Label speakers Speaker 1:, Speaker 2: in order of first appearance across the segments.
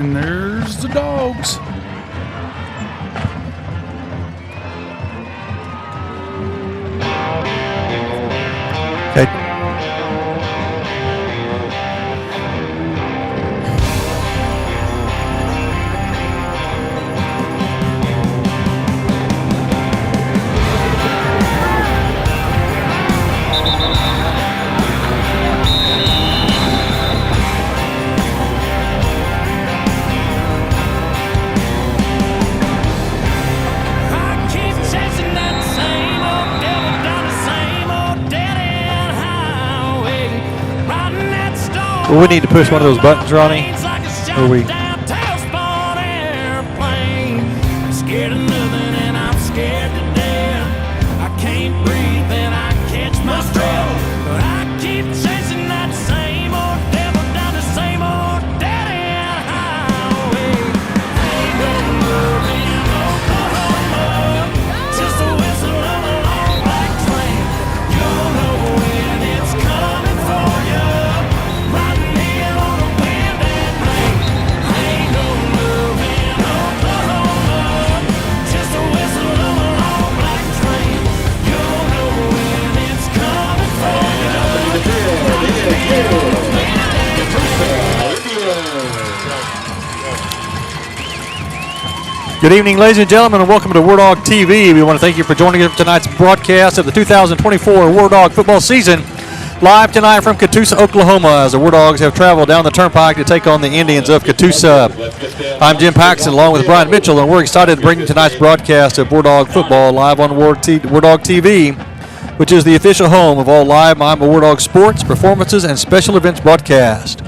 Speaker 1: And there's the Dogs.
Speaker 2: Okay. Well, we need to push one of those buttons, Ronnie. Or we?
Speaker 3: Scared of nothing and I'm scared to death. I can't breathe and I catch my breath. But I keep chasing that same old devil down the same old dead-end highway. Ain't no love in Oklahoma, just the whistle of a long black train. You'll know when it's coming for you. Riding in on the wind and rain. Ain't no love in Oklahoma, just the whistle of a long black train. You'll know when it's coming for you.
Speaker 2: Good evening, ladies and gentlemen, and welcome to Wardog TV. We want to thank you for joining us for tonight's broadcast of the 2024 Wardog football season. Live tonight from Katusa, Oklahoma, as the Wardogs have traveled down the turnpike to take on the Indians of Katusa. I'm Jim Paxton, along with Brian Mitchell, and we're excited to bring you tonight's broadcast of Wardog Football live on Wardog TV, which is the official home of all live Miami Wardog sports, performances, and special events broadcast.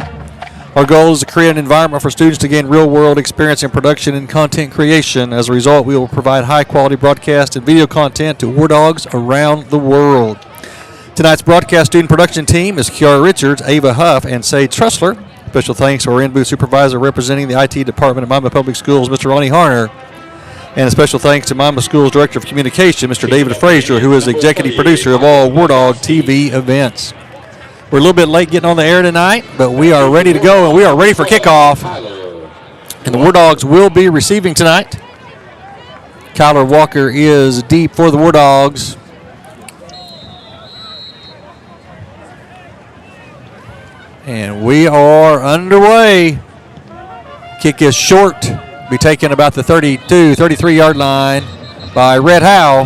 Speaker 2: Our goal is to create an environment for students to gain real-world experience in production and content creation. As a result, we will provide high-quality broadcast and video content to Wardogs around the world. Tonight's broadcast student production team is Kiara Richards, Ava Huff, and Sage Trussler. Special thanks to our in-booth supervisor representing the IT department at Miami Public Schools, Mr. Ronnie Harner. And a special thanks to Miami Schools Director of Communication, Mr. David Frazier, who is the executive producer of all Wardog TV events. We're a little bit late getting on the air tonight, but we are ready to go, and we are ready for kickoff. And the Wardogs will be receiving tonight. Kyler Walker is deep for the Wardogs. And we are underway. Kick is short. Be taken about the 32, 33-yard line by Red Howe.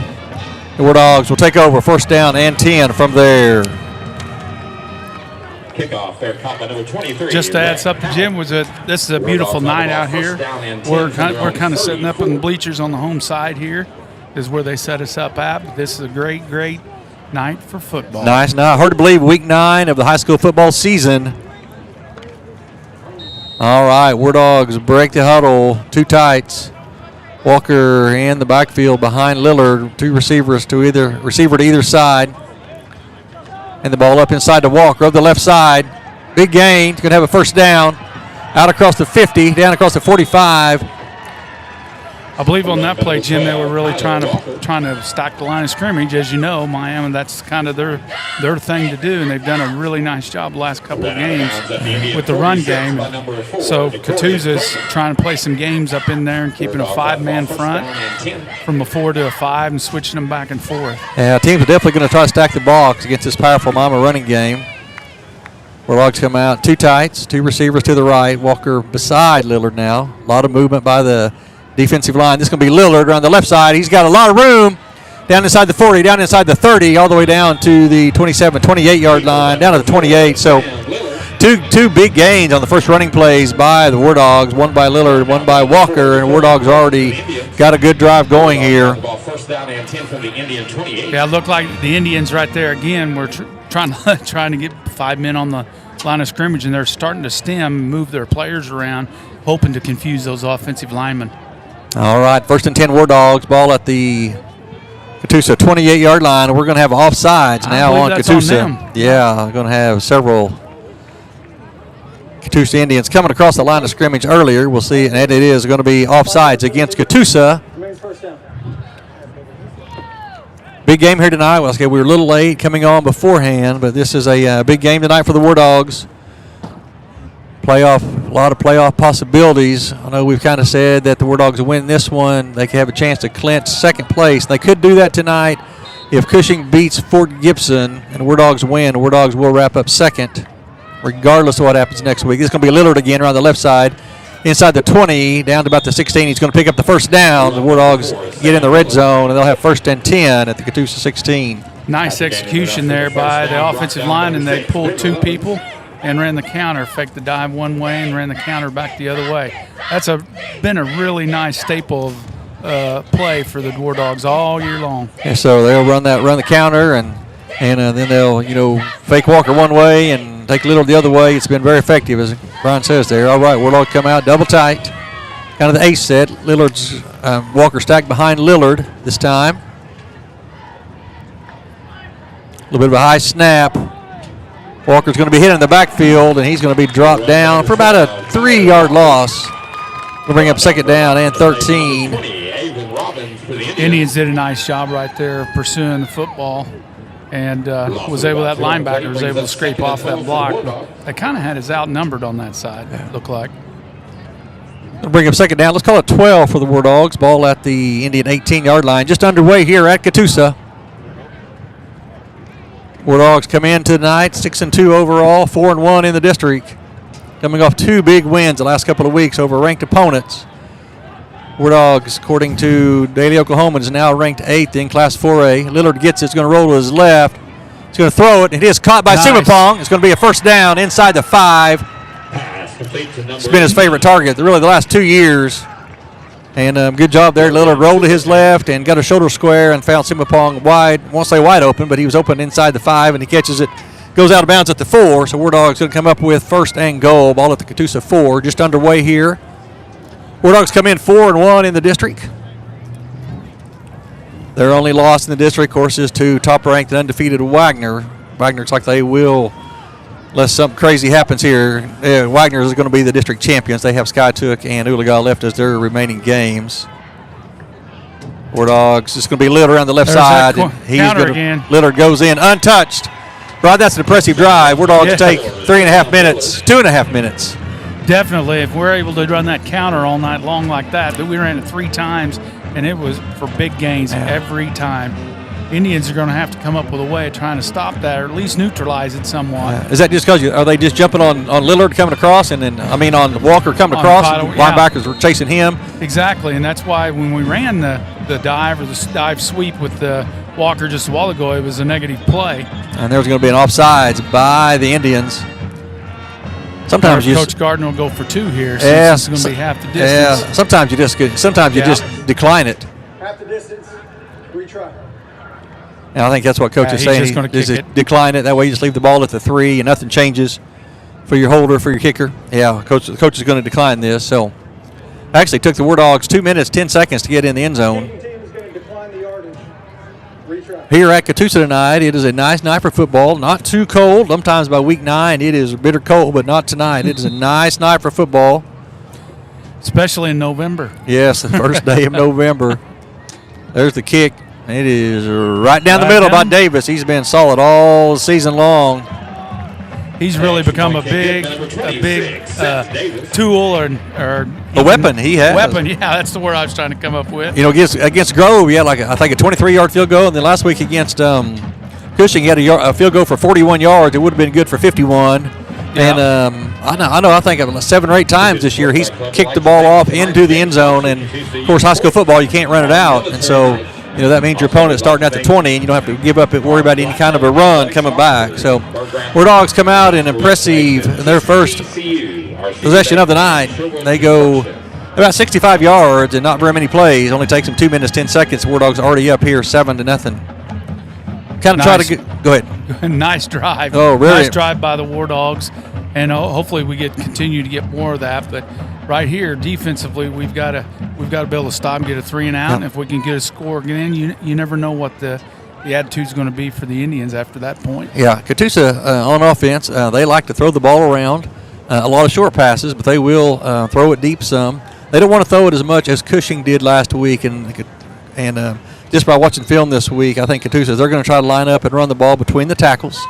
Speaker 2: The Wardogs will take over first down and 10 from there.
Speaker 4: Kickoff, fair combat number 23.
Speaker 1: Just to add something, Jim, this is a beautiful night out here. We're kind of sitting up in the bleachers on the home side here. This is where they set us up at. But this is a great, great night for football.
Speaker 2: Nice night. Hard to believe week 9 of the high school football season. All right, Wardogs break the huddle. Two tights. Walker in the backfield behind Lillard. Two receivers to either side. And the ball up inside to Walker of the left side. Big gain. He's going to have a first down. Out across the 50, down across the 45.
Speaker 1: I believe on that play, Jim, they were really trying to stack the line of scrimmage. As you know, Miami, that's kind of their thing to do, and they've done a really nice job the last couple of games with the run game. So Katusa's trying to play some games up in there and keeping a 5-man front from a 4 to a 5 and switching them back and forth.
Speaker 2: Yeah, teams are definitely going to try to stack the box against this powerful Miami running game. Wardogs come out, two tights, two receivers to the right. Walker beside Lillard now. A lot of movement by the defensive line. This is going to be Lillard around the left side. He's got a lot of room down inside the 40, down inside the 30, all the way down to the 27, 28-yard line, down to the 28. So two big gains on the first running plays by the Wardogs, one by Lillard, one by Walker, and Wardogs already got a good drive going here.
Speaker 1: Yeah, it looked like the Indians right there again were trying to get 5 men on the line of scrimmage, and they're starting to move their players around, hoping to confuse those offensive linemen.
Speaker 2: All right, first and 10 Wardogs, ball at the Katusa 28-yard line. We're going to have offsides now on Katusa. Yeah, going to have several Catoosa Indians coming across the line of scrimmage earlier. We'll see, and it is going to be offsides against Katusa. Big game here tonight. Well, we were a little late coming on beforehand, but this is a big game tonight for the Wardogs. A lot of playoff possibilities. I know we've kind of said that the Wardogs will win this one. They could have a chance to clinch second place. They could do that tonight if Cushing beats Fort Gibson and the Wardogs win. The Wardogs will wrap up second, regardless of what happens next week. This is going to be Lillard again around the left side, inside the 20, down to about the 16. He's going to pick up the first down. The Wardogs get in the red zone, and they'll have 1st and 10 at the Catoosa 16.
Speaker 1: Nice execution there by the offensive line, and they pulled 2 people and ran the counter, faked the dive one way and ran the counter back the other way. That's been a really nice staple of play for the Wardogs all year long.
Speaker 2: Yeah, so they'll run the counter, and then they'll fake Walker one way and take Lillard the other way. It's been very effective, as Brian says there. All right, Wardogs come out double tight, kind of the ace set. Lillard's Walker stacked behind Lillard this time. A little bit of a high snap. Walker's going to be hit in the backfield, and he's going to be dropped down for about a 3-yard loss. We'll bring up 2nd down and 13.
Speaker 1: Indians did a nice job right there of pursuing the football, and that linebacker was able to scrape off that block. But they kind of had us outnumbered on that side, it looked like.
Speaker 2: We'll bring up 2nd down. Let's call it 12 for the Wardogs. Ball at the Indian 18-yard line. Just underway here at Katusa. Wardogs come in tonight 6-2 overall, 4-1 in the district. Coming off 2 big wins the last couple of weeks over ranked opponents. Wardogs, according to Daily Oklahoman, is now ranked 8th in Class 4A. Lillard gets it. It's going to roll to his left. He's going to throw it. It is caught by Simapong. It's going to be a 1st down inside the 5. It's been his favorite target really the last 2 years. And good job there. Lillard rolled to his left and got a shoulder square and found Simapong wide. I won't say wide open, but he was open inside the 5, and he catches it. Goes out of bounds at the 4. So Wardogs going to come up with 1st and goal. Ball at the Katusa 4. Just underway here. Wardogs come in 4-1 in the district. Their only loss in the district, of course, is to top-ranked and undefeated Wagner. Wagner looks like they will, unless something crazy happens here, Wagner is going to be the district champions. They have Skytook and Oologah left as their remaining games. Wardogs, it's going to be Lillard around the left side. Lillard goes in untouched. Rod, that's an impressive drive. Wardogs take 3.5 minutes, 2.5 minutes.
Speaker 1: Definitely. If we're able to run that counter all night long like that, we ran it 3 times, and it was for big gains every time. Indians are going to have to come up with a way of trying to stop that, or at least neutralize it somewhat.
Speaker 2: Is that just because are they just jumping on Lillard coming across, and then on Walker coming across? Linebackers were chasing him.
Speaker 1: Exactly, and that's why when we ran the dive or the dive sweep with the Walker just a while ago, it was a negative play.
Speaker 2: And there was going to be an offsides by the Indians. Sometimes
Speaker 1: Coach Gardner will go for 2 here, since it's going to be half the distance.
Speaker 2: Yeah, sometimes you just decline it.
Speaker 5: Half the distance, retry.
Speaker 2: And I think that's what Coach is saying.
Speaker 1: He's just
Speaker 2: going to decline it. That way you just leave the ball at the 3 and nothing changes for your holder, for your kicker. Yeah, Coach is going to decline this. So actually took the Wardogs 2 minutes, 10 seconds to get in the end zone. Here at Katusa tonight, it is a nice night for football. Not too cold. Sometimes by week 9 it is bitter cold, but not tonight. It is a nice night for football.
Speaker 1: Especially in November.
Speaker 2: Yes, the first day of November. There's the kick. It is right down the middle by Davis. He's been solid all season long.
Speaker 1: He's really become a big tool or
Speaker 2: a weapon. He has
Speaker 1: weapon. Yeah, that's the word I was trying to come up with.
Speaker 2: Against Grove, he had I think a 23-yard field goal, and then last week against Cushing, he had a field goal for 41 yards. It would have been good for 51. Yeah. And I think 7 or 8 times this year he's kicked the ball off into the end zone. And of course, high school football you can't run it out, and so. That means your opponent's starting at the 20, and you don't have to give up and worry about any kind of a run coming back. So, Wardogs come out in their first possession of the night. They go about 65 yards and not very many plays. Only takes them 2 minutes, 10 seconds. Wardogs already up here 7-0. Kind of try to go ahead.
Speaker 1: Nice drive.
Speaker 2: Oh, really?
Speaker 1: Nice drive by the Wardogs, and hopefully we continue to get more of that. But right here, defensively, we've got to be able to stop and get a 3 and out. Yep. And if we can get a score again, you never know what the attitude's going to be for the Indians after that point.
Speaker 2: Yeah, Katusa on offense, they like to throw the ball around, a lot of short passes, but they will throw it deep some. They don't want to throw it as much as Cushing did last week, and just by watching film this week, I think Katusa, they're going to try to line up and run the ball between the tackles.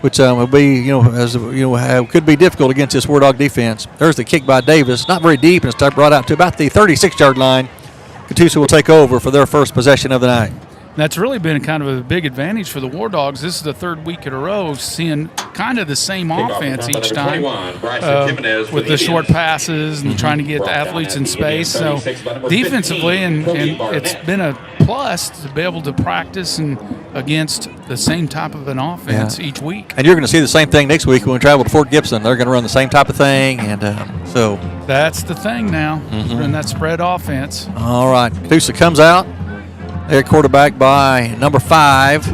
Speaker 2: which will be, could be difficult against this Wardog defense. There's the kick by Davis. Not very deep, and it's brought out to about the 36-yard line. Katusa will take over for their first possession of the night.
Speaker 1: That's really been kind of a big advantage for the Wardogs. This is the third week in a row seeing kind of the same offense each time with the short passes and trying to get the athletes in space. So defensively, and it's been a plus to be able to practice and against the same type of an offense each week.
Speaker 2: And you're going to see the same thing next week when we travel to Fort Gibson. They're going to run the same type of thing, and so
Speaker 1: that's the thing now. Run that spread offense.
Speaker 2: All right, Katusa comes out. They're quarterback by number 5.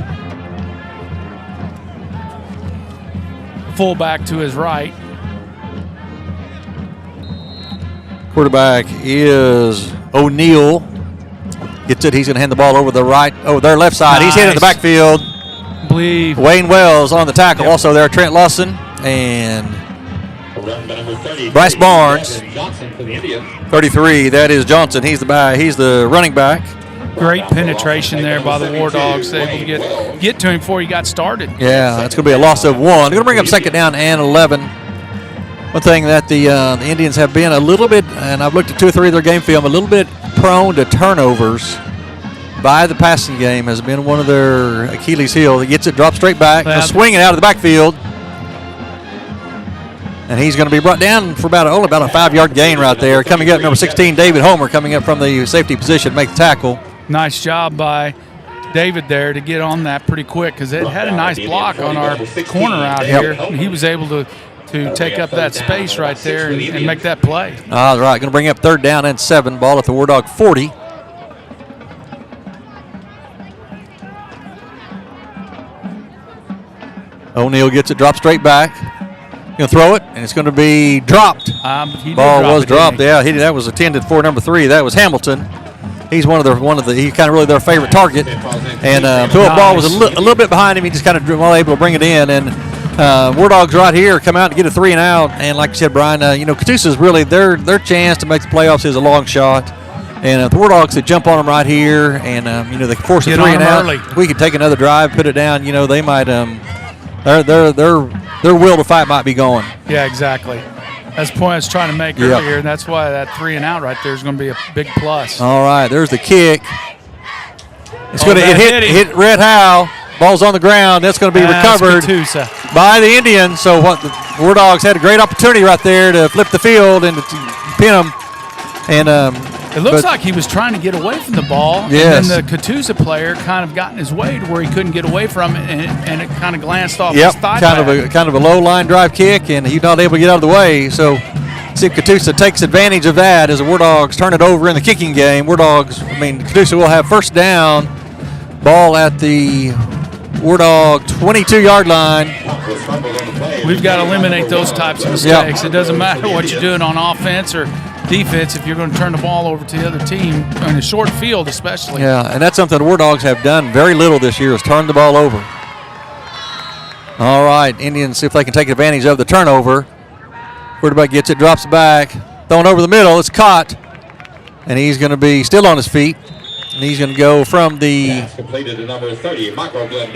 Speaker 1: Fullback to his right.
Speaker 2: Quarterback is O'Neal. Gets it. He's going to hand the ball over their left side. Nice. He's hitting the backfield.
Speaker 1: Believe
Speaker 2: Wayne Wells on the tackle. Yep. Also there, Trent Lawson and Bryce Barnes. 33. That is Johnson. He's the running back.
Speaker 1: Great penetration there by the Wardogs. They able to get to him before he got started.
Speaker 2: Yeah, that's going to be a loss of 1. They're going to bring up second down and 11. One thing that the Indians have been a little bit, and I've looked at 2 or 3 of their game film, a little bit prone to turnovers by the passing game has been one of their Achilles heel. He gets it, drops straight back, swinging out of the backfield. And he's going to be brought down for only about a 5-yard gain right there. Coming up, number 16, David Homer, coming up from the safety position to make the tackle.
Speaker 1: Nice job by David there to get on that pretty quick because it had a nice block on our corner out here. He was able to take up that space right there and make that play.
Speaker 2: All right, going to bring up third down and 7. Ball at the Wardog 40. O'Neal gets it, drops straight back. Going to throw it, and it's going to be dropped. Ball was dropped. Yeah, that was intended for number 3. That was Hamilton. He's he's kind of really their favorite target. And Philip Ball was a little bit behind him. He just kind of was able to bring it in. And Wardogs right here come out and get a 3 and out. And like you said, Brian, Katusa is really their chance to make the playoffs is a long shot. And the Wardogs that jump on them right here, and they can force a 3 and out. Early. We could take another drive, put it down. They might their will to fight might be gone.
Speaker 1: Yeah, exactly. That's the point I was trying to make earlier, and that's why that 3 and out right there is going to be a big plus.
Speaker 2: All right, there's the kick. It's going to hit Red Howe. Ball's on the ground. That's going to be recovered by the Indians. So the Wardogs had a great opportunity right there to flip the field and to pin them. And
Speaker 1: it looks like he was trying to get away from the ball,
Speaker 2: yes.
Speaker 1: And then the Katusa player kind of got in his way to where he couldn't get away from it, and it kind of glanced off his thigh.
Speaker 2: Kind of a low line drive kick, and he's not able to get out of the way. So see if Katusa takes advantage of that as the Wardogs turn it over in the kicking game. Katusa will have first down. Ball at the Wardog 22-yard line.
Speaker 1: We've got to eliminate those types of mistakes. It doesn't matter what you're doing on offense or defense if you're going to turn the ball over to the other team in a short field especially.
Speaker 2: Yeah, and that's something the Wardogs have done very little this year is turn the ball over. All right, Indians see if they can take advantage of the turnover. Quarterback gets it, drops it back, thrown over the middle. It's caught, and he's going to be still on his feet. And he's going to go from the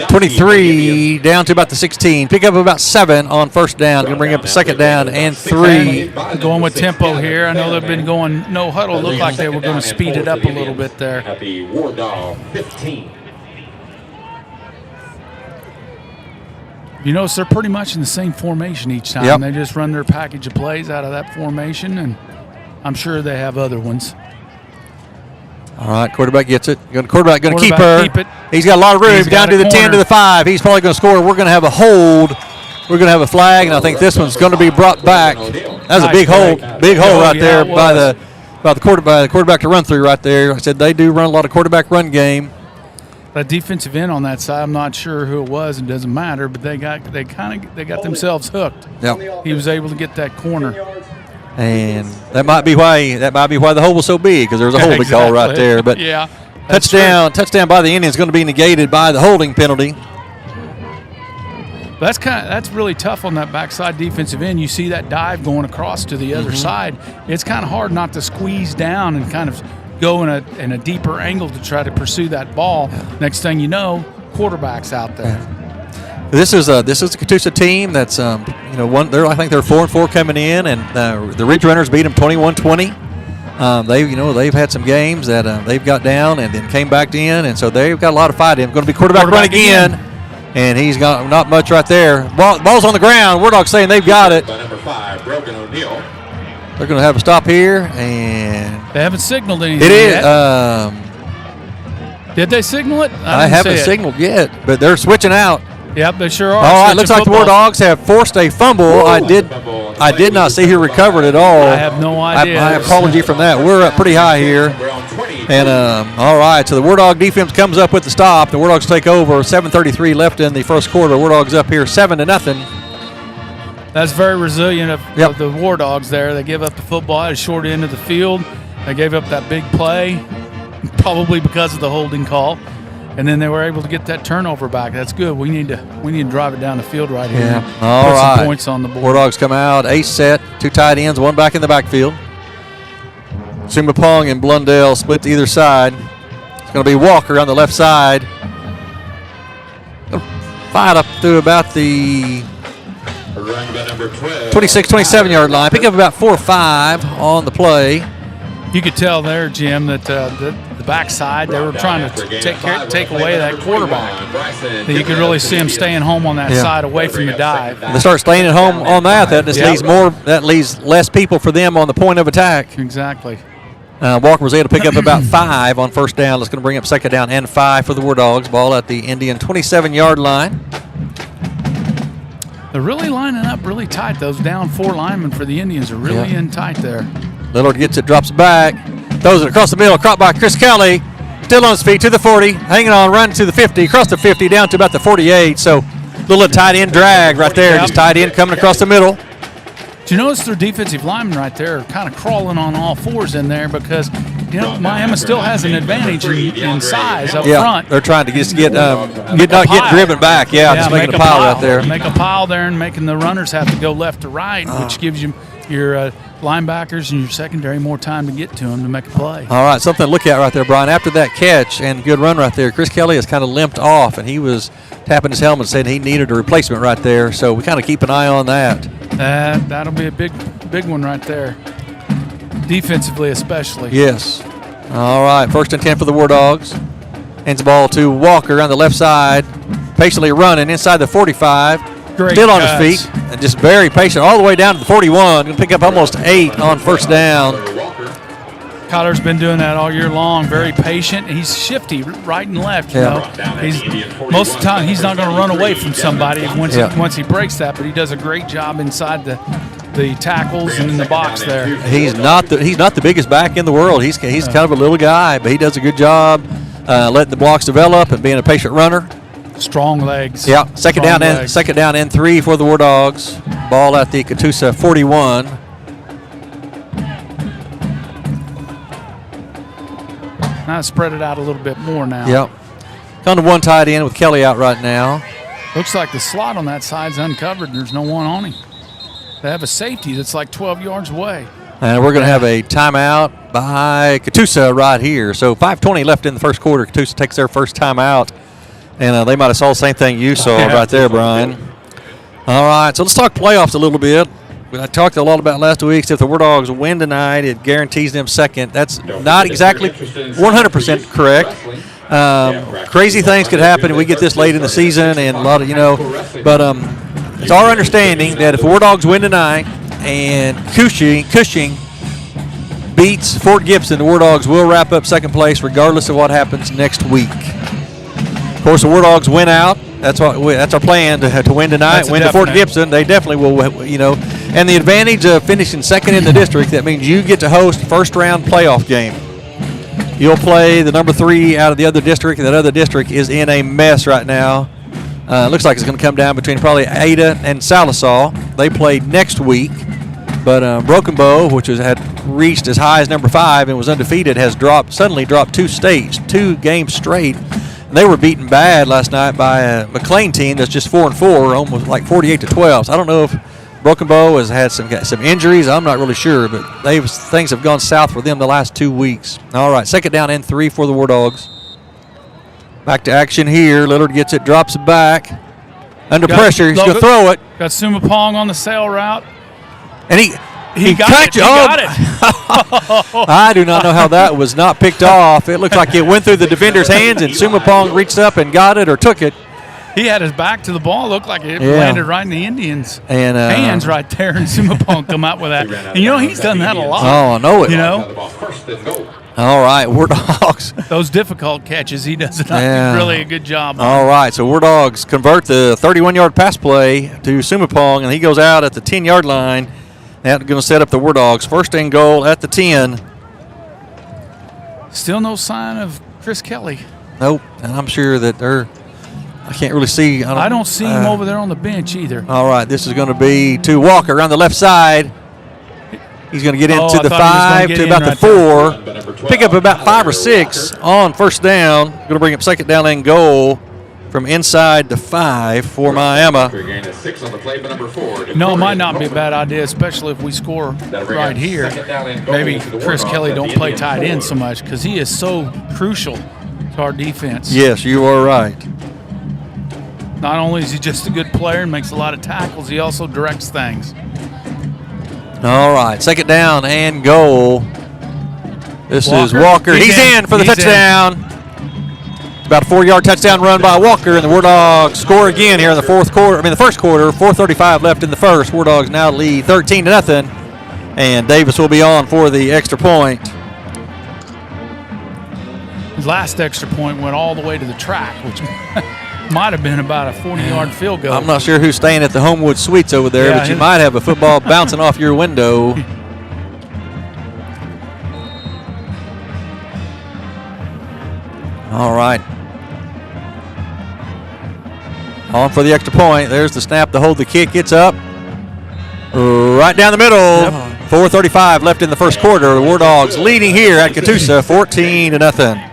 Speaker 2: 23 down to about the 16. Pick up about 7 on first down. Going to bring up a second down and 3.
Speaker 1: Going with tempo here. I know they've been going no huddle. Looked like they were going to speed it up a little bit there.
Speaker 4: At the Wardog 15.
Speaker 1: You notice they're pretty much in the same formation each time.
Speaker 2: Yep.
Speaker 1: They just run their package of plays out of that formation, and I'm sure they have other ones.
Speaker 2: All right, quarterback gets it. Quarterback going to keep her.
Speaker 1: Keep it.
Speaker 2: He's got a lot of room down to the 10 to the 5. He's probably going to score. We're going to have a hold. We're going to have a flag, and I think this one's going to be brought back. That's a big hole right there by the quarterback to run through right there. I said they do run a lot of quarterback run game.
Speaker 1: That defensive end on that side, I'm not sure who it was. It doesn't matter, but they got themselves hooked.
Speaker 2: Yep.
Speaker 1: He was able to get that corner.
Speaker 2: And that might be why the hole was so big, because there was a holding call right there. But touchdown by the Indians going to be negated by the holding penalty.
Speaker 1: That's really tough on that backside defensive end. You see that dive going across to the other side. It's kind of hard not to squeeze down and kind of go in a deeper angle to try to pursue that ball. Next thing you know, quarterback's out there.
Speaker 2: This is the Catoosa team that's I think they're 4-4 coming in, and the Ridge Runners beat them 21-20. They've had some games that they've got down and then came back in, and so they've got a lot of fight in. Going to be quarterback run again, and he's got not much right there. Ball's on the ground. Wardog saying they've got it.
Speaker 4: By number 5, Brogan O'Neill.
Speaker 2: They're going to have a stop here, and
Speaker 1: they haven't signaled anything.
Speaker 2: It is.
Speaker 1: Yet. Did they signal it?
Speaker 2: I haven't signaled yet, but they're switching out.
Speaker 1: Yep, they sure are.
Speaker 2: All right, looks like the Wardogs have forced a fumble. I did not see who recovered at all.
Speaker 1: I have no idea.
Speaker 2: My apology from that. We're up pretty high here. And all right, so the Wardog defense comes up with the stop. The Wardogs take over. 7:33 left in the first quarter. Wardogs up here 7-0.
Speaker 1: That's very resilient of the Wardogs there. They give up the football at a short end of the field. They gave up that big play, probably because of the holding call. And then they were able to get that turnover back. That's good. We need to drive it down the field right here.
Speaker 2: Yeah. All
Speaker 1: put
Speaker 2: right.
Speaker 1: some points on the board.
Speaker 2: Wardogs come out. Ace set. 2 tight ends. 1 back in the backfield. Sumapong and Blundell split to either side. It's going to be Walker on the left side. Fight up through about the 26, 27-yard line. Pick up about 4 or 5 on the play.
Speaker 1: You could tell there, Jim, that the backside, they were trying to take away that quarterback. You could really see him staying home on that side away from the dive.
Speaker 2: They start staying at home on that. That just leaves less people for them on the point of attack.
Speaker 1: Exactly.
Speaker 2: Walker was able to pick up about 5 on first down. That's going to bring up second down and 5 for the Wardogs. Ball at the Indian 27-yard line.
Speaker 1: They're really lining up really tight. Those down 4 linemen for the Indians are really in tight there.
Speaker 2: Lillard gets it, drops it back, throws it across the middle, caught by Chris Kelly. Still on his feet to the 40, hanging on, running to the 50, across the 50, down to about the 48. So little tight end drag right there, just tight end coming across the middle.
Speaker 1: Do you notice their defensive linemen right there are kind of crawling on all 4s in there because, Miami still has an advantage in size up front.
Speaker 2: They're trying to just get driven back. Just making a pile right there.
Speaker 1: Make a pile there and making the runners have to go left to right, which gives you your linebackers and your secondary more time to get to them to make a play.
Speaker 2: All right, something to look at right there, Brian. After that catch and good run right there, Chris Kelly has kind of limped off, and he was tapping his helmet saying he needed a replacement right there. So we kind of keep an eye on that.
Speaker 1: That'll be a big one right there, defensively especially.
Speaker 2: Yes. All right, 1st and 10 for the Wardogs. Hands the ball to Walker on the left side, patiently running inside the 45.
Speaker 1: Great
Speaker 2: Still
Speaker 1: cuts.
Speaker 2: on his feet and just very patient all the way down to the 41. Going to pick up almost 8 on first down.
Speaker 1: Collar's been doing that all year long. Very patient. He's shifty right and left. He's most of the time he's not going to run away from somebody once he breaks that, but he does a great job inside the tackles and in the box there.
Speaker 2: He's not the biggest back in the world. He's kind of a little guy, but he does a good job letting the blocks develop and being a patient runner.
Speaker 1: Strong legs.
Speaker 2: Yeah, second down and 3 for the Wardogs. Ball at the Katusa 41.
Speaker 1: Now spread it out a little bit more now.
Speaker 2: Yep. Come to 1 tight end with Kelly out right now.
Speaker 1: Looks like the slot on that side's uncovered and there's no one on him. They have a safety that's like 12 yards away.
Speaker 2: And we're going to have a timeout by Katusa right here. So 5:20 left in the first quarter. Katusa takes their first timeout. And they might have saw the same thing you saw right there, Brian. All right, so let's talk playoffs a little bit. I talked a lot about last week. If the Wardogs win tonight, it guarantees them second. That's not exactly 100% correct. Crazy things could happen. We get this late in the season, and a lot of But it's our understanding that if the Wardogs win tonight and Cushing beats Fort Gibson, the Wardogs will wrap up second place regardless of what happens next week. Of course, the Wardogs win out. That's our plan to win tonight. Win to Fort Gibson. They definitely will, And the advantage of finishing second in the district, that means you get to host first-round playoff game. You'll play the number 3 out of the other district. That other district is in a mess right now. Looks like it's going to come down between probably Ada and Salisaw. They play next week. But Broken Bow, which had reached as high as number 5 and was undefeated, has suddenly dropped 2 games straight. They were beaten bad last night by a McLean team that's just 4-4, almost like 48-12. So I don't know if Broken Bow has had some injuries. I'm not really sure, but things have gone south for them the last 2 weeks. All right, second down and 3 for the Wardogs. Back to action here. Lillard gets it, drops it back. Under pressure. He's going to throw it.
Speaker 1: Got Sumapong on the sail route.
Speaker 2: And he
Speaker 1: got
Speaker 2: cut
Speaker 1: it. He got it.
Speaker 2: I do not know how that was not picked off. It looked like it went through the defender's hands, and Sumapong reached up and got it or took it.
Speaker 1: He had his back to the ball. Looked like it landed right in the Indians'
Speaker 2: and
Speaker 1: hands right there, and Sumapong come out with that. And he's done that a lot.
Speaker 2: Oh, I know it. All right, Wardogs.
Speaker 1: Those difficult catches, he does really a good job on.
Speaker 2: All right, so Wardogs convert the 31-yard pass play to Sumapong, and he goes out at the 10-yard line. That's going to set up the Wardogs. First and goal at the 10.
Speaker 1: Still no sign of Chris Kelly.
Speaker 2: Nope, and I'm sure that I can't really see.
Speaker 1: I don't see him over there on the bench either.
Speaker 2: All right, this is going to be to Walker around the left side. He's going to get into the 5 to about the 4. Pick up about 5 or 6 on first down. Going to bring up second down and goal from inside the 5 for Miami.
Speaker 1: No, it might not be a bad idea, especially if we score right here. Maybe Chris Kelly don't play tight end so much because he is so crucial to our defense.
Speaker 2: Yes, you are right.
Speaker 1: Not only is he just a good player and makes a lot of tackles, he also directs things.
Speaker 2: All right, second down and goal. This is Walker. He's in for the touchdown. About a 4-yard touchdown run by Walker, and the Wardogs score again here in the first quarter. 4:35 left in the first. Wardogs now lead 13-0, and Davis will be on for the extra point.
Speaker 1: His last extra point went all the way to the track, which might have been about a 40-yard field goal.
Speaker 2: I'm not sure who's staying at the Homewood Suites over there, but you might have a football bouncing off your window. All right. On for the extra point. There's the snap to hold the kick. It's up. Right down the middle. Yep. 4:35 left in the first quarter. The Wardogs leading here at Katusa 14-0.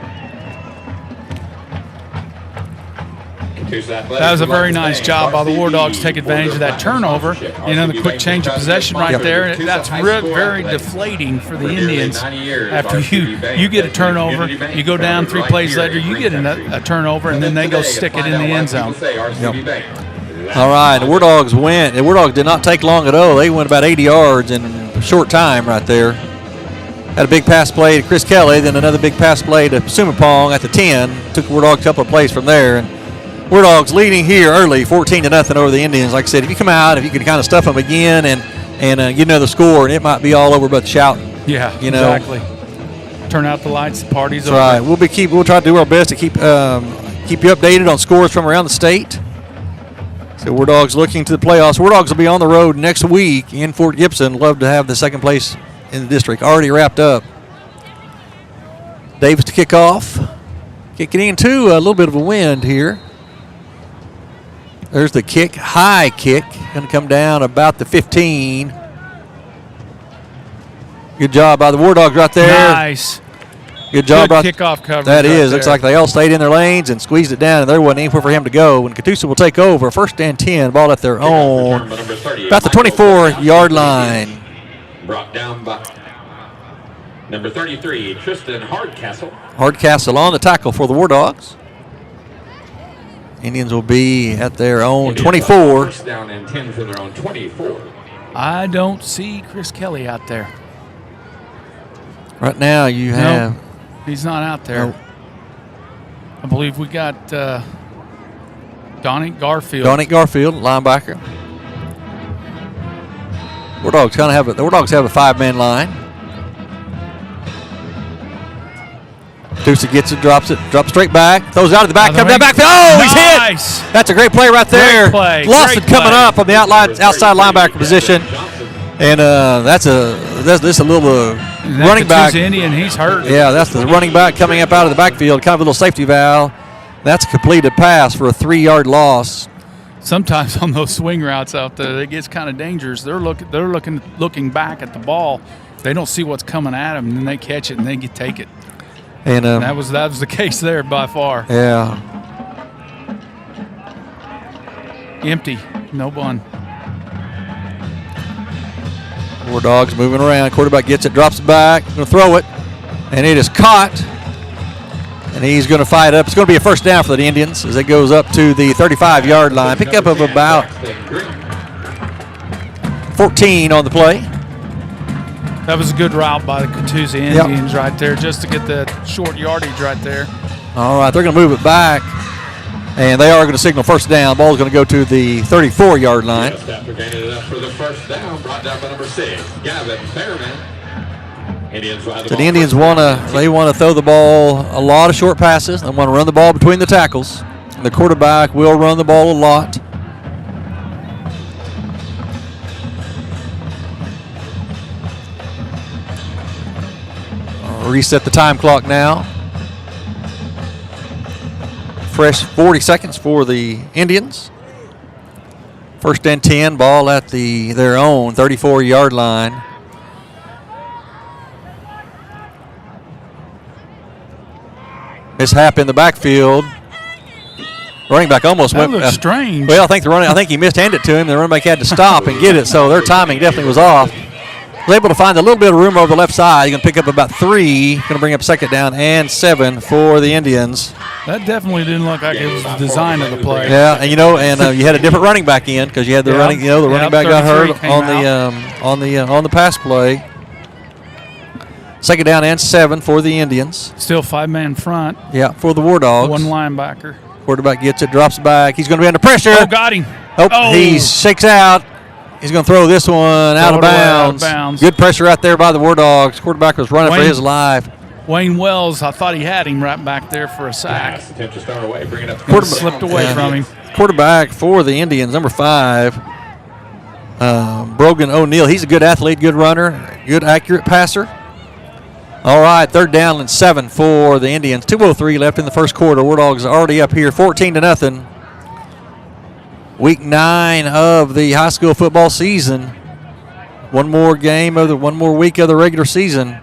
Speaker 1: That was a very nice job by the Wardogs to take advantage of that turnover. The quick change of possession right there. That's very deflating for the Indians. After you get a turnover, you go down 3 plays later, you get a turnover, and then they go stick it in the end zone.
Speaker 2: Yep. All right, the Wardogs went. The Wardogs did not take long at all. They went about 80 yards in a short time right there. Had a big pass play to Chris Kelly, then another big pass play to Sumapong at the 10. Took the Wardogs a couple of plays from there. And Wardogs leading here early, 14-0 over the Indians. Like I said, if you come out, if you can kind of stuff them again and you know the score, and it might be all over but shouting.
Speaker 1: Yeah, exactly. Turn out the lights, the party's over.
Speaker 2: Right. We'll try to do our best to keep you updated on scores from around the state. So Wardogs looking to the playoffs. Wardogs will be on the road next week in Fort Gibson. Love to have the second place in the district already wrapped up. Davis to kick off. Kicking into a little bit of a wind here. There's the kick, high kick, going to come down about the 15. Good job by the Wardogs right there.
Speaker 1: Nice.
Speaker 2: Good job.
Speaker 1: Good kickoff coverage.
Speaker 2: That is.
Speaker 1: Right
Speaker 2: Looks like they all stayed in their lanes and squeezed it down, and there wasn't anywhere for him to go. And Katusa will take over. First and 10, ball at their own. About the 24-yard line.
Speaker 4: Brought down by number 33, Tristan Hardcastle.
Speaker 2: Hardcastle on the tackle for the Wardogs. Indians will be at their own 24.
Speaker 4: First down and 10 for their own 24.
Speaker 1: I don't see Chris Kelly out there.
Speaker 2: Right now you have.
Speaker 1: Nope, he's not out there.
Speaker 2: Nope.
Speaker 1: I believe we got Donnie Garfield.
Speaker 2: Donnie Garfield, linebacker. Wardogs have a 5-man line. Katusa gets it, drops straight back, throws out of the back, comes down backfield. Oh, he's hit! That's a great play right there. Lawson coming up from the outside linebacker position, and that's a little running back.
Speaker 1: Catoosa Indian, he's hurt.
Speaker 2: Yeah, that's the running back coming up out of the backfield, kind of a little safety valve. That's a completed pass for a 3-yard loss.
Speaker 1: Sometimes on those swing routes out there, it gets kind of dangerous. They're looking back at the ball. They don't see what's coming at them, and then they catch it and they take it.
Speaker 2: And
Speaker 1: that was the case there by far.
Speaker 2: Yeah.
Speaker 1: Empty, no bun.
Speaker 2: Wardogs moving around. Quarterback gets it, drops it back, going to throw it, and it is caught And he's going to fight up. It's going to be a first down for the Indians as it goes up to the 35-yard line. Pickup of about 14 on the play.
Speaker 1: That was a good route by the Catoosa Indians right there, just to get that short yardage right there.
Speaker 2: All right, they're going to move it back, and they are going to signal first down. Ball's going to go to the 34-yard line.
Speaker 4: Just after gaining it up for the first down, brought down by number 6, Gavin Fairman. Indians will have the
Speaker 2: So the
Speaker 4: ball
Speaker 2: Indians
Speaker 4: first down.
Speaker 2: want to throw the ball a lot of short passes. They want to run the ball between the tackles. The quarterback will run the ball a lot. Reset the time clock now. Fresh 40 seconds for the Indians. First and 10, ball at their own 34-yard line. Mishap in the backfield. Running back almost
Speaker 1: That
Speaker 2: went.
Speaker 1: looks strange.
Speaker 2: Well, I think he mishanded it to him. The running back had to stop and get it, so their timing definitely was off. Was able to find a little bit of room over the left side. He's going to pick up about 3. Going to bring up second down and 7 for the Indians.
Speaker 1: That definitely didn't look like it was the design of the play.
Speaker 2: Yeah, and you had a different running back in because you had the running back got hurt
Speaker 1: 33
Speaker 2: on the pass play. Second down and 7 for the Indians.
Speaker 1: Still 5-man front.
Speaker 2: Yeah, for the War Dogs.
Speaker 1: One linebacker.
Speaker 2: Quarterback gets it, drops back. He's going to be under pressure.
Speaker 1: Oh, got him.
Speaker 2: He shakes out. He's going to throw this one out of bounds. Good pressure out there by the War Dogs. Quarterback was running for his life.
Speaker 1: Wayne Wells, I thought he had him right back there for a sack.
Speaker 4: Attempt to start away, bring it up.
Speaker 1: Slipped away from him.
Speaker 2: Quarterback for the Indians, number 5, Brogan O'Neill. He's a good athlete, good runner, good accurate passer. All right, third down and 7 for the Indians. 2:03 left in the first quarter. War Dogs already up here 14-0. Week 9 of the high school football season. One more week of the regular season.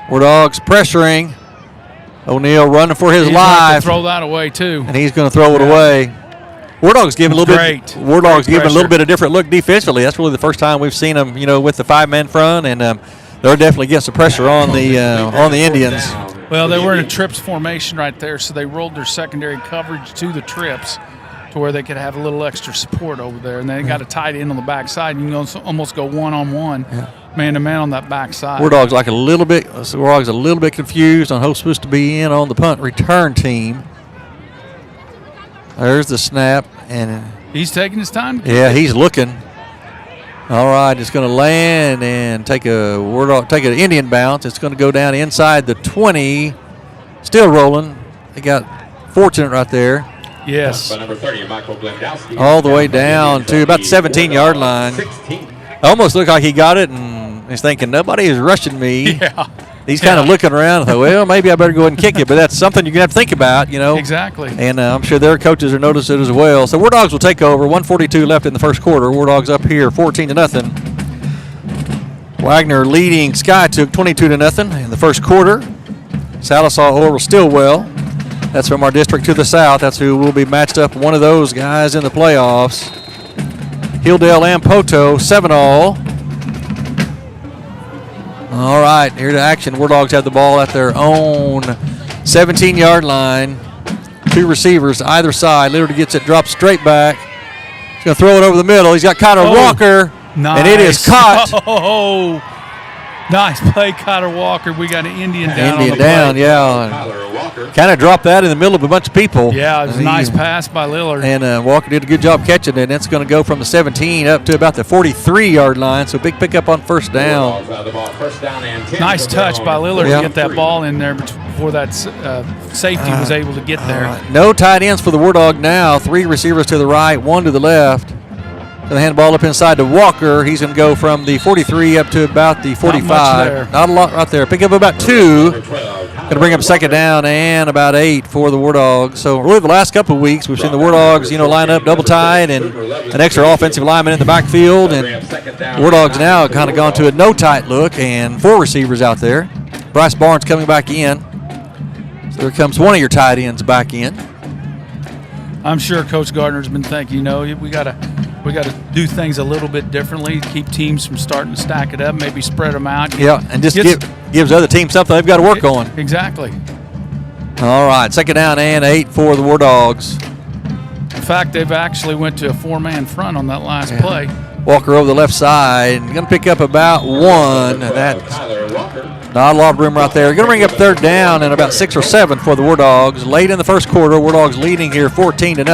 Speaker 2: War Dogs pressuring. O'Neill running for his life.
Speaker 1: Throw that away too.
Speaker 2: And he's going to throw it away. War Dogs giving a little bit. War Dogs giving a little bit of different look defensively. That's really the first time we've seen them, with the 5-man front, and they're definitely getting some pressure on the Indians.
Speaker 1: Well, they were in a trips formation right there, so they rolled their secondary coverage to the trips to where they could have a little extra support over there. And they got a tight end on the backside. You can almost go one-on-one, man-to-man on that backside.
Speaker 2: War Dogs a little bit confused on who's supposed to be in on the punt return team. There's the snap, and
Speaker 1: he's taking his time.
Speaker 2: Yeah, he's looking. All right, it's going to land and take an Indian bounce. It's going to go down inside the 20. Still rolling. They got fortunate right there.
Speaker 1: Yes.
Speaker 4: By number 30, Michael Blendowski.
Speaker 2: All the way down to about the 17-yard line.
Speaker 4: 16.
Speaker 2: Almost looked like he got it, and he's thinking, nobody is rushing me.
Speaker 1: Yeah.
Speaker 2: He's kind of looking around and thought, well, maybe I better go ahead and kick it. But that's something you're going to have to think about,
Speaker 1: Exactly.
Speaker 2: And I'm sure their coaches are noticing it as well. So War Dogs will take over. 1:42 left in the first quarter. War Dogs up here 14-0. Wagner leading Skytook 22-0 in the first quarter. Salisaw Oral Stillwell. That's from our district to the south. That's who will be matched up. One of those guys in the playoffs. Hilldale and Poto, 7-all. All right, here to action. War Dogs have the ball at their own 17-yard line. 2 receivers either side. Liberty gets it, drops straight back. He's going to throw it over the middle. He's got Connor Walker,
Speaker 1: nice.
Speaker 2: And it is caught.
Speaker 1: Oh, nice play, Connor Walker. We got an Indian down on the play.
Speaker 2: Yeah. Kind of dropped that in the middle of a bunch of people.
Speaker 1: Yeah, it was a nice pass by Lillard.
Speaker 2: And Walker did a good job catching it. And it's going to go from the 17 up to about the 43-yard line. So big pickup on first down.
Speaker 1: Nice touch by Lillard to get that ball in there before that safety was able to get there.
Speaker 2: No tight ends for the War Dog now. 3 receivers to the right, 1 to the left. Going to hand the ball up inside to Walker. He's going to go from the 43 up to about the 45. Not a lot right there. Pick up about 2. Going to bring up second down and about 8 for the War Dogs. So really the last couple of weeks we've seen the War Dogs, line up double tight and an extra offensive lineman in the backfield. And War Dogs now kind of gone to a no tight look and 4 receivers out there. Bryce Barnes coming back in. So there comes one of your tight ends back in.
Speaker 1: I'm sure Coach Gardner's been thinking, we got to do things a little bit differently, keep teams from starting to stack it up, maybe spread them out.
Speaker 2: Yeah, and just gives the other team something they've got to work on.
Speaker 1: Exactly.
Speaker 2: All right, 2nd down and 8 for the War Dogs.
Speaker 1: In fact, they've actually went to a 4-man front on that last play.
Speaker 2: Walker over the left side, going to pick up about 1. That's not a lot of room right there. Going to bring up 3rd down and about 6 or 7 for the War Dogs. Late in the first quarter, War Dogs leading here 14-0.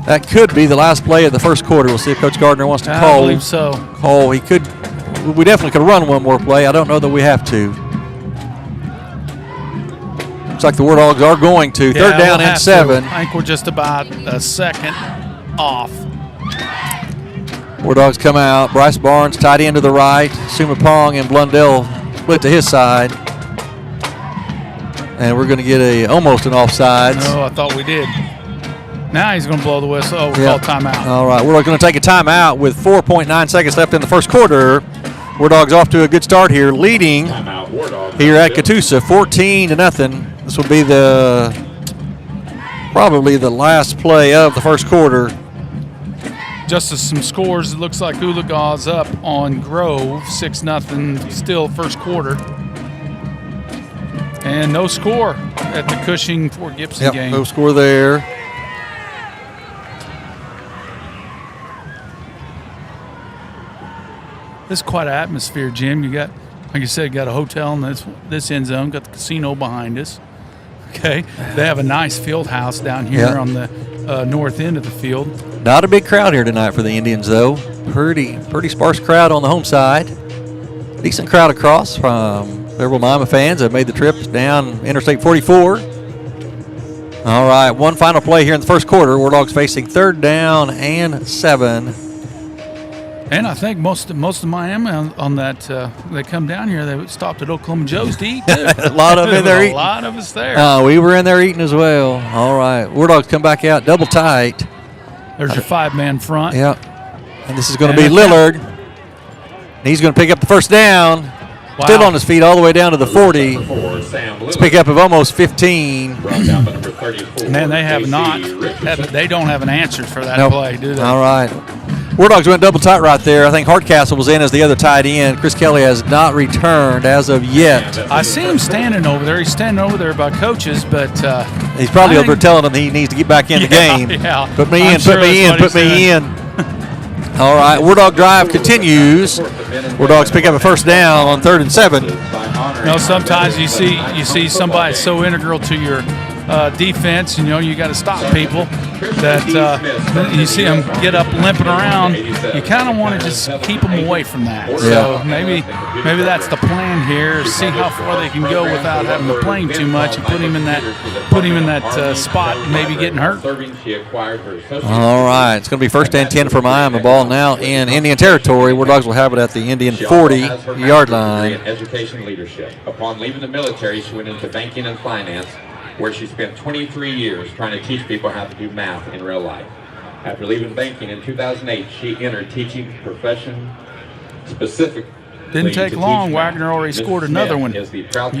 Speaker 2: That could be the last play of the first quarter. We'll see if Coach Gardner wants to call.
Speaker 1: I believe so.
Speaker 2: Call. He could. We definitely could run one more play. I don't know that we have to. Looks like the War Dogs are going to. 3rd down and 7.
Speaker 1: I think we're just about a second off.
Speaker 2: War Dogs come out. Bryce Barnes tight end to the right. Sumapong and Blundell split to his side. And we're going to get almost an offsides.
Speaker 1: No, I thought we did. Now he's going to blow the whistle. Oh, we'll call timeout.
Speaker 2: All right, War Dogs going to take a timeout with 4.9 seconds left in the first quarter. War Dogs off to a good start here, leading here at Katusa, 14-0. This will be probably the last play of the first quarter.
Speaker 1: Just as some scores, it looks like Oologaw's up on Grove, 6-0, still first quarter. And no score at the Cushing-Fort Gibson game.
Speaker 2: No score there.
Speaker 1: This is quite an atmosphere, Jim. You got, like you said, got a hotel in this end zone, got the casino behind us. Okay, they have a nice field house down here on the north end of the field.
Speaker 2: Not a big crowd here tonight for the Indians, though. Pretty sparse crowd on the home side. Decent crowd across from several Miami fans that made the trip down Interstate 44. All right, one final play here in the first quarter. War Dogs facing 3rd down and 7.
Speaker 1: And I think most of Miami on that, they come down here, they stopped at Oklahoma Joe's to eat, too.
Speaker 2: A lot of them in there eating.
Speaker 1: A lot of us there.
Speaker 2: We were in there eating as well. All right, War Dogs come back out double tight.
Speaker 1: There's your 5-man front.
Speaker 2: Yep. And this is going to be Lillard. He's going to pick up the first down. Wow. Still on his feet all the way down to the 40. Let's pick up of almost 15.
Speaker 1: Man, they have not. They don't have an answer for that play, do they?
Speaker 2: All right. War Dogs went double tight right there. I think Hardcastle was in as the other tight end. Chris Kelly has not returned as of yet.
Speaker 1: I see him standing over there. He's standing over there by coaches, but
Speaker 2: he's probably over there telling them he needs to get back in the game.
Speaker 1: Yeah.
Speaker 2: Put me in. All right, War Dog drive continues. War Dogs pick up a first down on 3rd and 7.
Speaker 1: You know, sometimes you see somebody so integral to your defense, you got to stop people that you see them get up limping around. You kind of want to just keep them away from that. Yeah. So maybe that's the plan here. See how far they can go without having to play too much and put him in that spot and maybe getting hurt.
Speaker 2: All right, it's going to be 1st and 10 for Miami. The ball now in Indian territory. War Dogs will have it at the Indian 40-yard line.
Speaker 4: Education leadership. Upon leaving the military, she went into banking and finance, where she spent 23 years trying to teach people how to do math in real life. After leaving banking in 2008, she entered teaching profession specific.
Speaker 1: Didn't take long. Wagner already scored another one. You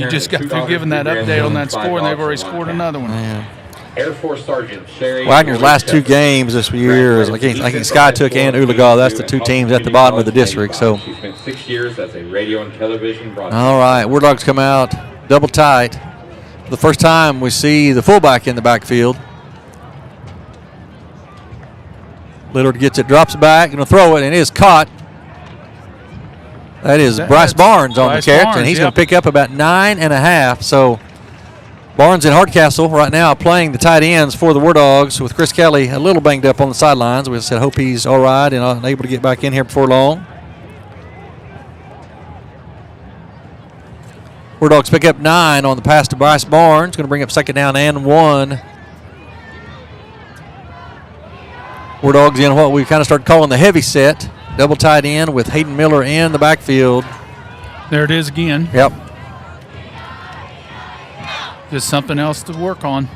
Speaker 1: just got through giving that update on that score, and they've already scored another one.
Speaker 2: Yeah.
Speaker 4: Air Force Sergeant Sherry.
Speaker 2: Wagner's last 2 games this year, I think Sky Took and Oologah. That's the 2 teams at the bottom of the district. So.
Speaker 4: She spent 6 years as a radio and television broadcaster.
Speaker 2: All right, War Dogs come out double tight. For the first time, we see the fullback in the backfield. Lillard gets it, drops it back, going to throw it, and it is caught. That is Bryce Barnes on the catch, and he's going to pick up about 9.5. So Barnes and Hardcastle right now playing the tight ends for the War Dogs, with Chris Kelly a little banged up on the sidelines. We said hope he's all right and able to get back in here before long. War Dogs pick up 9 on the pass to Bryce Barnes. Going to bring up 2nd down and 1. War Dogs in what we kind of started calling the heavy set. Double tight end with Hayden Miller in the backfield.
Speaker 1: There it is again.
Speaker 2: Yep.
Speaker 1: Just something else to work on.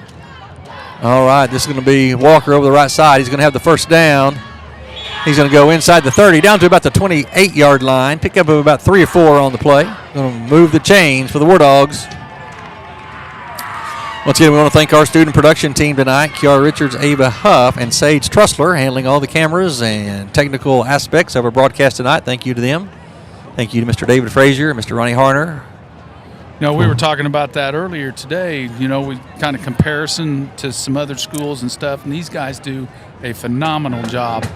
Speaker 2: All right, this is going to be Walker over the right side. He's going to have the first down. He's going to go inside the 30, down to about the 28-yard line. Pick up of about 3 or 4 on the play. Going to move the chains for the War Dogs. Once again, we want to thank our student production team tonight, Kiara Richards, Ava Huff, and Sage Trussler, handling all the cameras and technical aspects of our broadcast tonight. Thank you to them. Thank you to Mr. David Frazier and Mr. Ronnie Harner.
Speaker 1: You know, we were talking about that earlier today. You know, we kind of comparison to some other schools and stuff, and these guys do a phenomenal job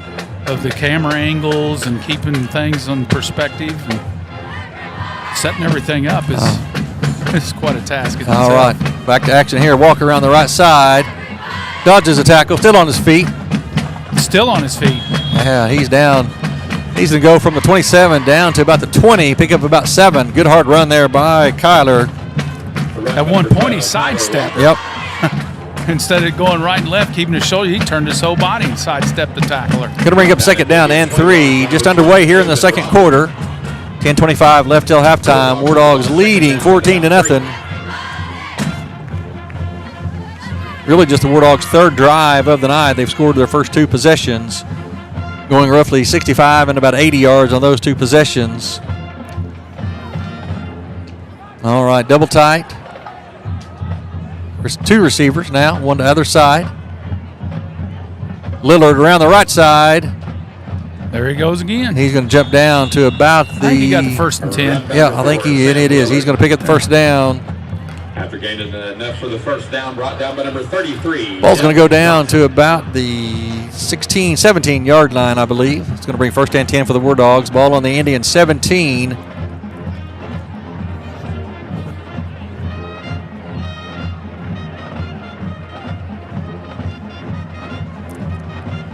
Speaker 1: of the camera angles and keeping things on perspective and setting everything up is quite a task.
Speaker 2: All right, back to action here. Walker around the right side, dodges a tackle, still on his feet.
Speaker 1: Still on his feet.
Speaker 2: Yeah, he's down. He's going to go from the 27 down to about the 20, pick up about 7. Good hard run there by Kyler.
Speaker 1: At one point, he sidestepped.
Speaker 2: Yep.
Speaker 1: Instead of going right and left, keeping his shoulder, he turned his whole body and sidestepped the tackler.
Speaker 2: Going to bring up 2nd down and 3. Just underway here in the 2nd quarter. 10:25 left till halftime. War Dogs leading 14-0. Really just the War Dogs' 3rd drive of the night. They've scored their first 2 possessions, going roughly 65 and about 80 yards on those 2 possessions. All right, double tight. There's 2 receivers now, one to the other side. Lillard around the right side.
Speaker 1: There he goes again.
Speaker 2: He's going to jump down to about the...
Speaker 1: I think he got the 1st and 10.
Speaker 2: Yeah, I think it is. He's going to pick up the 1st down.
Speaker 4: After gaining enough for the 1st down, brought down by number 33.
Speaker 2: Ball's going to go down to about the 16, 17-yard line, I believe. It's going to bring 1st and 10 for the War Dogs. Ball on the Indian 17.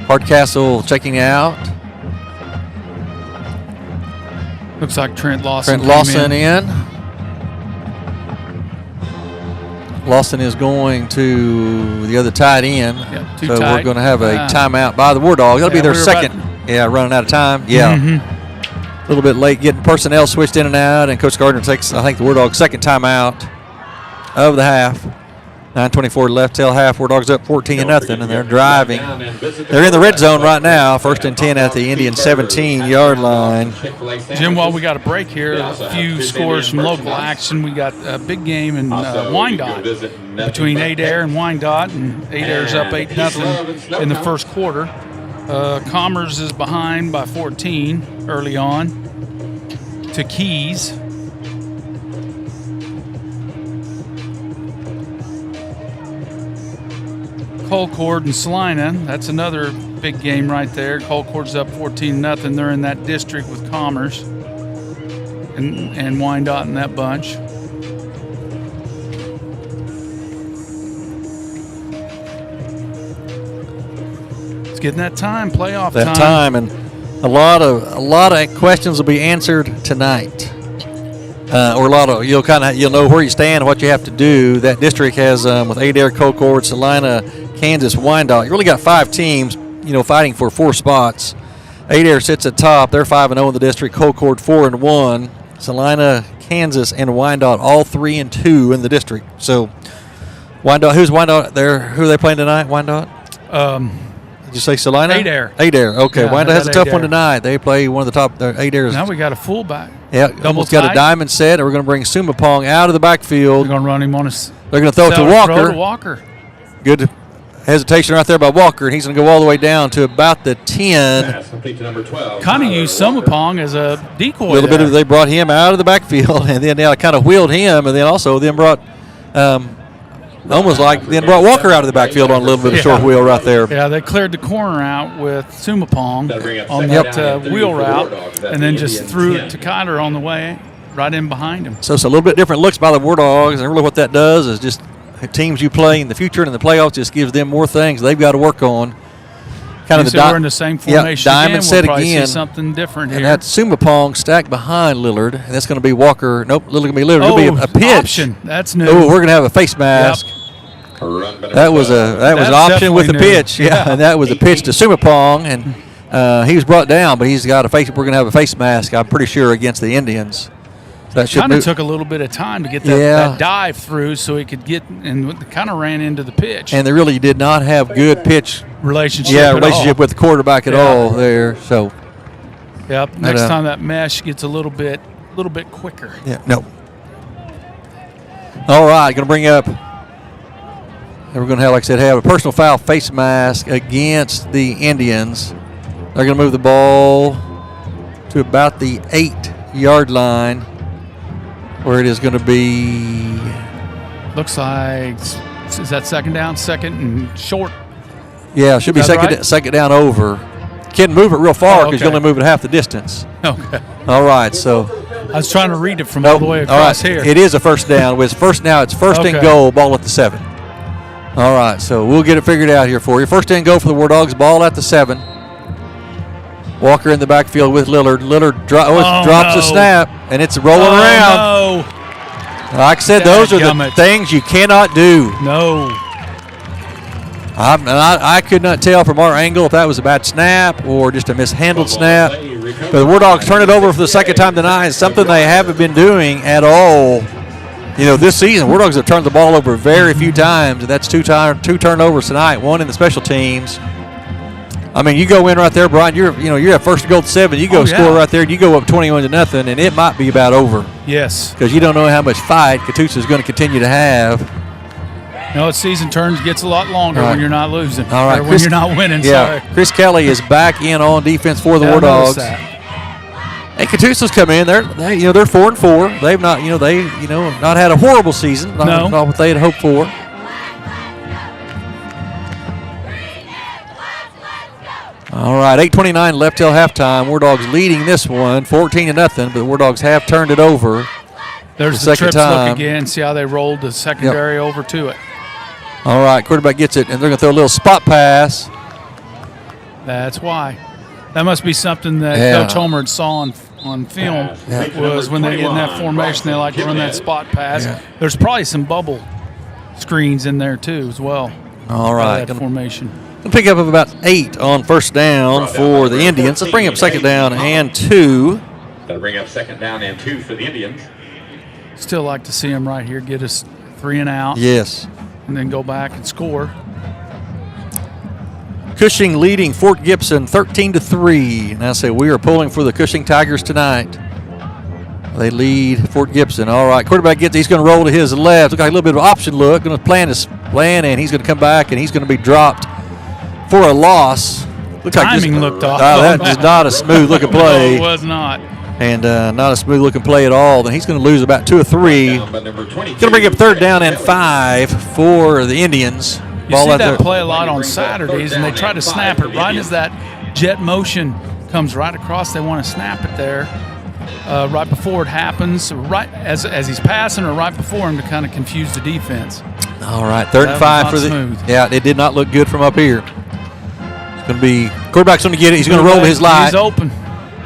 Speaker 2: Hardcastle checking out.
Speaker 1: Looks like Trent Lawson.
Speaker 2: in. Lawson is going to the other tight end.
Speaker 1: Yep,
Speaker 2: so
Speaker 1: tight.
Speaker 2: We're going to have a timeout by the War Dogs. That'll be their 2nd. Running out of time. Yeah. A little bit late getting personnel switched in and out, and Coach Gardner takes, I think, the War Dogs' 2nd timeout of the half. 9:24 left till half. War Dogs up 14-0, and they're driving. They're in the red zone right now. 1st and 10 at the Indian 17-yard line.
Speaker 1: Jim, while we got a break here, a few scores from local action. We got a big game in Wyandotte between Adair and Wyandotte, and Adair's up 8-0 in the 1st quarter. Commerce is behind by 14 early on to Keys. Colcord and Salina, that's another big game right there. Colcord's up 14-0. They're in that district with Commerce and Wyandotte in that bunch. It's getting that time, playoff time.
Speaker 2: That time, and a lot of questions will be answered tonight. Or a lot of you'll know where you stand, what you have to do. That district has with Adair, Colcord, Salina, Kansas, Wyandotte. You really got 5 teams, fighting for 4 spots. Adair sits at top. They're 5-0 in the district. Colcord 4-1. Salina, Kansas, and Wyandotte all 3-2 in the district. So Wyandotte, who's Wyandotte there? Who are they playing tonight? Wyandotte. Did you say Salina?
Speaker 1: Adair.
Speaker 2: Okay.
Speaker 1: Yeah,
Speaker 2: Wyandotte has a tough one tonight. They play one of the top. Adair's.
Speaker 1: Now we got a fullback.
Speaker 2: Yeah, almost got a diamond set, and we're going to bring Sumapong out of the backfield.
Speaker 1: We're going to run him on
Speaker 2: They're going to throw it to Walker. Good hesitation right there by Walker, and he's going to go all the way down to about the 10.
Speaker 1: Kind of used Sumapong as a decoy.
Speaker 2: A little bit of they brought him out of the backfield, and then they kind of wheeled him, and then brought brought Walker out of the backfield on a little bit of short wheel right there.
Speaker 1: Yeah, they cleared the corner out with Sumapong on that wheel route, and then just threw it to Kyler on the way right in behind him.
Speaker 2: So it's a little bit different looks by the War Dogs, and really what that does is just teams you play in the future and in the playoffs just gives them more things they've got to work on.
Speaker 1: We're in the same formation
Speaker 2: diamond set
Speaker 1: we'll
Speaker 2: again.
Speaker 1: See something different here.
Speaker 2: And that's Sumapong stacked behind Lillard, and that's going to be Walker. Nope, Lillard going to be Lillard. It'll be a pitch.
Speaker 1: Option. That's new.
Speaker 2: Oh, we're going to have a face mask.
Speaker 1: Yep.
Speaker 2: That was an option with the pitch. Yeah, and that was a pitch to Sumapong, and he was brought down, but he's got a face. We're going to have a face mask, I'm pretty sure, against the Indians. That
Speaker 1: kind of took a little bit of time to get that dive through, so he could get and kind of ran into the pitch.
Speaker 2: And they really did not have good pitch
Speaker 1: relationship
Speaker 2: with the quarterback at all there. So,
Speaker 1: yep. Next time that mesh gets a little bit quicker.
Speaker 2: Yeah. No. All right, going to bring up. We're going to have, like I said, have a personal foul face mask against the Indians. They're going to move the ball to about the 8 yard line, where it is going to be.
Speaker 1: Looks like, is that second down? Second and short.
Speaker 2: Yeah, it should be second down over. Can't move it real far because you only move it half the distance.
Speaker 1: Okay.
Speaker 2: All right, so.
Speaker 1: I was trying to read it from all the way across here.
Speaker 2: It is a first down. It's first and goal, ball at the 7. All right, so we'll get it figured out here for you. First and goal for the Wardogs, ball at the 7. Walker in the backfield with Lillard. Lillard drops the snap, and it's rolling around.
Speaker 1: No.
Speaker 2: Like I said, those are the things you cannot do.
Speaker 1: No.
Speaker 2: I could not tell from our angle if that was a bad snap or just a mishandled snap. But the Wardogs turn it over for the second time tonight. It's something they haven't been doing at all. You know, this season, Wardogs have turned the ball over very few times, and that's two turnovers tonight, one in the special teams. I mean, you go in right there, Brian. You're at first and goal at 7. You go score right there, and you go up 21-0, and it might be about over.
Speaker 1: Yes.
Speaker 2: Because you don't know how much fight Katusa is going to continue to have.
Speaker 1: No, season gets a lot longer when you're not losing.
Speaker 2: All right,
Speaker 1: when you're not winning.
Speaker 2: Yeah,
Speaker 1: sorry.
Speaker 2: Chris Kelly is back in on defense for the Wardogs. And Katusa's come in. They're 4-4. They've not not had a horrible season. Not what they had hoped for. All right, 8:29 left till halftime. Wardogs leading this one, 14-0. But the Wardogs have turned it over.
Speaker 1: There's the trips look again. See how they rolled the secondary over to it.
Speaker 2: All right, quarterback gets it, and they're going to throw a little spot pass.
Speaker 1: That's why. That must be something that Coach Homer saw on film. Was when they get in that formation, they like to run that spot pass. Yeah. There's probably some bubble screens in there too as well.
Speaker 2: All right,
Speaker 1: that formation.
Speaker 2: We'll pick up about 8 on first down for the Indians. Let's bring up second down and 2.
Speaker 4: That'll bring up second down and 2 for the Indians.
Speaker 1: Still like to see them right here get us 3 and out.
Speaker 2: Yes.
Speaker 1: And then go back and score.
Speaker 2: Cushing leading Fort Gibson 13-3. And I say we are pulling for the Cushing Tigers tonight. They lead Fort Gibson. All right, quarterback he's going to roll to his left. Look like a little bit of option look. Going to plan his plan, and he's going to come back, and he's going to be dropped for a loss.
Speaker 1: Timing looked off.
Speaker 2: That is not a smooth looking play.
Speaker 1: No, it was not.
Speaker 2: And not a smooth looking play at all. Then he's going to lose about 2 or 3. Going to bring up third down and 5 for the Indians.
Speaker 1: You see that play a lot on Saturdays, and they try to snap it right as that jet motion comes right across. They want to snap it there right before it happens, right as he's passing or right before him to kind of confuse the defense.
Speaker 2: All right, third and 5 for the smooth. Yeah, it did not look good from up here. It's going to be quarterback's going to get it. He's going to roll to his line.
Speaker 1: He's open.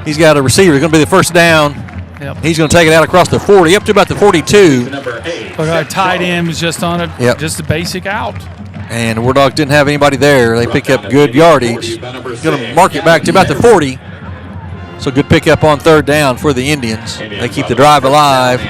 Speaker 2: He's got a receiver. It's going to be the first down.
Speaker 1: Yep.
Speaker 2: He's going to take it out across the 40, up to about the 42.
Speaker 1: Tight end was just on it, just a basic out.
Speaker 2: And the Wardogs didn't have anybody there. They pick up good yardage. He's going to mark it back to about the 40. So good pickup on third down for the Indians. They keep the drive alive.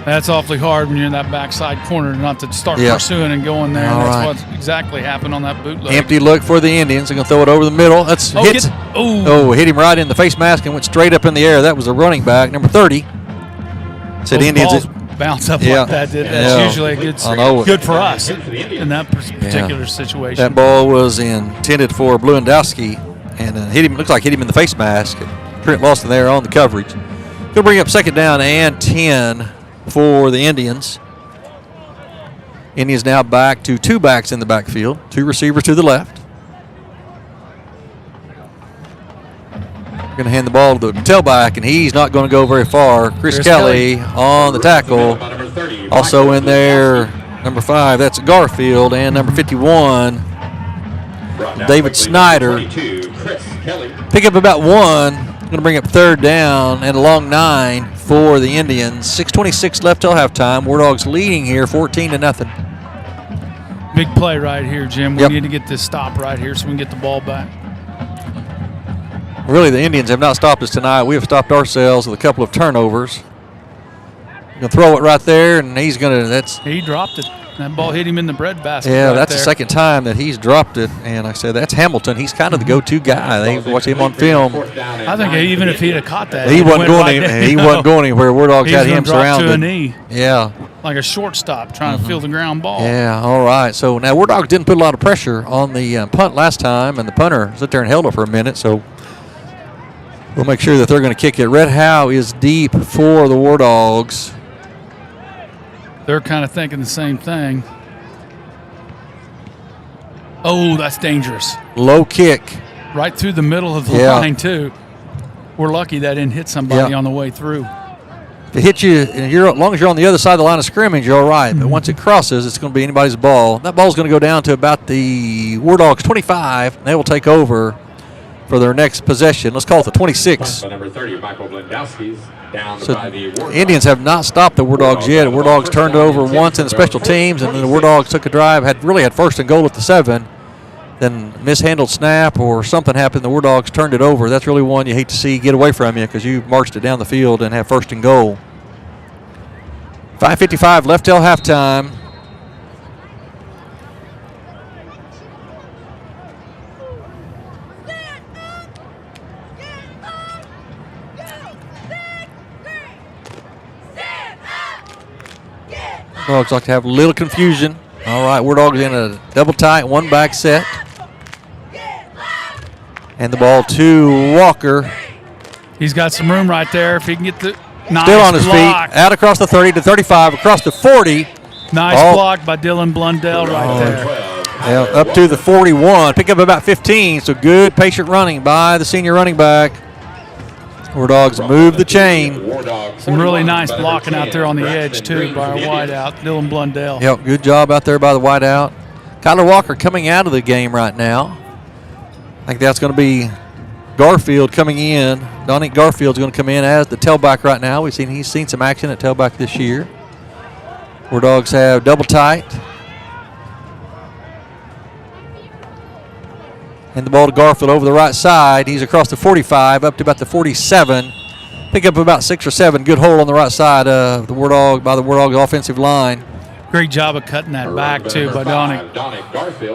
Speaker 1: That's awfully hard when you're in that backside corner not to start pursuing and going there. That's what exactly happened on that bootleg.
Speaker 2: Empty look for the Indians. They're going to throw it over the middle. That's hit him right in the face mask and went straight up in the air. That was a running back, number 30.
Speaker 1: Said Indians bounce up like that. That's usually good for us in that particular situation.
Speaker 2: That ball was intended for Blewandowski and looks like hit him in the face mask. Trent Lawson there on the coverage. Going to bring up second down and 10 for the Indians. Indians now back to 2 backs in the backfield, 2 receivers to the left. Going to hand the ball to the tailback, and he's not going to go very far. Chris Kelly on the tackle. Also in there, number 5, that's Garfield, and number 51, David Snyder. Pick up about 1. Going to bring up third down and a long 9 for the Indians. 6:26 left till halftime. Wardogs leading here 14-0.
Speaker 1: Big play right here, Jim. We need to get this stop right here so we can get the ball back.
Speaker 2: Really, the Indians have not stopped us tonight. We have stopped ourselves with a couple of turnovers. Going to throw it right there, and he's going to.
Speaker 1: He dropped it. That ball hit him in the bread basket.
Speaker 2: Yeah, that's the second time that he's dropped it. And like I said, that's Hamilton. He's kind of the go-to guy. They watch him on film.
Speaker 1: I think even if he'd have caught that,
Speaker 2: he wasn't going anywhere. Wardogs had him surrounded.
Speaker 1: To a knee.
Speaker 2: Yeah.
Speaker 1: Like a shortstop trying to field the ground ball.
Speaker 2: Yeah, all right. So now Wardogs didn't put a lot of pressure on the punt last time, and the punter sat there and held it for a minute. So We'll make sure that they're going to kick it. Red Howe is deep for the War Dogs.
Speaker 1: They're kind of thinking the same thing. Oh, that's dangerous.
Speaker 2: Low kick.
Speaker 1: Right through the middle of the line, too. We're lucky that didn't hit somebody on the way through.
Speaker 2: If it hits you, and as long as you're on the other side of the line of scrimmage, you're all right. But once it crosses, it's going to be anybody's ball. That ball's going to go down to about the War Dogs 25, and they will take over for their next possession. Let's call it the 26.
Speaker 4: Number 30, Michael Blendowski's down
Speaker 2: So
Speaker 4: by the War
Speaker 2: Indians have not stopped the War Dogs yet. The War Dogs turned it over once in the special teams, and then the War Dogs took a drive, had first and goal at the 7. Then mishandled snap or something happened, the War Dogs turned it over. That's really one you hate to see get away from you because you marched it down the field and have first and goal. 5:55 left till halftime. Dogs like to have a little confusion. All right, War Dogs in a double tight, one back set. And the ball to Walker.
Speaker 1: He's got some room right there. If he can get the
Speaker 2: Still on his
Speaker 1: block.
Speaker 2: feet. Out across the 30 to 35, across the 40.
Speaker 1: Nice block by Dylan Blundell right there.
Speaker 2: Yeah, up to the 41. Pick up about 15, so good patient running by the senior running back. War Dogs move the chain.
Speaker 1: Some really nice blocking out there on the edge, too, by our wideout, Dylan Blundell.
Speaker 2: Yep, good job out there by the wideout. Kyler Walker coming out of the game right now. I think that's going to be Garfield coming in. Donnie Garfield's going to come in as the tailback right now. He's seen some action at tailback this year. War Dogs have double tight. And the ball to Garfield over the right side. He's across the 45 up to about the 47. Pick up about 6 or 7. Good hole on the right side of the War Dog by the War Dog offensive line.
Speaker 1: Great job of cutting that back, too, by Donnie.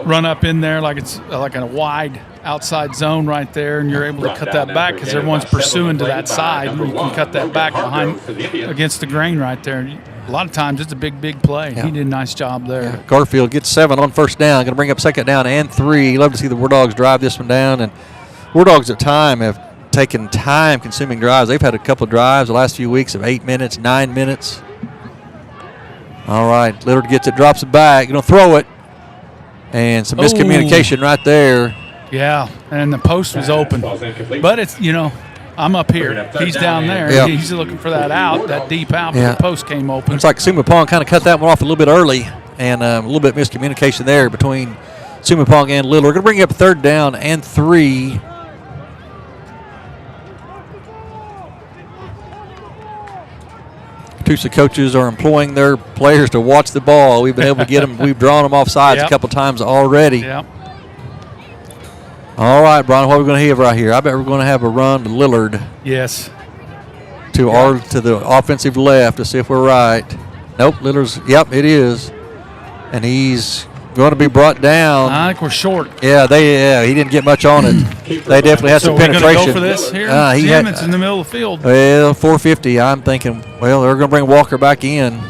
Speaker 1: Run up in there like it's like a wide outside zone right there, and you're able to cut that back because everyone's pursuing to that side. And you can cut that back behind against the grain right there. A lot of times it's a big play.
Speaker 2: Yeah.
Speaker 1: He did a nice job there.
Speaker 2: Yeah. Garfield gets 7 on first down. Going to bring up second down and 3. Love to see the War Dogs drive this one down. And War Dogs at time have taken time-consuming drives. They've had a couple of drives the last few weeks of 8 minutes, 9 minutes. All right, Lillard gets it, drops it back. Going to throw it. And some miscommunication right there.
Speaker 1: Yeah, and the post was open. But it's, I'm up here. He's down there.
Speaker 2: Yeah.
Speaker 1: He's looking for that out, that deep out, but the post came open.
Speaker 2: Looks like Sumapong kind of cut that one off a little bit early, and a little bit miscommunication there between Sumapong and Lillard. We're going to bring up third down and 3. Katusa coaches are employing their players to watch the ball. We've been able to get them. We've drawn them off sides a couple times already.
Speaker 1: Yep.
Speaker 2: All right, Brian, what are we going to have right here? I bet we're going to have a run to Lillard.
Speaker 1: Yes.
Speaker 2: To the offensive left to see if we're right. Nope, Lillard's, yep, it is. And he's going to be brought down.
Speaker 1: I think we're short.
Speaker 2: Yeah, he didn't get much on it. They definitely had some penetration.
Speaker 1: So we're going to go for this here? Jim, it's in the middle of the field.
Speaker 2: Well, 450, I'm thinking, well, they're going to bring Walker back in.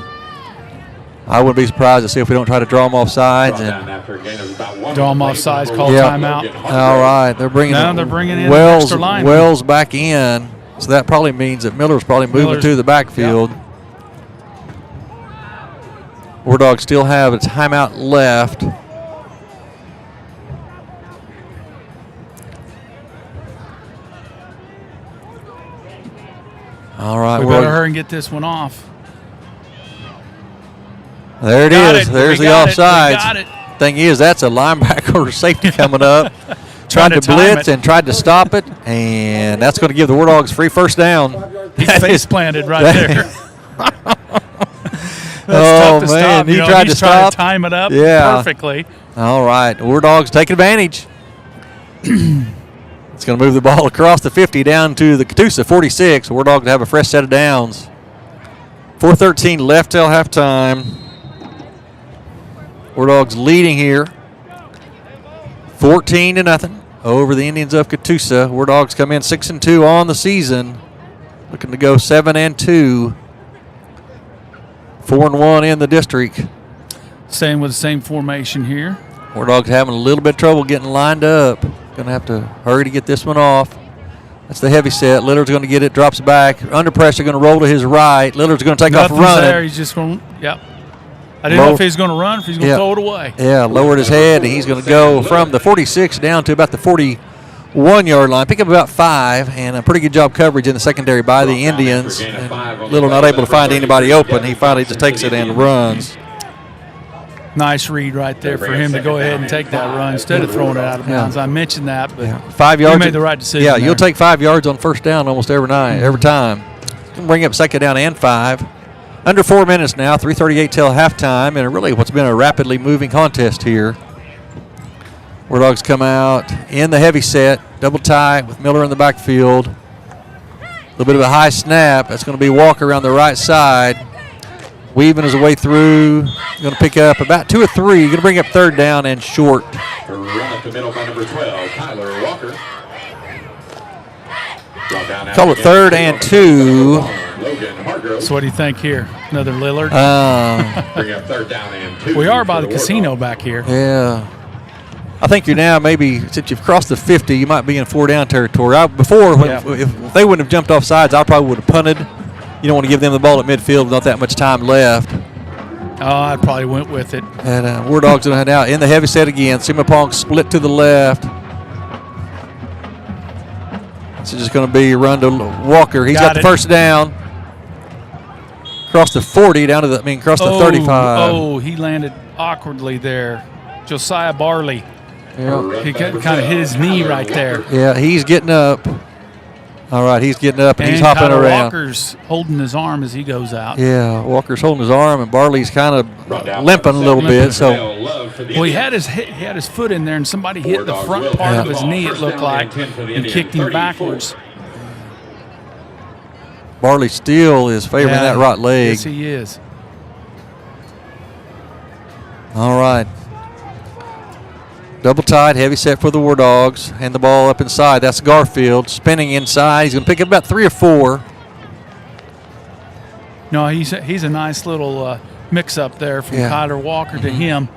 Speaker 2: I wouldn't be surprised to see if we don't try to draw him off sides.
Speaker 1: Draw him off sides, call timeout.
Speaker 2: All right, they're bringing
Speaker 1: in
Speaker 2: Wells,
Speaker 1: extra lineman.
Speaker 2: Wells back in. So that probably means that Miller's probably moving to the backfield. Yep. War Dogs still have a timeout left. All right.
Speaker 1: We better hurry and get this one off.
Speaker 2: There it is. There's the offsides. Thing is, that's a linebacker or safety coming up. Tried to blitz and tried to stop it, and that's going to give the War Dogs free first down.
Speaker 1: He's face planted right there.
Speaker 2: Oh, man. He tried to stop.
Speaker 1: To time it up perfectly.
Speaker 2: All right. War Dogs take advantage. It's going to move the ball across the 50 down to the Katusa 46. War Dogs have a fresh set of downs. 4:13 left till halftime. War Dogs leading here. 14-0 over the Indians of Katusa. War Dogs come in 6-2 on the season. Looking to go 7-2. 4-1 in the district.
Speaker 1: Staying with the same formation here.
Speaker 2: War Dogs having a little bit of trouble getting lined up. Going to have to hurry to get this one off. That's the heavy set. Lillard's going to get it, drops back. Under pressure, going to roll to his right. Lillard's going to take off running.
Speaker 1: There. He's just going, yep. I didn't know if he's going to run, if he's going to throw it away.
Speaker 2: Yeah, lowered his head, and he's going to go from the 46 down to about the 41-yard line. Pick up about 5, and a pretty good job coverage in the secondary by the Indians. Lillard not able to find anybody open. He finally just takes it and runs.
Speaker 1: Nice read right there for him to go ahead and take that run instead of throwing it out of bounds. I mentioned that, but
Speaker 2: 5 yards.
Speaker 1: he made the right decision.
Speaker 2: Yeah, you'll take 5 yards on first down almost every time. Can bring up second down and 5. Under 4 minutes now, 3:38 till halftime, and really what's been a rapidly moving contest here. Wardogs come out in the heavy set, double tight with Miller in the backfield. A little bit of a high snap. That's going to be Walker around the right side. Weaving his way through. Going to pick up about 2 or 3. Going to bring up third down and short.
Speaker 4: Run up the middle by number 12, Tyler Walker.
Speaker 2: Call it 3rd and 2.
Speaker 1: So what do you think here? Another Lillard?
Speaker 4: Bring up 3rd down and 2.
Speaker 1: We are by the casino back here.
Speaker 2: Yeah. I think you're now maybe, since you've crossed the 50, you might be in 4-down territory. If they wouldn't have jumped off sides, I probably would have punted. You don't want to give them the ball at midfield, not that much time left.
Speaker 1: Oh, I probably went with it.
Speaker 2: And Wardogs going to head out in the heavy set again. Simapong split to the left. This is just going to be a run to Walker. He's got the first down. Across the 40 down to the, across the 35.
Speaker 1: Oh, he landed awkwardly there. Josiah Barley.
Speaker 2: Yeah.
Speaker 1: He kind of hit his knee right there.
Speaker 2: Yeah, he's getting up. All right, he's getting up and he's hopping
Speaker 1: Tyler
Speaker 2: around.
Speaker 1: Walker's holding his arm as he goes out.
Speaker 2: Yeah, Walker's holding his arm and Barley's kind of limping a little bit. So,
Speaker 1: well, he had his foot in there and somebody hit the front part of his knee. It looked like and kicked him backwards.
Speaker 2: Barley still is favoring that right leg.
Speaker 1: Yes, he is.
Speaker 2: All right. Double tight, heavy set for the Wardogs. Hand the ball up inside. That's Garfield spinning inside. He's going to pick up about 3 or 4.
Speaker 1: No, he's a nice little mix-up there from Kyler Walker to him.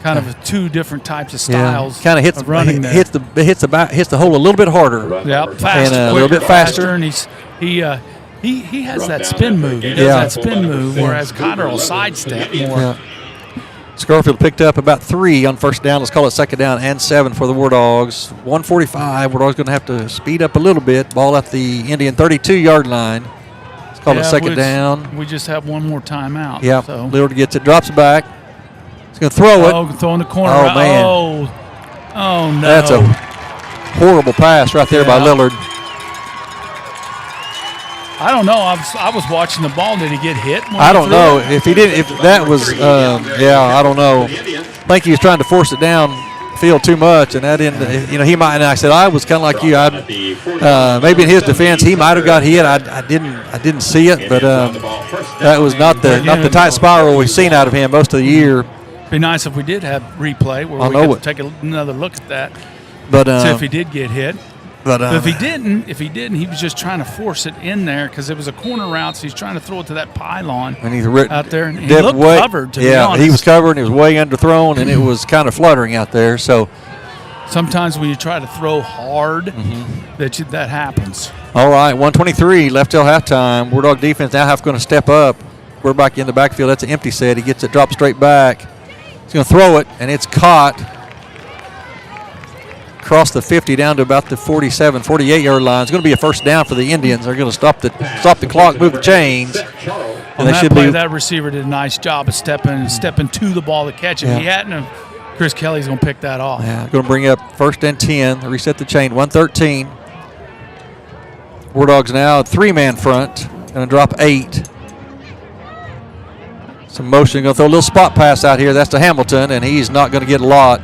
Speaker 1: Kind of 2 different types of styles.
Speaker 2: Kind of hits the hole a little bit harder.
Speaker 1: Yeah, faster,
Speaker 2: and a little bit faster.
Speaker 1: And he has that spin move. He does that spin move, whereas Kyler will sidestep more.
Speaker 2: Yeah. Scarfield picked up about 3 on first down. Let's call it second down and 7 for the Wardogs. 1:45. Wardogs going to have to speed up a little bit. Ball at the Indian 32-yard line. Let's call it second down.
Speaker 1: We just have one more timeout.
Speaker 2: Yeah.
Speaker 1: So.
Speaker 2: Lillard gets it, drops it back. He's going to throw it.
Speaker 1: Oh, throw in the corner.
Speaker 2: Oh, man.
Speaker 1: Oh, no.
Speaker 2: That's a horrible pass right there by Lillard.
Speaker 1: I don't know. I was watching the ball. Did he get hit?
Speaker 2: I don't know. If he did, if that was, I don't know. I think he was trying to force it down field too much, and that ended. He might. And I said I was kind of like you. Maybe in his defense, he might have got hit. I didn't see it, but that was not the tight spiral we've seen out of him most of the year.
Speaker 1: Be nice if we did have replay where we could take another look at that.
Speaker 2: But
Speaker 1: see if he did get hit.
Speaker 2: But
Speaker 1: if he didn't, he was just trying to force it in there because it was a corner route, so he's trying to throw it to that pylon
Speaker 2: and he's
Speaker 1: out there. And he looked covered, to be honest.
Speaker 2: He was covered and he was way underthrown, and it was kind of fluttering out there. So
Speaker 1: sometimes when you try to throw hard, that happens.
Speaker 2: All right, 1:23 left till halftime. Wardog defense now going to step up. We're back in the backfield. That's an empty set. He gets it dropped straight back. He's going to throw it, and it's caught. Across the 50 down to about the 47, 48-yard line. It's going to be a first down for the Indians. They're going to stop the clock, move the chains.
Speaker 1: And that receiver did a nice job of stepping to the ball to catch it. If he hadn't, Chris Kelly's going to pick that off.
Speaker 2: Yeah, going to bring up first and 10, reset the chain, 113. Wardogs now 3-man front, going to drop 8. Some motion, going to throw a little spot pass out here. That's to Hamilton, and he's not going to get a lot.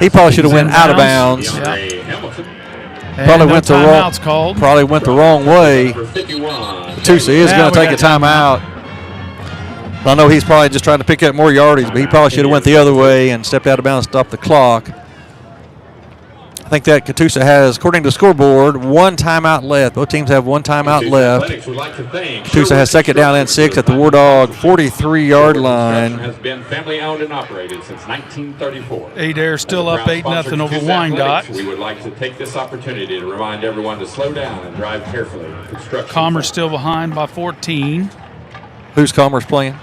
Speaker 2: He probably should have went out of bounds. Probably went the wrong way. Katusa is going to take a timeout. I know he's probably just trying to pick up more yardage, but he probably should have went the other way and stepped out of bounds and stopped the clock. I think that Katusa has, according to the scoreboard, 1 timeout left. Both teams have 1 timeout left. Katusa has second down and 6 at the Wardog 43-yard line.
Speaker 4: Has been family owned and operated since 1934.
Speaker 1: Adair still up 8-0 over Wyandotte.
Speaker 4: We would like to take this opportunity to remind everyone to slow down and drive carefully.
Speaker 1: Commerce still behind by 14.
Speaker 2: Who's Commerce playing?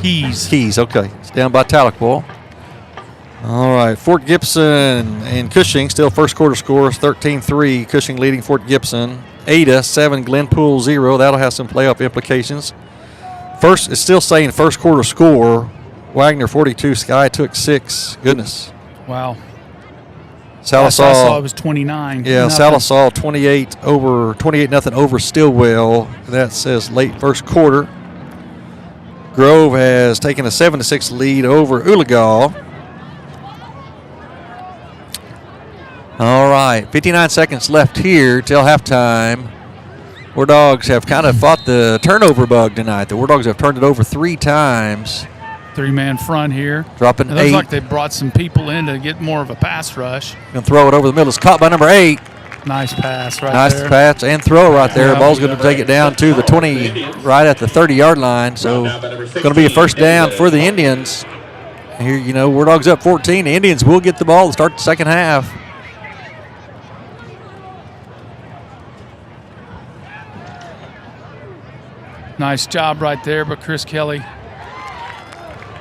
Speaker 1: Keys,
Speaker 2: okay. It's down by Tahlequah. All right, Fort Gibson and Cushing still first quarter scores 13-3. Cushing leading Fort Gibson. Ada 7, Glenpool 0. That'll have some playoff implications. First, it's still saying first quarter score. Wagner 42, Sky took 6. Goodness.
Speaker 1: Wow.
Speaker 2: Sallisaw
Speaker 1: was 29.
Speaker 2: Yeah, Sallisaw 28-0 over Stillwell. That says late first quarter. Grove has taken a 7-6 lead over Oologah. All right, 59 seconds left here till halftime. Wardogs have kind of fought the turnover bug tonight. The Wardogs have turned it over 3 times.
Speaker 1: 3-man front here.
Speaker 2: Dropping 8.
Speaker 1: It looks like they brought some people in to get more of a pass rush.
Speaker 2: Going to throw it over the middle. It's caught by number 8.
Speaker 1: Nice pass right
Speaker 2: there. Nice pass and throw right there.
Speaker 1: Yeah.
Speaker 2: Ball's going to take it down to the 20, right at the 30-yard line. So it's going to be a first down for the Indians. Here, Wardogs up 14. The Indians will get the ball to start the second half.
Speaker 1: Nice job right there by Chris Kelly.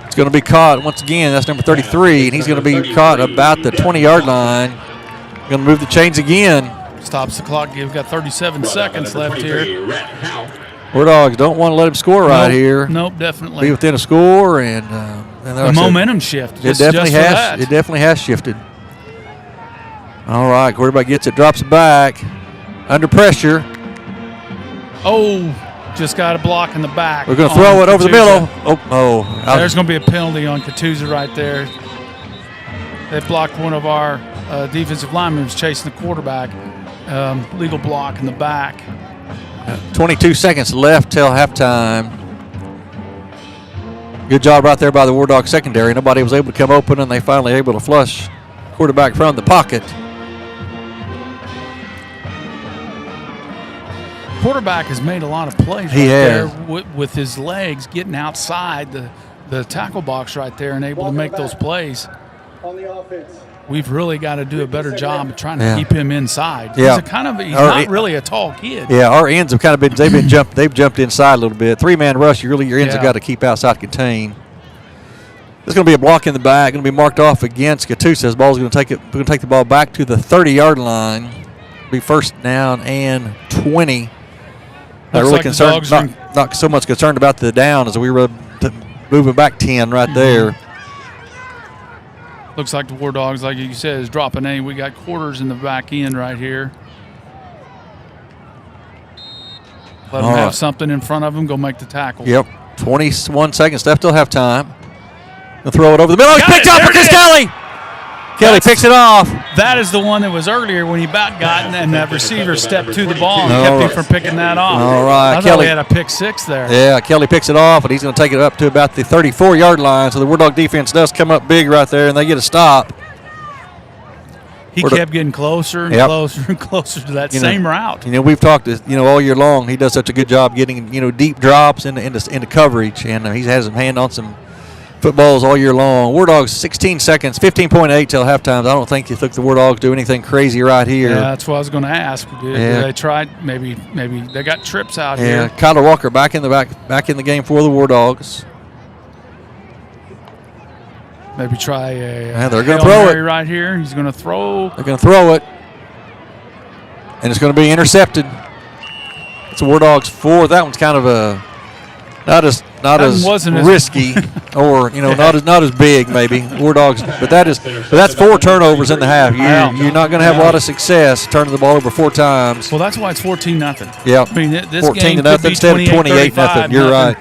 Speaker 2: It's going to be caught once again. That's number 33, and he's going to be caught about the 20-yard line. Going to move the chains again.
Speaker 1: Stops the clock. We've got 37 seconds left here.
Speaker 2: Wardogs don't want to let him score right here.
Speaker 1: Nope, definitely.
Speaker 2: Be within a score, and
Speaker 1: the momentum shift.
Speaker 2: It definitely has. It definitely has shifted. All right, quarterback gets it, drops it back, under pressure.
Speaker 1: Oh. Just got a block in the back.
Speaker 2: We're going to throw it over the middle.
Speaker 1: There's going to be a penalty on Katusa right there. They blocked one of our defensive linemen who was chasing the quarterback. Legal block in the back.
Speaker 2: 22 seconds left till halftime. Good job right there by the Wardog secondary. Nobody was able to come open, and they finally able to flush quarterback from the pocket.
Speaker 1: Quarterback has made a lot of plays there with his legs getting outside the tackle box right there and able to make those plays.
Speaker 5: On the offense.
Speaker 1: We've really got to do a better job of trying to keep him inside.
Speaker 2: Yeah.
Speaker 1: He's not really a tall kid.
Speaker 2: Yeah, our ends have kind of been they've jumped inside a little bit. 3-man rush, your ends have got to keep outside contain. There's going to be a block in the back, going to be marked off against Katusa. This ball's going to take the ball back to the 30-yard line. Be first down and 20. Not really concerned. Not so much concerned about the down as we were moving back 10 right there.
Speaker 1: Looks like the Wardogs, like you said, is dropping A. We got quarters in the back end right here. Let them have something in front of them. Go make the tackle.
Speaker 2: Yep. 21 seconds left till halftime. They'll throw it over the middle. He's picked up for Chris Kelly. Kelly picks it off.
Speaker 1: That is the one that was earlier when he about got and that receiver stepped to the ball and kept him from picking that off.
Speaker 2: All right.
Speaker 1: I thought we had a pick 6 there.
Speaker 2: Yeah, Kelly picks it off, and he's going to take it up to about the 34-yard line. So the Wardog defense does come up big right there, and they get a stop.
Speaker 1: He kept getting closer and closer and closer to that same route.
Speaker 2: We've talked all year long. He does such a good job getting deep drops into coverage, and he has him hand on some footballs all year long. Wardogs 16 seconds, 15.8 till halftime. I don't think you think the Wardogs do anything crazy right here.
Speaker 1: Yeah, that's what I was going to ask. Did they tried? Maybe they got trips out here.
Speaker 2: Yeah, Kyler Walker back in the game for the Wardogs.
Speaker 1: Maybe try a
Speaker 2: they're going to throw it
Speaker 1: right here. He's going to throw.
Speaker 2: They're going to throw it, and it's going to be intercepted. It's a Wardogs 4. That one's kind of a not as risky, or not as big maybe. Wardogs, but that's 4 turnovers in the half. You're not going to have a lot of success turning the ball over 4 times.
Speaker 1: Well, that's why it's 14-0.
Speaker 2: Yeah,
Speaker 1: I mean, this
Speaker 2: 14
Speaker 1: game
Speaker 2: to nothing
Speaker 1: could be
Speaker 2: instead of 28-0. You're right.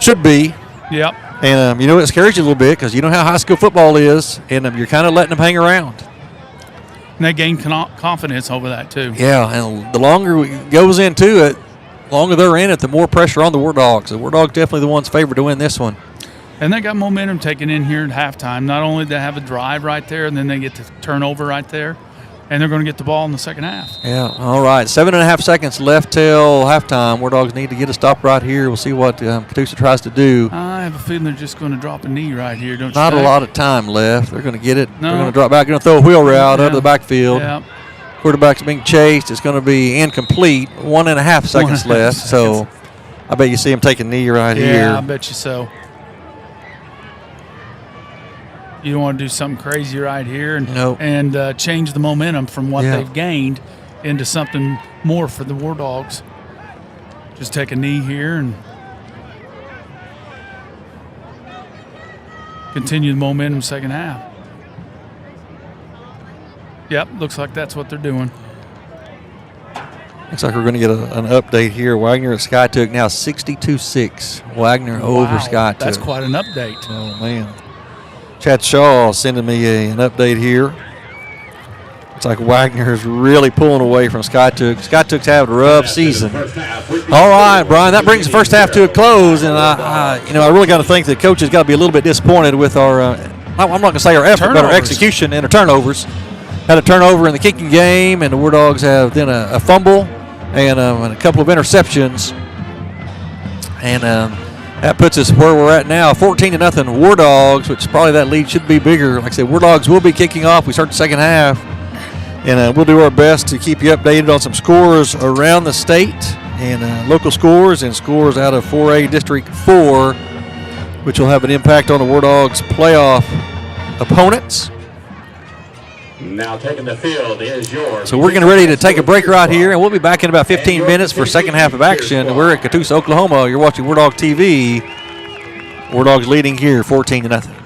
Speaker 2: Should be.
Speaker 1: Yep.
Speaker 2: And it scares you a little bit because you know how high school football is, and you're kind of letting them hang around.
Speaker 1: And they gain confidence over that too.
Speaker 2: Yeah, and the longer it goes into it, the longer they're in it, the more pressure on the Wardogs. The Wardogs definitely the ones favored to win this one.
Speaker 1: And they got momentum taken in here at halftime. Not only do they have a drive right there, and then they get to turnover right there, and they're going to get the ball in the second half.
Speaker 2: Yeah, all right. 7.5 seconds left till halftime. Wardogs need to get a stop right here. We'll see what Katusa tries to do.
Speaker 1: I have a feeling they're just going to drop a knee right here, don't you
Speaker 2: Not
Speaker 1: think?
Speaker 2: a lot of time left. They're going to get it.
Speaker 1: No.
Speaker 2: They're going to drop back. Going to throw a wheel route out of the backfield.
Speaker 1: Yeah.
Speaker 2: Quarterback's being chased. It's going to be incomplete. 1.5 seconds left. So I bet you see him take a knee right here.
Speaker 1: Yeah, I bet you so. You don't want to do something crazy right here and change the momentum from what they've gained into something more for the War Dogs. Just take a knee here and continue the momentum second half. Yep, looks like that's what they're doing.
Speaker 2: Looks like we're going to get an update here. Wagner at Skytook now 62-6. Wagner over Skytook.
Speaker 1: That's quite an update.
Speaker 2: Oh, man. Chad Shaw sending me an update here. It's like Wagner is really pulling away from Skytook. Skytook's having a rough season. All right, Brian, that brings the first half to a close, and I really got to think that coaches got to be a little bit disappointed with our. I'm not going to say our effort, but our execution and our turnovers. Had a turnover in the kicking game, and the War Dogs have then a fumble and a couple of interceptions, and that puts us where we're at now, 14-0 War Dogs, which probably that lead should be bigger. Like I said, War Dogs will be kicking off. We start the second half, and we'll do our best to keep you updated on some scores around the state and local scores and scores out of 4A District 4, which will have an impact on the War Dogs' playoff opponents.
Speaker 6: Now taking the field is yours.
Speaker 2: So we're getting ready to take a break right here, and we'll be back in about 15 minutes for second half of action. We're at Catoosa, Oklahoma. You're watching Wardog TV. War Dogs leading here 14-0.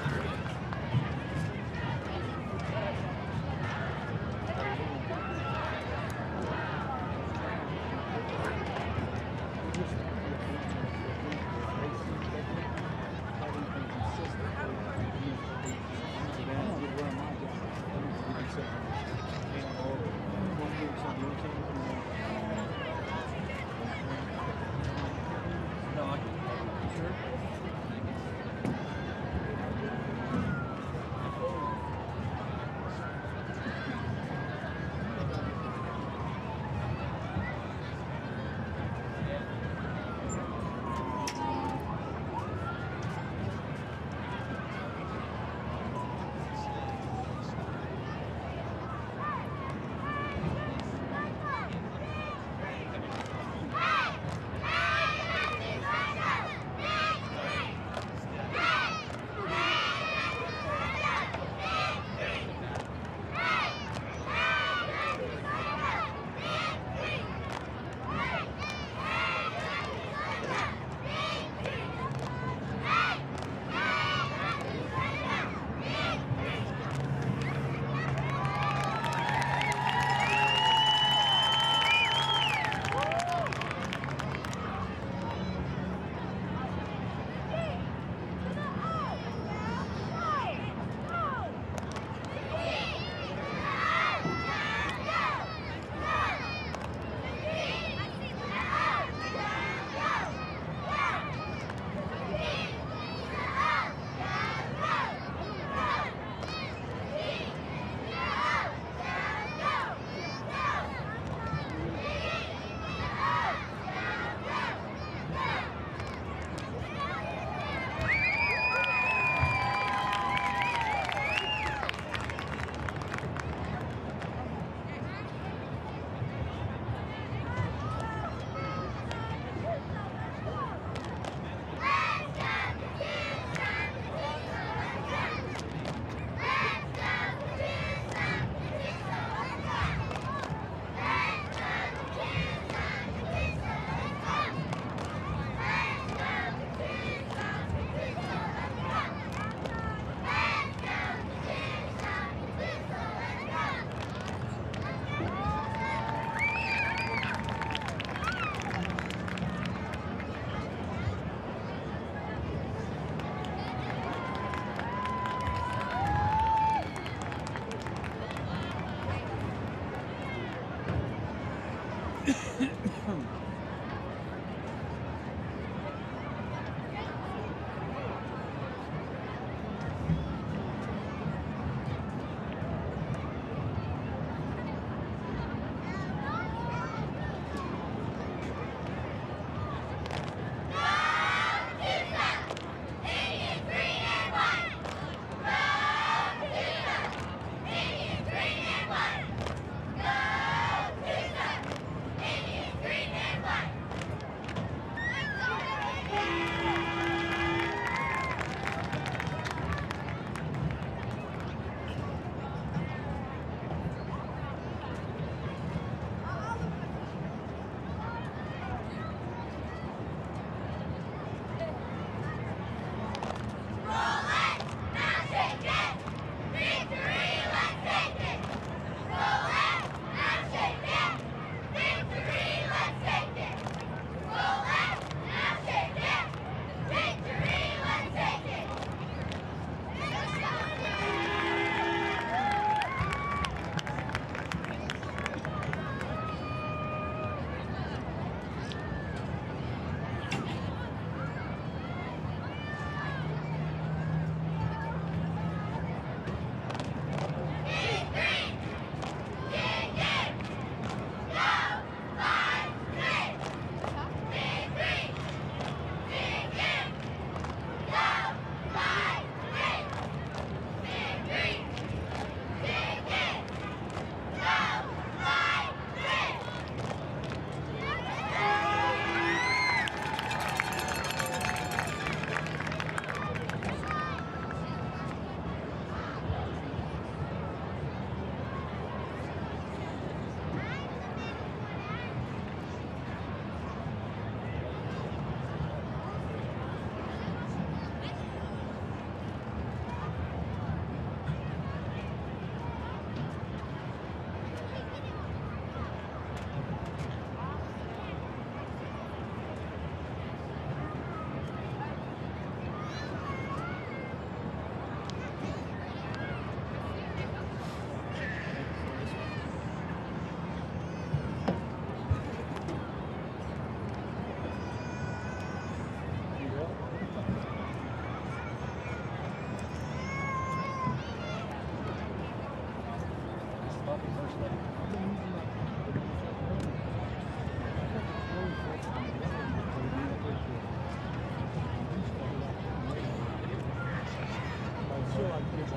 Speaker 7: Now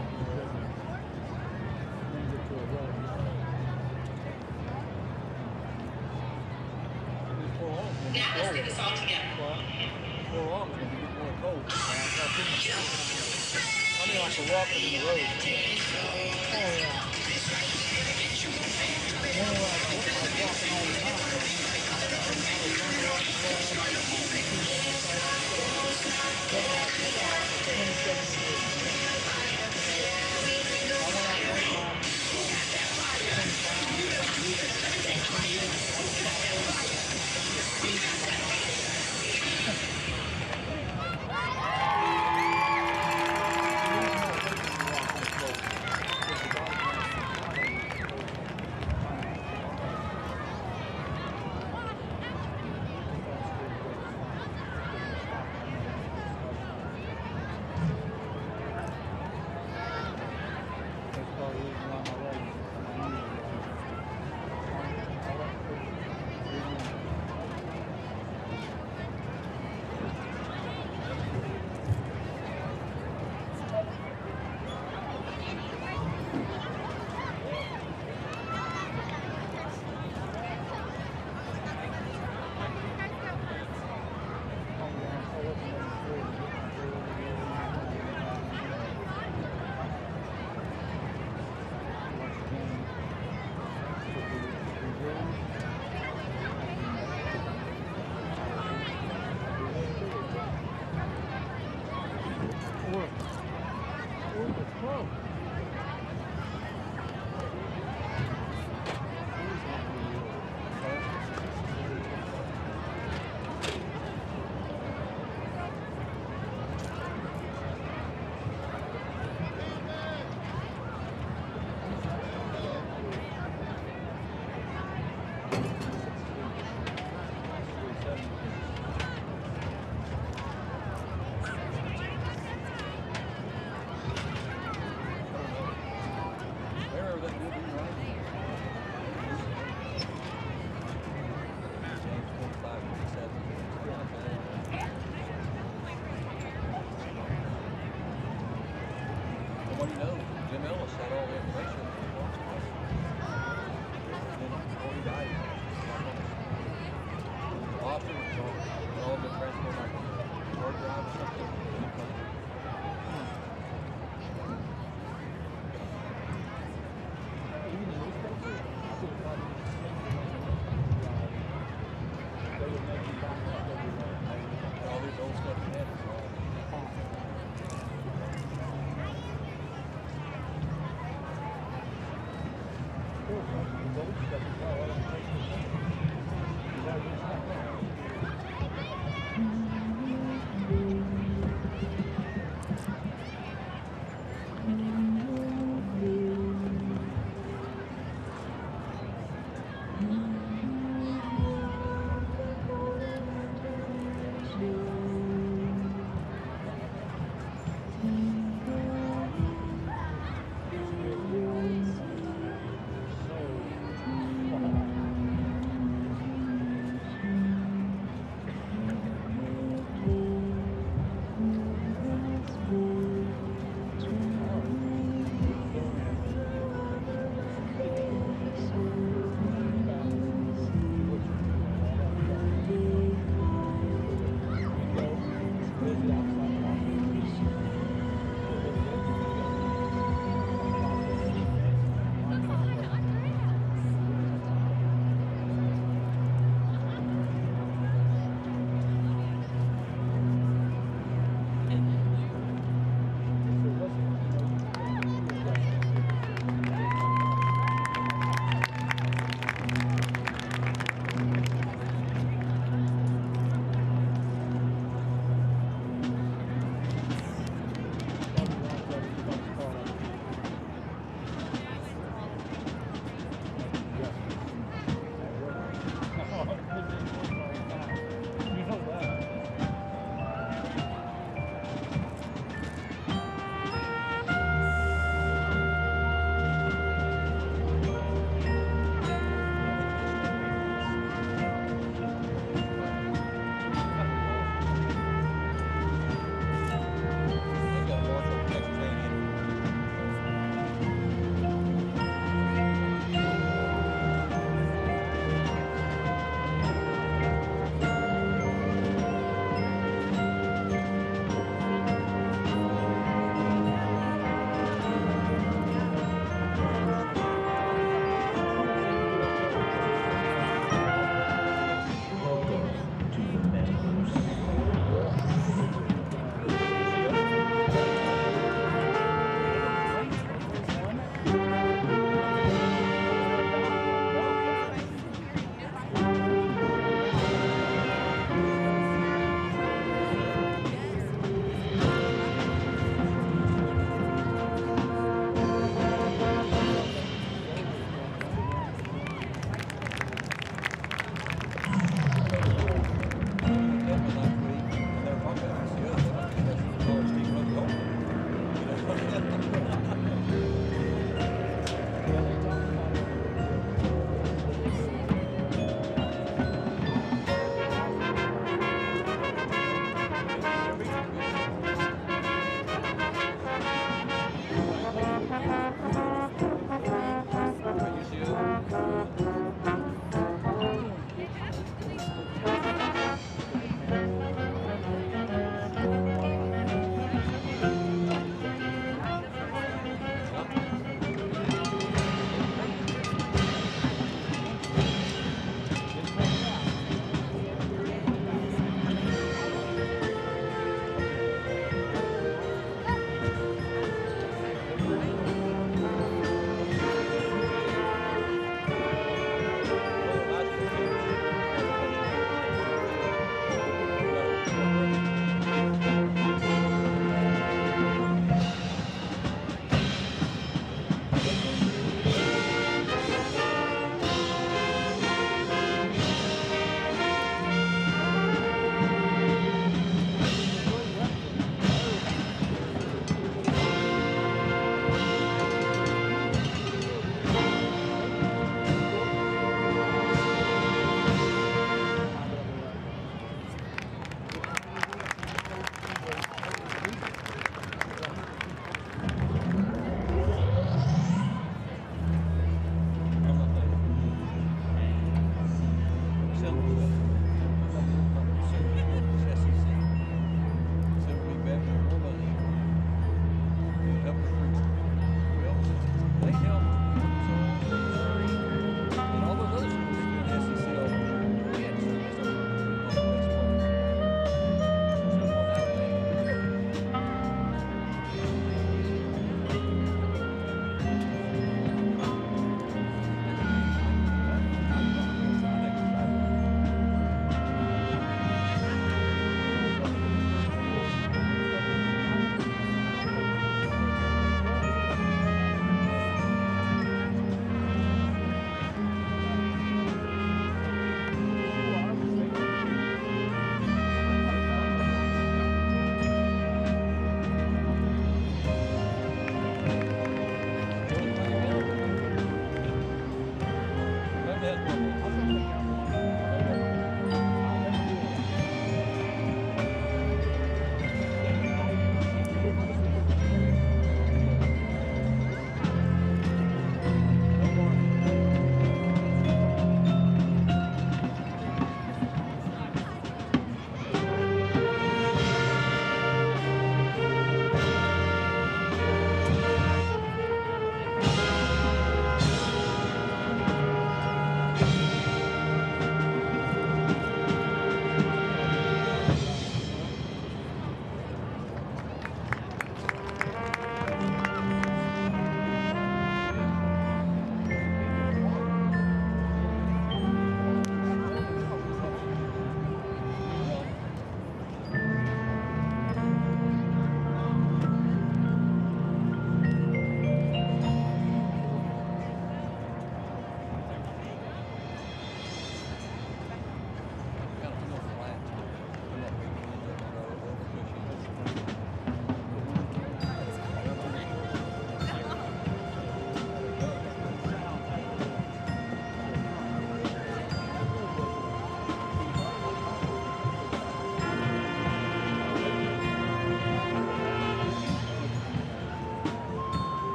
Speaker 7: let's do this all together.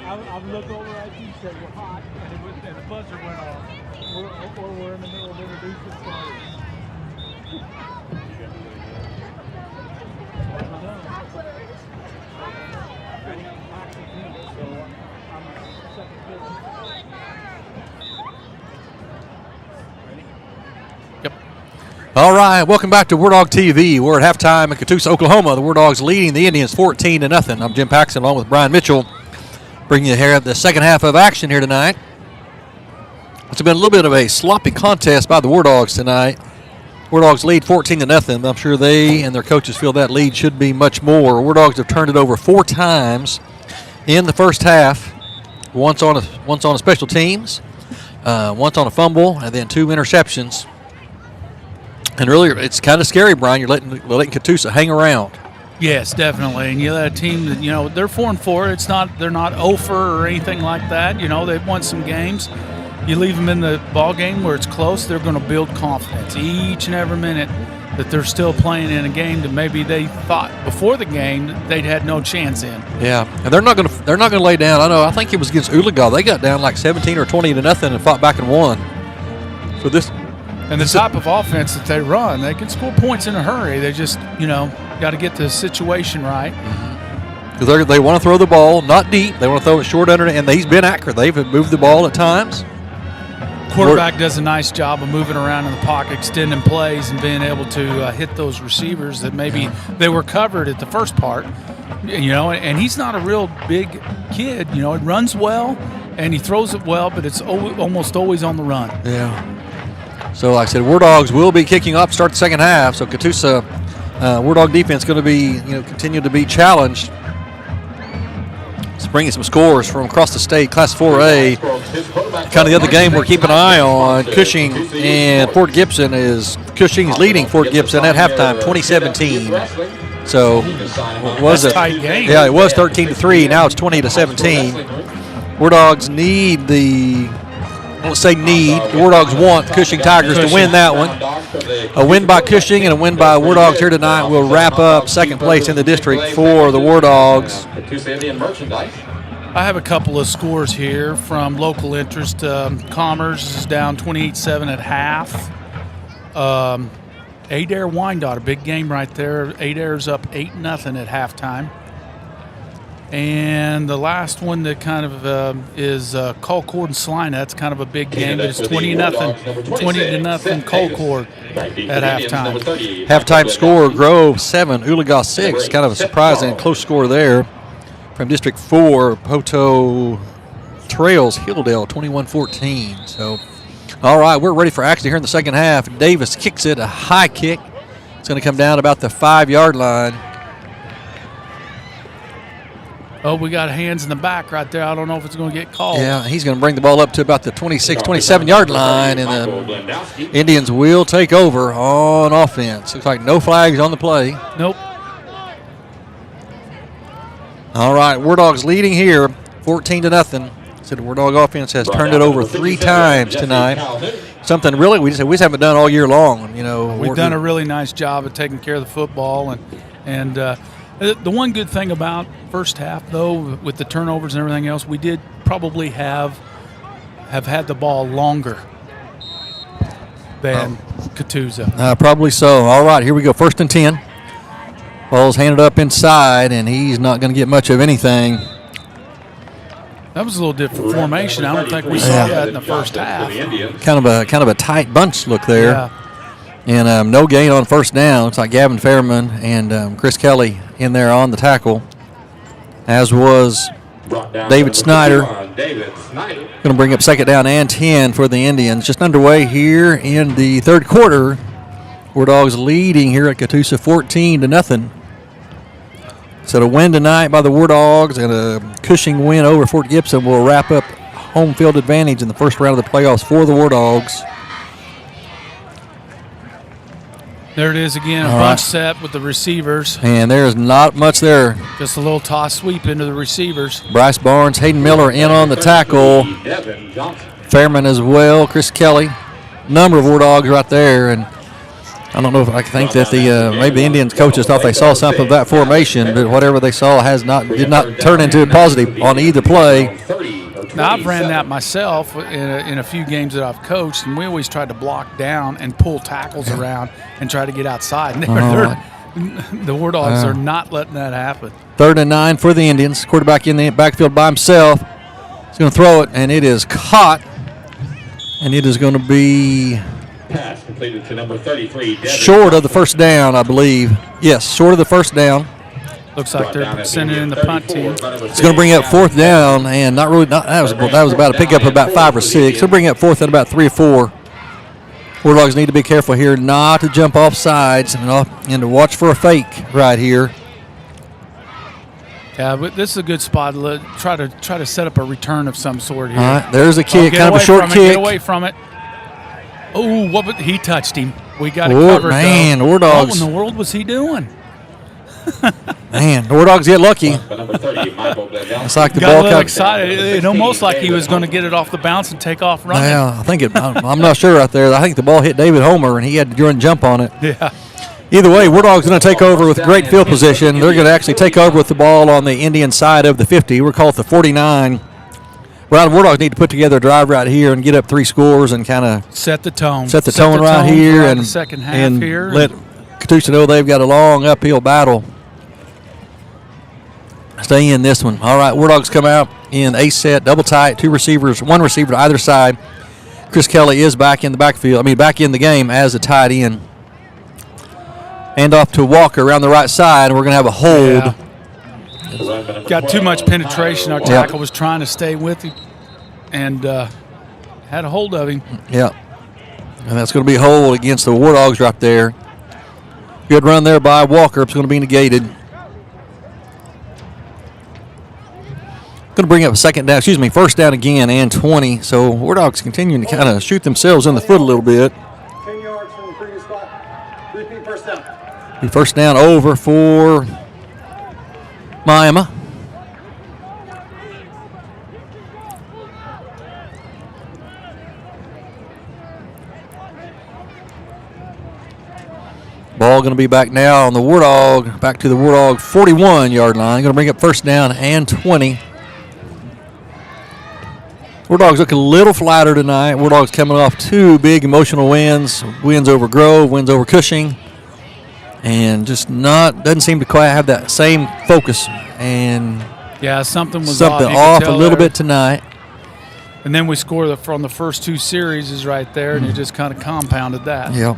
Speaker 8: I look over at you and said we're hot, and the buzzer went off. We're in the middle of introducing starters.
Speaker 2: All right, welcome back to Wardog TV. We're at halftime in Katusa, Oklahoma. The Wardogs leading the Indians 14-0. I'm Jim Paxton along with Brian Mitchell, bringing you here the second half of action here tonight. It's been a little bit of a sloppy contest by the Wardogs tonight. Wardogs lead 14-0. I'm sure they and their coaches feel that lead should be much more. Wardogs have turned it over 4 times in the first half. Once on a special teams, once on a fumble, and then 2 interceptions. And really, it's kind of scary, Brian. You're letting Katusa hang around.
Speaker 1: Yes, definitely. And you let a team that, they're 4-4. They're not over or anything like that. They've won some games. You leave them in the ball game where it's close, they're going to build confidence each and every minute that they're still playing in a game that maybe they thought before the game that they'd had no chance in.
Speaker 2: Yeah, and they're not going to lay down. I think it was against Uliga. They got down like 17 or 20-0 and fought back and won. So
Speaker 1: the type of offense that they run, they can score points in a hurry. They just, got to get the situation right.
Speaker 2: Because they want to throw the ball, not deep. They want to throw it short under, and he's been accurate. They've moved the ball at times.
Speaker 1: Quarterback does a nice job of moving around in the pocket, extending plays, and being able to hit those receivers that maybe they were covered at the first part. And he's not a real big kid. He runs well, and he throws it well, but it's almost always on the run.
Speaker 2: Yeah. So, like I said, Wardogs will be kicking up, start the second half. So, Katusa, Wardog defense going to be, continue to be challenged. It's bringing some scores from across the state, Class 4A. Kind of the other game we're keeping an eye on, Cushing and Fort Gibson Cushing's leading Fort Gibson at halftime, 2017. So it was a
Speaker 1: tight game.
Speaker 2: Yeah, it was 13-3. Now it's 20-17. Wardogs need the Wardogs want Cushing Tigers to win that one. A win by Cushing and a win by Wardogs here tonight will wrap up second place in the district for the Wardogs.
Speaker 1: I have a couple of scores here from local interest. Commerce is down 28-7 at half. Adair Wyandotte, a big game right there. Adair's up 8-0 at halftime. And the last one that kind of is Colcord and Salina. That's kind of a big game, but it's 20-0 Colcord at halftime.
Speaker 2: Halftime score: Grove 7, Uliga 6. Kind of a surprising close score there. From District 4, Poto trails Hilldale 21-14. So, all right, we're ready for action here in the second half. Davis kicks it, a high kick. It's going to come down about the 5-yard line.
Speaker 1: Oh, we got hands in the back right there. I don't know if it's going to get called.
Speaker 2: Yeah, he's going to bring the ball up to about the 26, 27-yard line, and the Indians will take over on offense. Looks like no flags on the play.
Speaker 1: Nope.
Speaker 2: All right, Wardogs leading here, 14-0. So the Wardog offense has turned it over 3 times tonight. Something really we just haven't done all year long.
Speaker 1: We've done a really nice job of taking care of the football, and the one good thing about first half, though, with the turnovers and everything else, we did probably have had the ball longer than Katusa.
Speaker 2: Probably so. All right, here we go. 1st and 10. Ball's handed up inside, and he's not going to get much of anything.
Speaker 1: That was a little different formation. I don't think we saw that in the first half.
Speaker 2: Kind of a tight bunch look there.
Speaker 1: Yeah.
Speaker 2: And no gain on first down. Looks like Gavin Fairman and Chris Kelly in there on the tackle, as was David Snyder. Going to bring up 2nd down and 10 for the Indians. Just underway here in the third quarter. Wardogs leading here at Katusa 14-0. So the win tonight by the Wardogs and a Cushing win over Fort Gibson will wrap up home field advantage in the first round of the playoffs for the Wardogs.
Speaker 1: There it is again, a bunch set with the receivers.
Speaker 2: And there's not much there.
Speaker 1: Just a little toss sweep into the receivers.
Speaker 2: Bryce Barnes, Hayden Miller in on the tackle. Fairman as well, Chris Kelly. Number of Wardogs right there. And I don't know if I think that maybe the Indians coaches thought they saw something of that formation, but whatever they saw did not turn into a positive on either play.
Speaker 1: Now, I've ran that myself in a few games that I've coached, and we always tried to block down and pull tackles around and try to get outside. And the Wardogs are not letting that happen.
Speaker 2: 3rd and 9 for the Indians. Quarterback in the backfield by himself. He's going to throw it, and it is caught. And it is going to be
Speaker 6: Pass completed to number 33.
Speaker 2: short of the first down, I believe. Yes, short of the first down.
Speaker 1: Looks like they're sending in the punt team.
Speaker 2: It's going to bring up fourth down, and that was about a pickup of about 5 or 6. It'll bring up fourth at about 3 or 4. Wardogs need to be careful here not to jump off sides and to watch for a fake right here.
Speaker 1: Yeah, but this is a good spot. Try to set up a return of some sort here.
Speaker 2: All right, there's a kick, kind of a short kick.
Speaker 1: Get away from it. Oh, he touched him. We got it
Speaker 2: Oh,
Speaker 1: covered.
Speaker 2: man,
Speaker 1: though.
Speaker 2: Wardogs.
Speaker 1: What in the world was he doing?
Speaker 2: Man, the Wardogs get lucky. It's like the
Speaker 1: Got
Speaker 2: ball
Speaker 1: a little excited. It almost like he was going to get it off the bounce and take off running.
Speaker 2: Yeah, I think I'm not sure out there. I think the ball hit David Homer, and he had to jump on it.
Speaker 1: Yeah.
Speaker 2: Either way, Wardog's going to take over with great field position. They're going to actually take over with the ball on the Indian side of the 50. We're called the 49. Well, Wardogs need to put together a drive right here and get up 3 scores and kind of
Speaker 1: set the tone.
Speaker 2: Set the tone right here
Speaker 1: and the second half here.
Speaker 2: Let Katusa know they've got a long uphill battle. Stay in this one. All right, Wardogs come out in a set, double tight, 2 receivers, 1 receiver to either side. Chris Kelly is back in the backfield. Back in the game as a tight end. Hand off to Walker around the right side, and we're going to have a hold.
Speaker 1: Yeah. Got too much penetration. Our tackle was trying to stay with him and had a hold of him.
Speaker 2: Yeah. And that's going to be a hold against the Wardogs right there. Good run there by Walker. It's going to be negated. Going to bring up first down again and 20. So Wardogs continuing to kind of shoot themselves in the foot a little bit.
Speaker 5: 10 yards from the previous spot. Repeat first down.
Speaker 2: First down over for Miami. Ball going to be back now on the Wardog, back to the Wardog 41-yard line. Going to bring up first down and 20. Wardogs looking a little flatter tonight. Wardogs coming off 2 big emotional wins. Wins over Grove, wins over Cushing. And just doesn't seem to quite have that same focus. And
Speaker 1: yeah, something was
Speaker 2: off a little bit tonight.
Speaker 1: And then we score from the first 2 series is right there, and it just kind of compounded that.
Speaker 2: Yeah.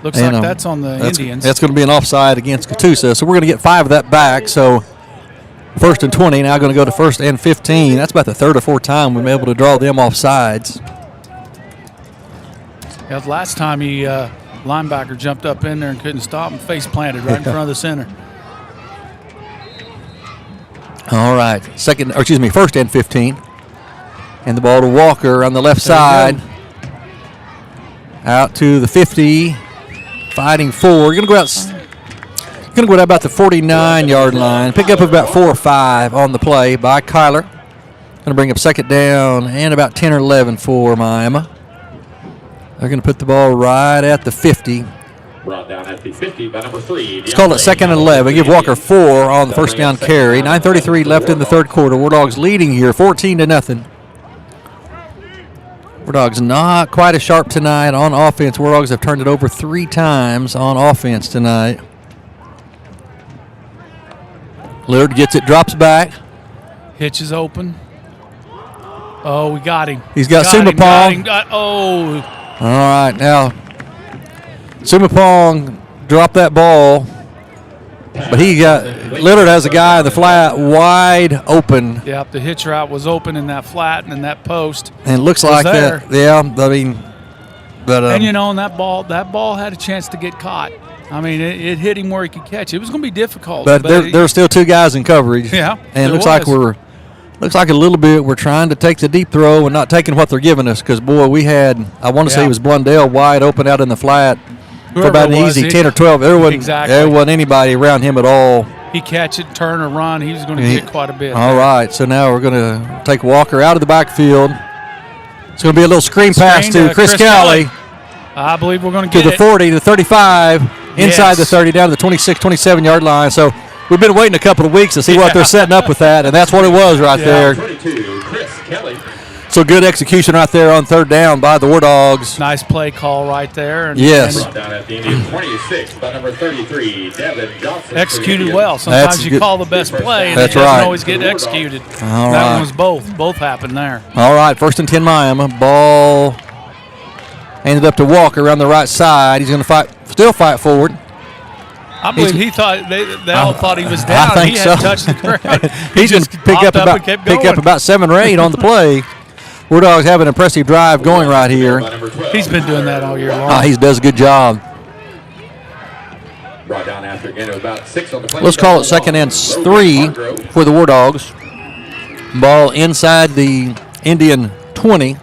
Speaker 1: Looks like that's on the Indians.
Speaker 2: That's going to be an offside against Katusa. So we're going to get 5 of that back. So first and 20, now going to go to first and 15. That's about the 3rd or 4th time we've been able to draw them off sides.
Speaker 1: Yeah, the last time linebacker jumped up in there and couldn't stop him, face planted right in front of the center.
Speaker 2: All right, first and 15. And the ball to Walker on the left side. Out to the 50. Fighting 4. We're going to go out about the 49-yard line. Pick up about 4 or 5 on the play by Kyler. Going to bring up second down and about 10 or 11 for Miami. They're going to put the ball right at the 50.
Speaker 6: Brought down at the 50 by number 3.
Speaker 2: Let's call it second and 11. Give Walker 4 on the first down carry. 9:33 left in the 3rd quarter. Wardogs leading here 14-0. Wardogs not quite as sharp tonight on offense. Wardogs have turned it over 3 times on offense tonight. Lillard gets it, drops back.
Speaker 1: Hitch is open. Oh, we got him.
Speaker 2: He's got Sumapong. All right, now Sumapong dropped that ball, but Lillard has a guy in the flat wide open.
Speaker 1: Yep, the hitch route was open in that flat and in that post.
Speaker 2: And it looks like
Speaker 1: there.
Speaker 2: that. Yeah, but
Speaker 1: and and that ball had a chance to get caught. It hit him where he could catch it. It was going to be difficult.
Speaker 2: But there were still 2 guys in coverage.
Speaker 1: Yeah,
Speaker 2: and it looks like a little bit we're trying to take the deep throw and not taking what they're giving us because, boy, we had, I want to say it was Blundell wide open out in the flat for about an easy 10 or 12. There wasn't anybody around him at all.
Speaker 1: He catch it, turn or run. He was going to get quite a bit.
Speaker 2: All right, so now we're going to take Walker out of the backfield. It's going to be a little screen pass to Chris Kelly.
Speaker 1: I believe we're going to get
Speaker 2: to the 40, to the 35, inside the 30, down to the 26, 27-yard line. So we've been waiting a couple of weeks to see what they're setting up with that, and that's what it was right there.
Speaker 6: 22, Chris Kelly.
Speaker 2: So good execution right there on 3rd down by the Wardogs.
Speaker 1: Nice play call right there.
Speaker 2: Yes.
Speaker 6: Brought down at the Indian 26 by number 33, Devin Johnson.
Speaker 1: Executed well. Sometimes you call the best play, and it doesn't always get executed. That one was both. Both happened there.
Speaker 2: All right, first and 10 Miami. Ball handed up to Walker around the right side. He's going to still fight forward.
Speaker 1: I believe he thought they all thought he was down.
Speaker 2: I think
Speaker 1: he
Speaker 2: so.
Speaker 1: hadn't touched the ground.
Speaker 2: He's just picked up
Speaker 1: and kept going.
Speaker 2: about 7 or 8 on the play. Wardogs have an impressive drive going right here.
Speaker 1: He's been doing that all year long.
Speaker 2: He does a good job.
Speaker 4: Brought down after again. It was about 6 on the play.
Speaker 2: Let's call it 2nd and 3 for the Wardogs. Ball inside the Indian 20.
Speaker 1: You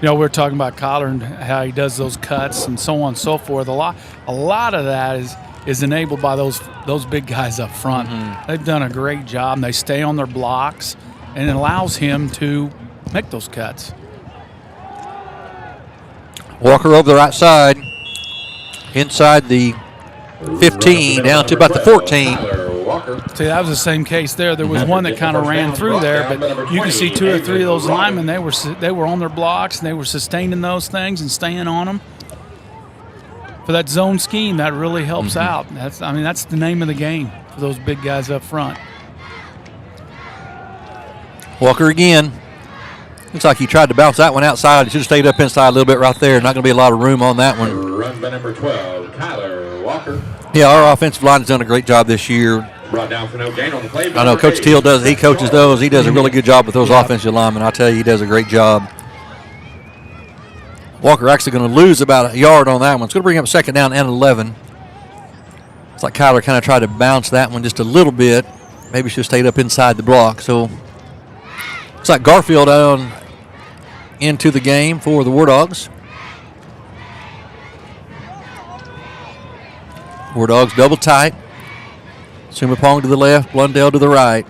Speaker 1: know, we're talking about Collar and how he does those cuts and so on and so forth. A lot of that is enabled by those big guys up front. They've done a great job, and they stay on their blocks, and it allows him to make those cuts.
Speaker 2: Walker over the right side, inside the 15, down to about the 14.
Speaker 1: See, that was the same case there. There was one that kind of ran through there, but you can see 2 or 3 of those linemen, they were on their blocks, and they were sustaining those things and staying on them. For that zone scheme, that really helps out. That's the name of the game for those big guys up front.
Speaker 2: Walker again. Looks like he tried to bounce that one outside. He should have stayed up inside a little bit right there. Not going to be a lot of room on that one.
Speaker 4: Run by number 12, Tyler Walker.
Speaker 2: Yeah, our offensive line has done a great job this year.
Speaker 4: Brought down for no gain on the play.
Speaker 2: I know Coach Teal does. He coaches those. He does a really good job with those offensive linemen. I tell you, he does a great job. Walker actually going to lose about a yard on that one. It's going to bring up 2nd down and 11. It's like Kyler kind of tried to bounce that one just a little bit. Maybe should have stayed up inside the block. So it's like Garfield down into the game for the Wardogs. Wardogs double tight. Sumapong to the left, Blundell to the right.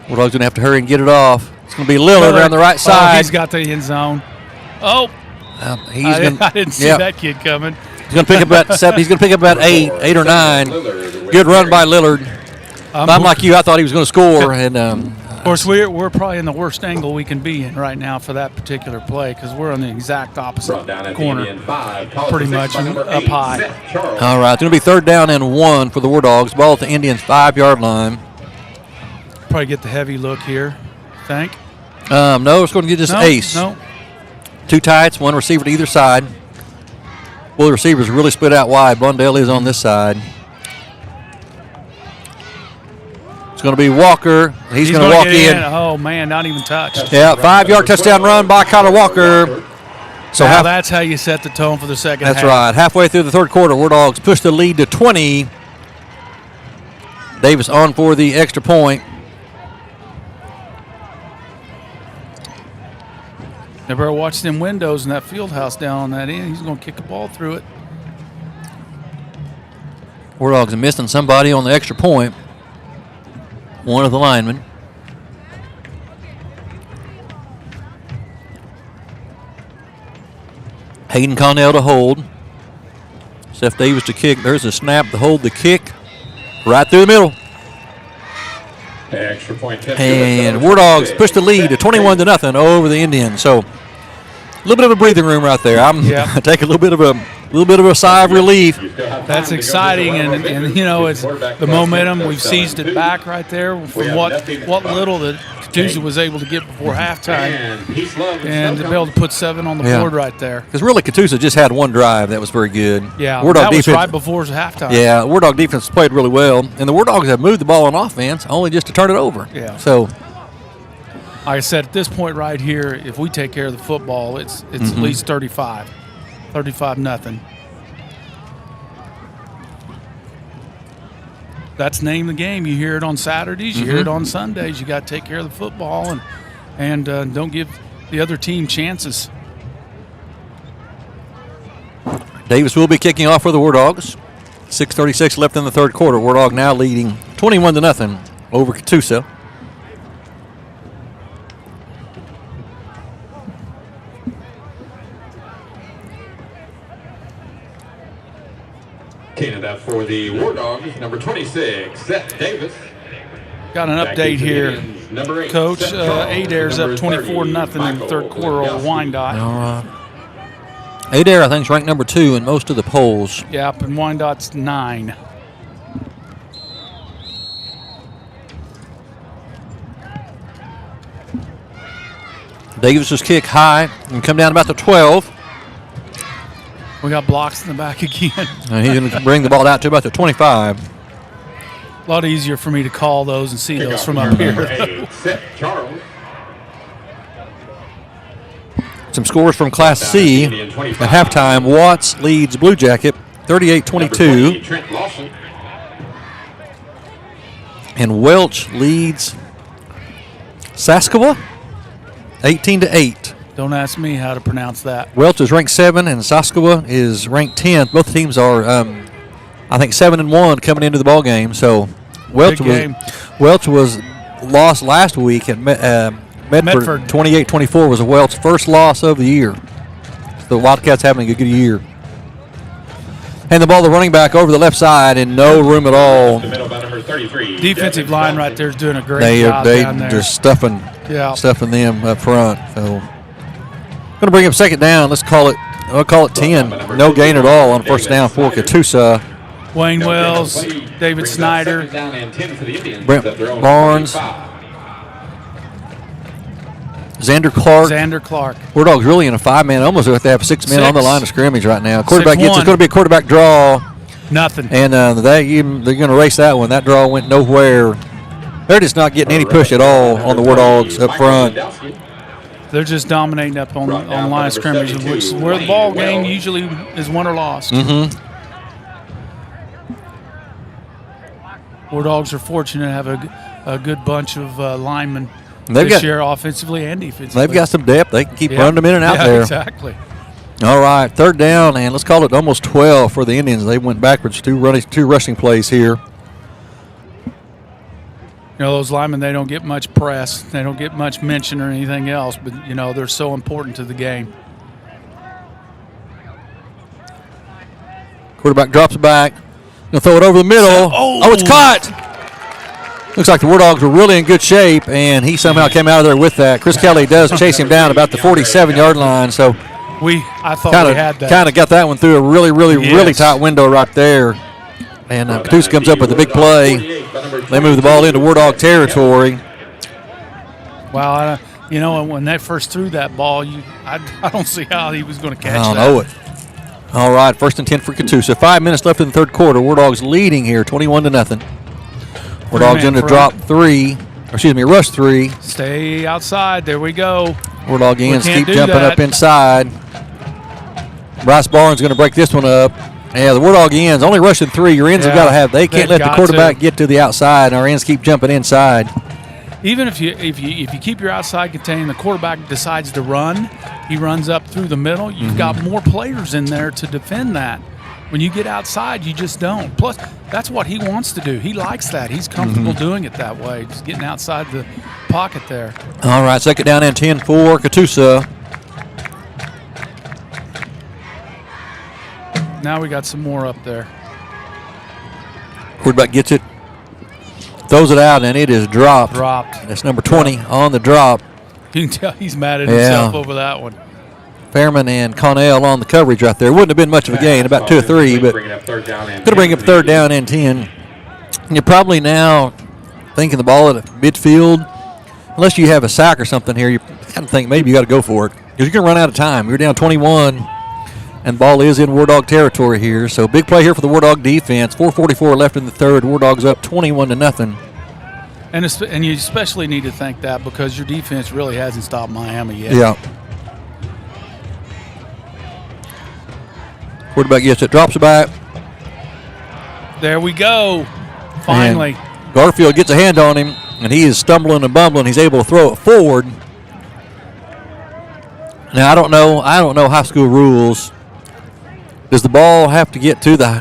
Speaker 2: Wardogs going to have to hurry and get it off. It's going to be Lillard around the right side.
Speaker 1: Oh, he's got the end zone. Oh, I didn't see that kid coming.
Speaker 2: He's going to pick up about 7. He's going to pick up about 8 or 9. Good run by Lillard. I'm like you. I thought he was going to score, and
Speaker 1: of course we're probably in the worst angle we can be in right now for that particular play because we're on the exact opposite corner, pretty much up high.
Speaker 2: All right, it's going to be 3rd down and 1 for the Wardogs. Ball at the Indians' 5-yard line.
Speaker 1: Probably get the heavy look here, I think.
Speaker 2: No, it's going to get just ace.
Speaker 1: No.
Speaker 2: 2 tights, 1 receiver to either side. Well, the receivers really split out wide. Blundell is on this side. It's going to be Walker. He's going to walk in.
Speaker 1: Oh, man, not even touched.
Speaker 2: Yeah, 5-yard touchdown run by Kyler Walker. So
Speaker 1: now that's how you set the tone for the second half.
Speaker 2: That's right. Halfway through the 3rd quarter, Wardogs push the lead to 20. Davis on for the extra point.
Speaker 1: They better watch them windows in that field house down on that end. He's going to kick the ball through it.
Speaker 2: Wardogs are missing somebody on the extra point. One of the linemen. Hayden Connell to hold. Seth Davis to kick. There's a snap to hold the kick. Right through the middle.
Speaker 4: Extra point.
Speaker 2: And Wardogs push the lead to 21-0 over the Indians. So a little bit of a breathing room right there. I take a little bit of a sigh of relief.
Speaker 1: That's exciting, and you know, it's the momentum. We've seized it back right there from what little that Katusa was able to get before halftime, and to be able to put 7 on the board right there.
Speaker 2: Because really, Katusa just had 1 drive that was very good.
Speaker 1: Yeah,
Speaker 2: Wardog
Speaker 1: that was
Speaker 2: defense,
Speaker 1: right before halftime.
Speaker 2: Yeah, Wardog defense played really well, and the Wardogs have moved the ball on offense only just to turn it over.
Speaker 1: Yeah.
Speaker 2: So,
Speaker 1: like I said, at this point right here, if we take care of the football, it's at least 35 nothing. That's name the game. You hear it on Saturdays, you hear it on Sundays. You got to take care of the football and don't give the other team chances.
Speaker 2: Davis will be kicking off for the Wardogs. 6:36 left in the 3rd quarter. Wardog now leading 21-0 over Katusa.
Speaker 4: Keening up for the Wardogs, number 26, Seth Davis.
Speaker 1: Got an update here, Coach. Adair's up 24-0 in the 3rd quarter over Wyandotte.
Speaker 2: All right. Adair, I think, is ranked number 2 in most of the polls.
Speaker 1: Yep, and Wyandotte's 9. Davis's
Speaker 2: kick high and come down about the 12.
Speaker 1: We got blocks in the back again.
Speaker 2: And he's going to bring the ball out to about the 25.
Speaker 1: A lot easier for me to call those and see those from up
Speaker 6: Number
Speaker 1: here.
Speaker 6: 8, Seth Charles.
Speaker 2: Some scores from Class C. At halftime, Watts leads Blue Jacket 38-22.
Speaker 6: Trent Lawson.
Speaker 2: And Welch leads Saskatchewan 18-8.
Speaker 1: Don't ask me how to pronounce that.
Speaker 2: Welch is ranked 7 and Saskatchewan is ranked 10. Both teams are, I think, 7-1 coming into the ball game. So Welch was lost last week at Medford. 28-24 was Welch's first loss of the year. The Wildcats having a good year. And the ball, the running back over the left side, and no room at all.
Speaker 6: The middle by number 33.
Speaker 1: Defensive line right there is doing a great job down there.
Speaker 2: They're stuffing them up front. So, going to bring up second down. Let's call it. I'll call it 10. No gain at all on first down for Katusa.
Speaker 1: Wayne Wells, David Snyder,
Speaker 2: Brent Barnes, Xander Clark. Wardogs really in a 5-man. Almost have to have 6 men on the line of scrimmage right now. Quarterback gets. It's going to be a quarterback draw.
Speaker 1: Nothing.
Speaker 2: And they're going to race that one. That draw went nowhere. They're just not getting any push at all on the Wardogs up front.
Speaker 1: They're just dominating up on the line of scrimmage, which is where the ball game usually is won or lost.
Speaker 2: Mm-hmm.
Speaker 1: Wardogs are fortunate to have a good bunch of linemen this year, offensively and defensively.
Speaker 2: They've got some depth. They can keep running them in and out there.
Speaker 1: Exactly.
Speaker 2: All right, third down, and let's call it almost 12 for the Indians. They went backwards, two rushing plays here.
Speaker 1: You know, those linemen, they don't get much press. They don't get much mention or anything else, but, you know, they're so important to the game.
Speaker 2: Quarterback drops it back. Going to throw it over the middle. Oh, it's caught. Looks like the Wardogs were really in good shape, and he somehow came out of there with that. Chris Kelly does chase him down about the 47-yard line, so
Speaker 1: I thought we had that.
Speaker 2: Kind of got that one through a really tight window right there. And Katusa comes up with a big play. They move the ball into Wardog territory.
Speaker 1: Wow, you know, when they first threw that ball, I don't see how he was going to catch that.
Speaker 2: I don't know it. All right, first and 10 for Katusa. 5 minutes left in the third quarter. Wardogs leading here, 21-0. Wardogs in to rush 3.
Speaker 1: Stay outside. There we go.
Speaker 2: Wardog ends keep jumping up inside. Bryce Barnes going to break this one up. Yeah, the Wardog ends only rushing 3. Your ends have got to have. They can't let the quarterback get to the outside, and our ends keep jumping inside.
Speaker 1: Even if you keep your outside contained, the quarterback decides to run. He runs up through the middle. You've got more players in there to defend that. When you get outside, you just don't. Plus, that's what he wants to do. He likes that. He's comfortable doing it that way, just getting outside the pocket there.
Speaker 2: All right, second down and 10 for Katusa.
Speaker 1: Now we got some more up there.
Speaker 2: Quarterback gets it, throws it out, and it is dropped. That's number 20 on the drop.
Speaker 1: You can tell he's mad at himself over that one.
Speaker 2: Fairman and Connell on the coverage right there. Wouldn't have been much of a gain, about 2 or 3, but going to bring up third down and 10. And you're probably now thinking the ball at midfield. Unless you have a sack or something here, you kind of think maybe you got to go for it because you're going to run out of time. You're down 21, and ball is in Wardog territory here. So big play here for the Wardog defense. 4:44 left in the third. Wardogs up 21-0.
Speaker 1: And you especially need to think that because your defense really hasn't stopped Miami yet.
Speaker 2: Yeah. Quarterback gets it, drops it back.
Speaker 1: There we go. Finally.
Speaker 2: And Garfield gets a hand on him, and he is stumbling and bumbling. He's able to throw it forward. Now I don't know high school rules. Does the ball have to get to the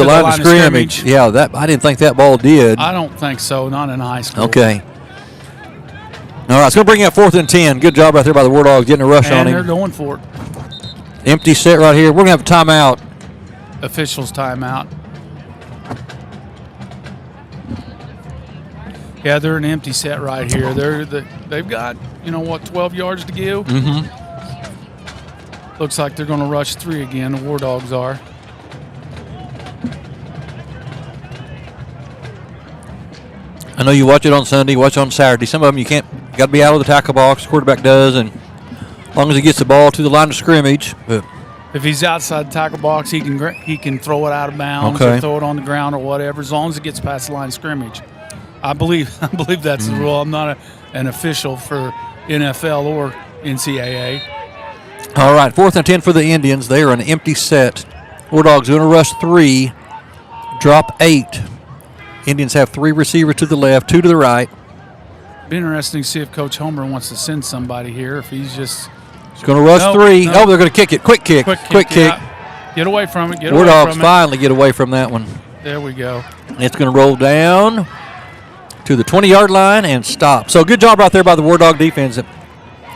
Speaker 2: line of scrimmage? Yeah, that I didn't think that ball did.
Speaker 1: I don't think so. Not in high school.
Speaker 2: Okay. All right, it's going to bring up 4th and 10. Good job right there by the Wardogs getting a rush on him.
Speaker 1: And they're going for it.
Speaker 2: Empty set right here. We're going to have a timeout.
Speaker 1: Officials timeout. Yeah, they're an empty set right here. They've got, 12 yards to give?
Speaker 2: Mm-hmm.
Speaker 1: Looks like they're going to rush 3 again. The Wardogs are.
Speaker 2: I know you watch it on Sunday, watch it on Saturday. Some of them you can't. You got to be out of the tackle box. Quarterback does, and As long as he gets the ball to the line of scrimmage. But
Speaker 1: If he's outside the tackle box, he can throw it out of bounds or throw it on the ground or whatever, as long as it gets past the line of scrimmage. I believe that's the rule. I'm not an official for NFL or NCAA.
Speaker 2: all right, 4th and 10 for the Indians. They are an empty set. Wardogs going to rush 3, drop 8. Indians have 3 receivers to the left, 2 to the right.
Speaker 1: Be interesting to see if Coach Homer wants to send somebody here. If he's just
Speaker 2: going to rush 3. Oh, they're going to kick it. Quick kick.
Speaker 1: Yeah. Get away from it.
Speaker 2: Wardogs finally get away from that one.
Speaker 1: There we go.
Speaker 2: It's going to roll down to the 20-yard line and stop. So good job right there by the Wardog defense. A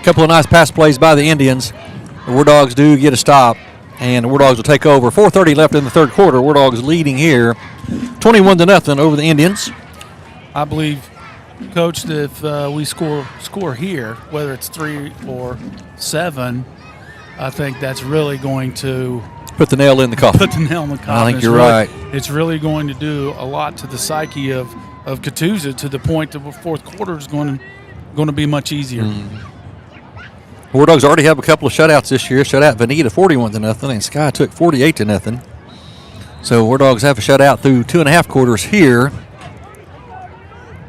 Speaker 2: couple of nice pass plays by the Indians. The Wardogs do get a stop, and the Wardogs will take over. 4:30 left in the third quarter. Wardogs leading here 21-0 over the Indians.
Speaker 1: I believe, Coach, that if we score here, whether it's 3 or 7, I think that's really going to
Speaker 2: put the nail in the coffin.
Speaker 1: Put the nail in the coffin.
Speaker 2: I think you're right.
Speaker 1: It's really going to do a lot to the psyche of Katusa, to the point that the fourth quarter is going to be much easier.
Speaker 2: Wardogs already have a couple of shutouts this year. Shutout Veneta 41-0, and Sky took 48-0. So Wardogs have a shutout through 2.5 quarters here.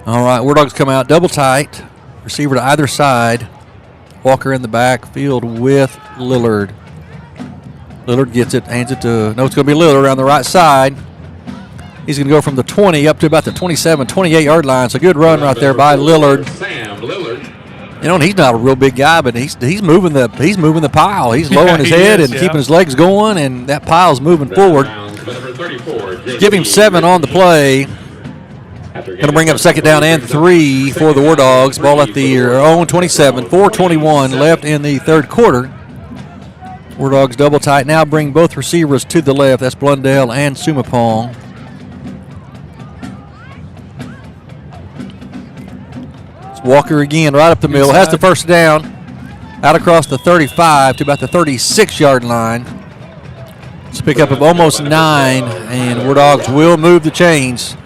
Speaker 2: All right, Wardogs come out double tight. Receiver to either side. Walker in the backfield with Lillard. Lillard gets it, hands it to, no, it's going to be Lillard around the right side. He's going to go from the 20 up to about the 27, 28-yard line. So good run right there by Lillard. You know, and he's not a real big guy, but he's moving the pile. He's lowering his head and keeping his legs going, and that pile's moving forward. Give him 7 on the play. Going to bring up 2nd down and 3 for the Wardogs. Ball at the own 27, 4:21 left in the third quarter. Wardogs double tight now, bring both receivers to the left. That's Blundell and Sumapong. It's Walker again, right up the middle. Has the first down. Out across the 35 to about the 36-yard line. It's a pickup of almost 9, and Wardogs will move the chains.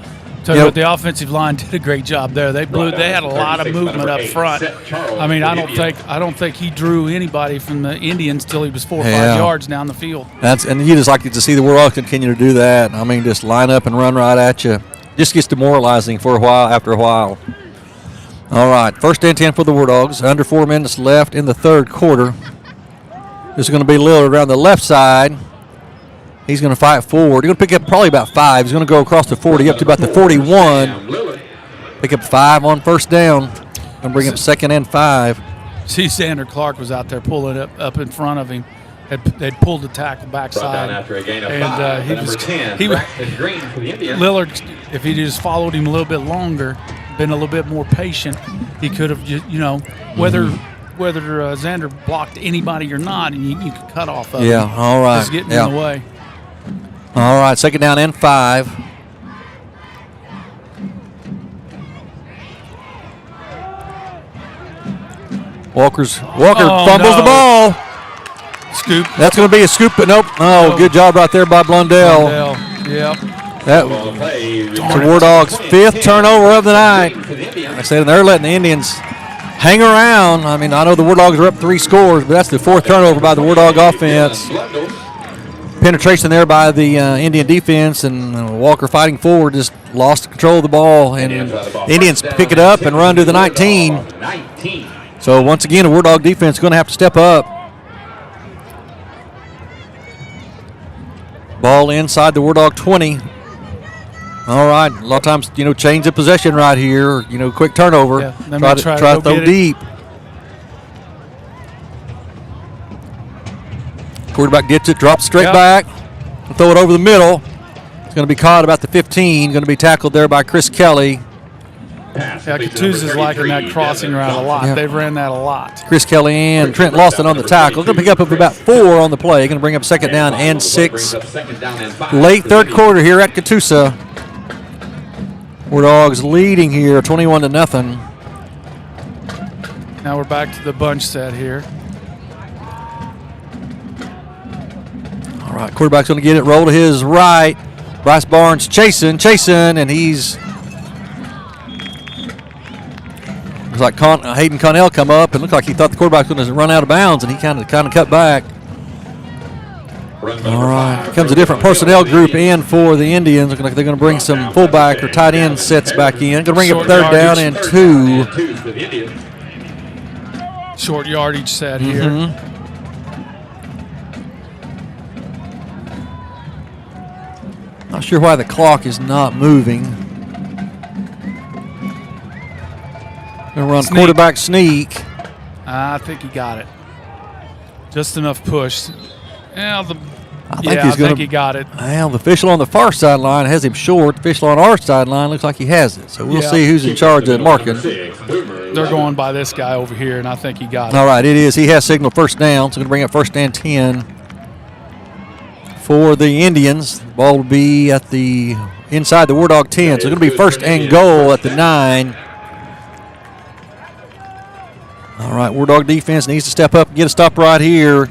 Speaker 1: Tell you what, the offensive line did a great job there. They had a lot of movement up front. I mean, I don't think he drew anybody from the Indians till he was 4 or 5 yards down the field.
Speaker 2: And you just like to see the Wardogs continue to do that. I mean, just line up and run right at you. Just gets demoralizing for a while. After a while. All right, 1st and 10 for the Wardogs. Under 4 minutes left in the third quarter. This is going to be Lillard around the left side. He's going to fight forward. He's going to pick up probably about 5. He's going to go across the 40 up to about the 41. Pick up 5 on first down. Going to bring up 2nd and 5.
Speaker 1: See, Xander Clark was out there pulling up in front of him. They'd pulled the tackle backside. And Lillard, if he just followed him a little bit longer, been a little bit more patient, he could have, whether Xander blocked anybody or not, and you could cut off of him.
Speaker 2: Yeah, all right.
Speaker 1: Just getting in the way.
Speaker 2: All right, 2nd down and 5. Walker fumbles the ball.
Speaker 1: Scoop.
Speaker 2: That's going to be a scoop, but nope. Oh, good job right there by Blundell.
Speaker 1: Yep.
Speaker 2: That was Wardog's 5th turnover of the night. Like I said, they're letting the Indians hang around. I mean, I know the Wardogs are up 3 scores, but that's the 4th turnover by the Wardog offense. Penetration there by the Indian defense, and Walker fighting forward just lost control of the ball, and Indians pick it up and run to the 19. So once again, the Wardog defense is going to have to step up. Ball inside the Wardog 20. All right, a lot of times, change of possession right here. Quick turnover.
Speaker 1: Yeah,
Speaker 2: try to throw deep. Quarterback gets it, drops straight back, and throw it over the middle. It's going to be caught about the 15. Going to be tackled there by Chris Kelly.
Speaker 1: Yeah, Katusa's liking that crossing route a lot. Yeah. They've ran that a lot.
Speaker 2: Chris Kelly and Trent Lawson on the tackle. Going to pick up about 4 on the play. Going to bring up 2nd down and 6. Late third quarter here at Katusa. Wardogs leading here 21-0.
Speaker 1: Now we're back to the bunch set here.
Speaker 2: All right, quarterback's going to get it, roll to his right. Bryce Barnes chasing, and he's Looks like Hayden Connell come up and looked like he thought the quarterback was going to run out of bounds, and he kind of cut back. All right, here comes a different personnel group in for the Indians. Looking like they're going to bring some fullback or tight end sets back in. Going to bring up third down and 2.
Speaker 1: Short yardage set here.
Speaker 2: Not sure why the clock is not moving. Going to run quarterback sneak.
Speaker 1: I think he got it. Just enough push. Yeah, I think he got it.
Speaker 2: Well, the official on the far sideline has him short. The official on our sideline looks like he has it. So we'll see who's in charge of marking.
Speaker 1: They're going by this guy over here, and I think he got it.
Speaker 2: All right, it is. He has signaled first down, so going to bring up first and 10 for the Indians. The ball will be at the inside the Wardog 10, so it's going to be first and goal at the 9. All right, Wardog defense needs to step up and get a stop right here.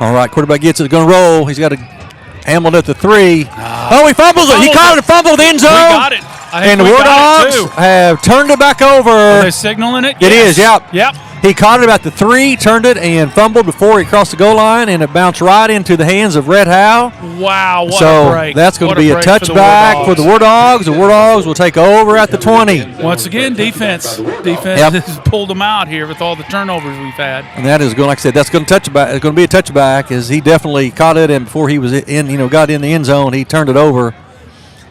Speaker 2: All right, quarterback gets it, going to roll. He's got a Hamlin at the 3. He fumbles it. He caught it, fumbled the end zone.
Speaker 1: We got it.
Speaker 2: And the Wardogs have turned it back over.
Speaker 1: Are they signaling it?
Speaker 2: It is, yep.
Speaker 1: Yep.
Speaker 2: He caught it about the 3, turned it, and fumbled before he crossed the goal line, and it bounced right into the hands of Red Howe.
Speaker 1: Wow, what
Speaker 2: so
Speaker 1: a break.
Speaker 2: That's going to be a touchback for the Wardogs. The Wardogs will take over at the 20.
Speaker 1: Once again, defense has pulled them out here with all the turnovers we've had.
Speaker 2: And that is going, like I said, that's going to it's going to be a touchback, as he definitely caught it, and before he was got in the end zone, he turned it over.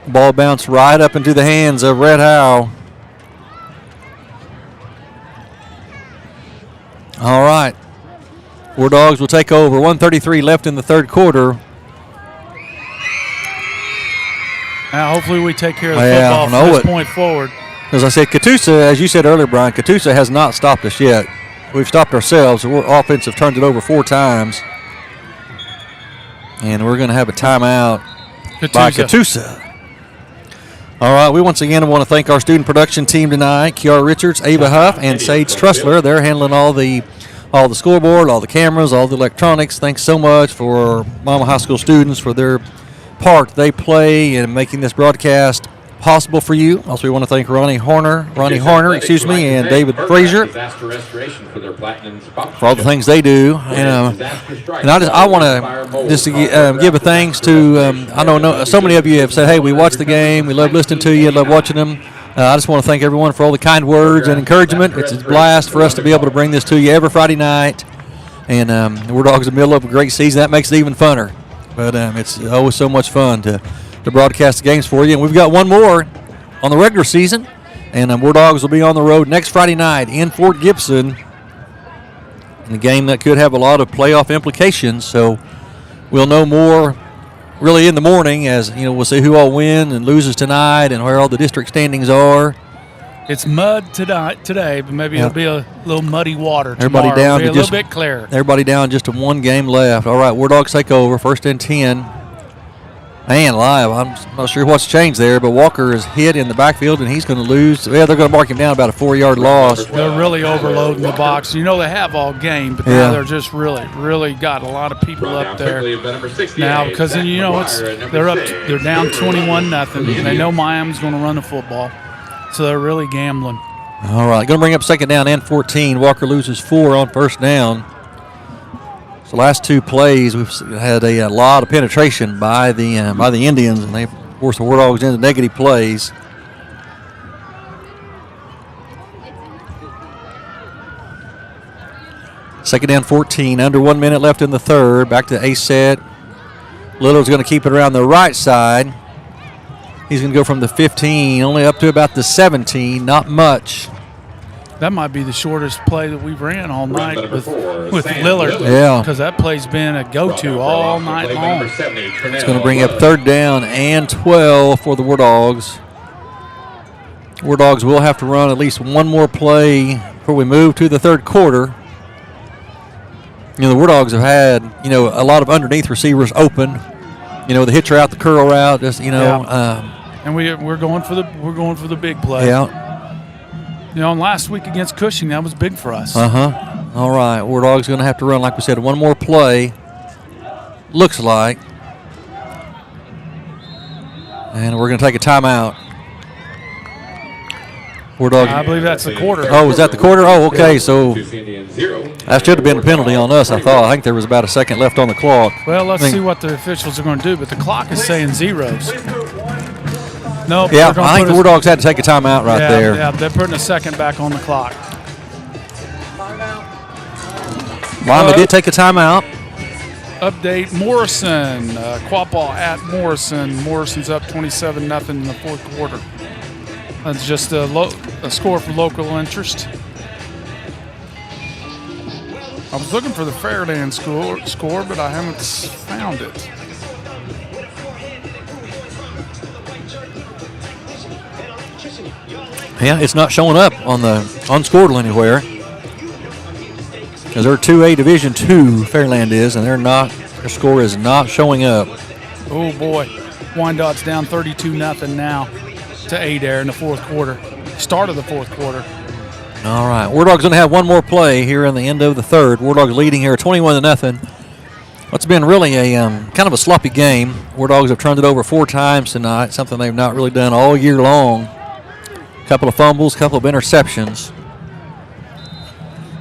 Speaker 2: The ball bounced right up into the hands of Red Howe. All right. Wardogs will take over. 1:33 left in the third quarter.
Speaker 1: Now, hopefully we take care of the football from this point forward.
Speaker 2: As I said, Katusa, as you said earlier, Brian, Katusa has not stopped us yet. We've stopped ourselves. Our offense have turned it over 4 times. And we're going to have a timeout by Katusa. All right, we once again want to thank our student production team tonight, Kiara Richards, Ava Huff, and Sage Trussler. They're handling all the scoreboard, all the cameras, all the electronics. Thanks so much for Mama High School students for their part they play in making this broadcast possible for you. Also, we want to thank Ronnie Horner, and David Frazier for all the things they do. And I want to just give a thanks to. I know so many of you have said, "Hey, we watched the game. We love listening to you. Love watching them." I just want to thank everyone for all the kind words and encouragement. It's a blast for us to be able to bring this to you every Friday night. And we're dogs in the middle of a great season. That makes it even funner. But it's always so much fun to broadcast the games for you. And we've got one more on the regular season. And Wardogs will be on the road next Friday night in Fort Gibson in a game that could have a lot of playoff implications. So we'll know more really in the morning, as we'll see who all wins and loses tonight and where all the district standings are.
Speaker 1: It's mud today, but maybe it'll be a little muddy water
Speaker 2: everybody
Speaker 1: tomorrow.
Speaker 2: Down
Speaker 1: it'll
Speaker 2: to
Speaker 1: be a little bit clearer.
Speaker 2: Everybody down just to 1 game left. All right, Wardogs take over, first and 10. Man, live, I'm not sure what's changed there, but Walker is hit in the backfield, and he's going to lose. Yeah, they're going to mark him down about a 4-yard loss.
Speaker 1: They're really overloading the box. They have all game, but now they're just really got a lot of people up there now because they're down 21-0. They know Miami's going to run the football, so they're really gambling.
Speaker 2: All right, going to bring up second down and 14. Walker loses 4 on first down. So last 2 plays, we've had a lot of penetration by the Indians, and they've forced the Wardogs into negative plays. Second down, 14. Under 1 minute left in the third. Back to A-set. Little's going to keep it around the right side. He's going to go from the 15 only up to about the 17. Not much.
Speaker 1: That might be the shortest play that we've ran all night with Lillard.
Speaker 2: Yeah.
Speaker 1: Because that play's been a go-to all night long.
Speaker 2: It's going to bring up third down and 12 for the Wardogs. Wardogs will have to run at least one more play before we move to the third quarter. The Wardogs have had, a lot of underneath receivers open. The hitch route, the curl route, just,
Speaker 1: And And we're going for the big play.
Speaker 2: Yeah.
Speaker 1: You know, and last week against Cushing, that was big for us.
Speaker 2: All right. Wardog's going to have to run, like we said, one more play. Looks like. And we're going to take a timeout. Wardog.
Speaker 1: I believe that's the quarter.
Speaker 2: Oh, is that the quarter? Oh, okay. So that should have been a penalty on us, I thought. I think there was about a second left on the clock.
Speaker 1: Well, let's see what the officials are going to do, but the clock is saying zeros. Nope.
Speaker 2: Yeah, I think the Wardogs had to take a timeout right there.
Speaker 1: Yeah, they're putting a second back on the clock.
Speaker 2: Lima did take a timeout.
Speaker 1: Update, Morrison, Quapaw at Morrison. Morrison's up 27-0 in the fourth quarter. That's just a score for local interest. I was looking for the Fairland score, but I haven't found it.
Speaker 2: Yeah, it's not showing up on the unscored anywhere. Because they're 2A Division II, Fairland is, and their score is not showing up.
Speaker 1: Oh boy, Wyandottes down 32-0 now to Adair in the fourth quarter. Start of the fourth quarter.
Speaker 2: All right, Wardog's going to have one more play here in the end of the third. Wardog's leading here 21-0. What's been really a kind of a sloppy game. Wardogs have turned it over 4 times tonight, something they've not really done all year long. A couple of fumbles, a couple of interceptions.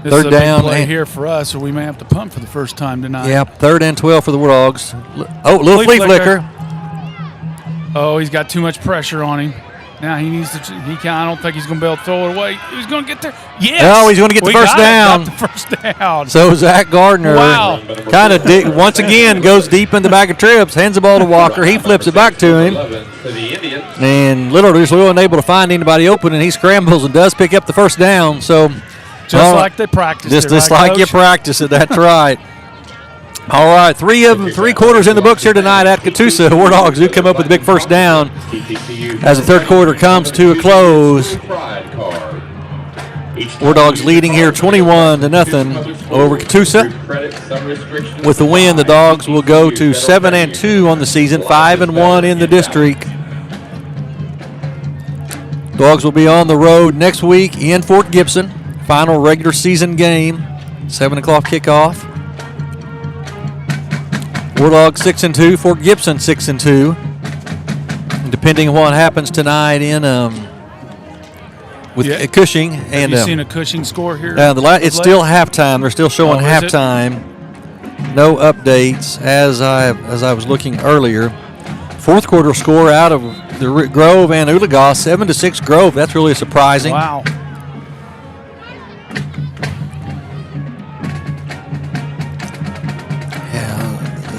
Speaker 1: This
Speaker 2: third
Speaker 1: is a
Speaker 2: down
Speaker 1: big play here for us, or we may have to punt for the first time tonight.
Speaker 2: Yep, 3rd and 12 for the Wardogs. Oh, little flea flicker.
Speaker 1: Oh, he's got too much pressure on him. Now he needs to. I don't think he's going to be able to throw it away. He's going to get there. Yes.
Speaker 2: Oh, he's going to get the first down.
Speaker 1: Got the first down.
Speaker 2: So Zach Gardner kind of once again goes deep in the bag of trips, hands the ball to Walker. He flips it back to him. And Little just wasn't able to find anybody open, and he scrambles and does pick up the first down. So
Speaker 1: just like they practiced it,
Speaker 2: just
Speaker 1: right,
Speaker 2: like
Speaker 1: Coach?
Speaker 2: you practice it. That's right. All right, 3 quarters in the books here tonight at Katusa. Wardogs do come up with a big first down as the third quarter comes to a close. Wardogs leading here 21-0 over Katusa. With the win, the Dogs will go to 7-2 on the season, 5-1 in the district. Dogs will be on the road next week in Fort Gibson. Final regular season game, 7 o'clock kickoff. Wardogs 6-2, Fort Gibson 6-2. And depending on what happens tonight in with Cushing, and
Speaker 1: have you seen a Cushing score here?
Speaker 2: It's still halftime. They're still showing halftime. No updates as I was looking earlier. Fourth quarter score out of the Grove and Oologah, 7-6 Grove. That's really surprising.
Speaker 1: Wow.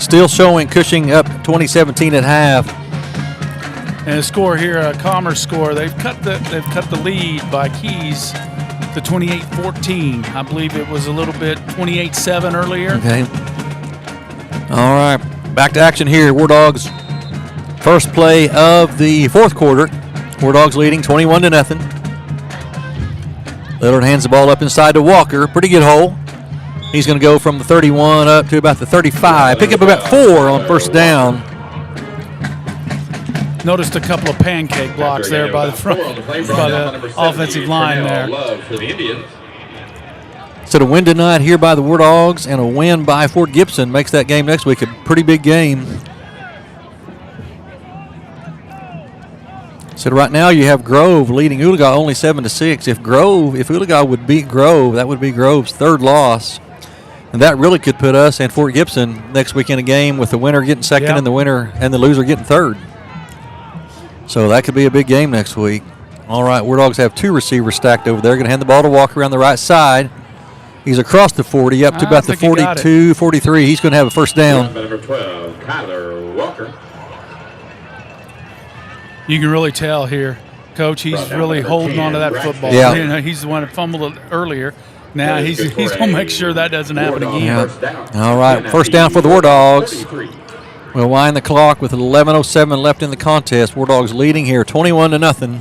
Speaker 2: Still showing Cushing up 2017 at half.
Speaker 1: And the score here, a Commerce score, they've cut the lead by Keys to 28-14. I believe it was a little bit 28-7 earlier.
Speaker 2: Okay. All right, back to action here. Wardogs first play of the fourth quarter. Wardogs leading 21-0. Lillard hands the ball up inside to Walker. Pretty good hole. He's going to go from the 31 up to about the 35. Pick up about 4 on first down.
Speaker 1: Noticed a couple of pancake blocks there by the front, by the offensive line there.
Speaker 2: So the win tonight here by the Wardogs and a win by Fort Gibson makes that game next week a pretty big game. So right now you have Grove leading Oologah only 7-6. If Oologah would beat Grove, that would be Grove's 3rd loss. And that really could put us and Fort Gibson next week in a game with the winner getting second and the winner and the loser getting 3rd. So that could be a big game next week. All right, Wardogs have 2 receivers stacked over there. Going to hand the ball to Walker around the right side. He's across the 40, up to about the 42, 43. He's going to have a first down.
Speaker 6: Number 12, Kyler Walker.
Speaker 1: You can really tell here, Coach, he's really holding on to that football.
Speaker 2: Yeah.
Speaker 1: You know, he's the one that fumbled it earlier. Now he's going to make sure that doesn't happen again.
Speaker 2: Yeah. All right, first down for the Wardogs. We'll wind the clock with 11:07 left in the contest. Wardogs leading here 21-0.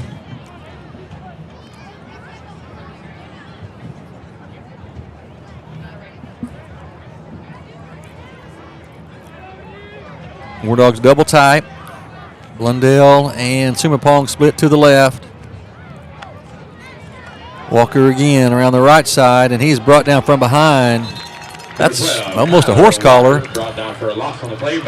Speaker 2: Wardogs double tie. Blundell and Sumapong split to the left. Walker again around the right side, and he's brought down from behind. That's almost a horse collar.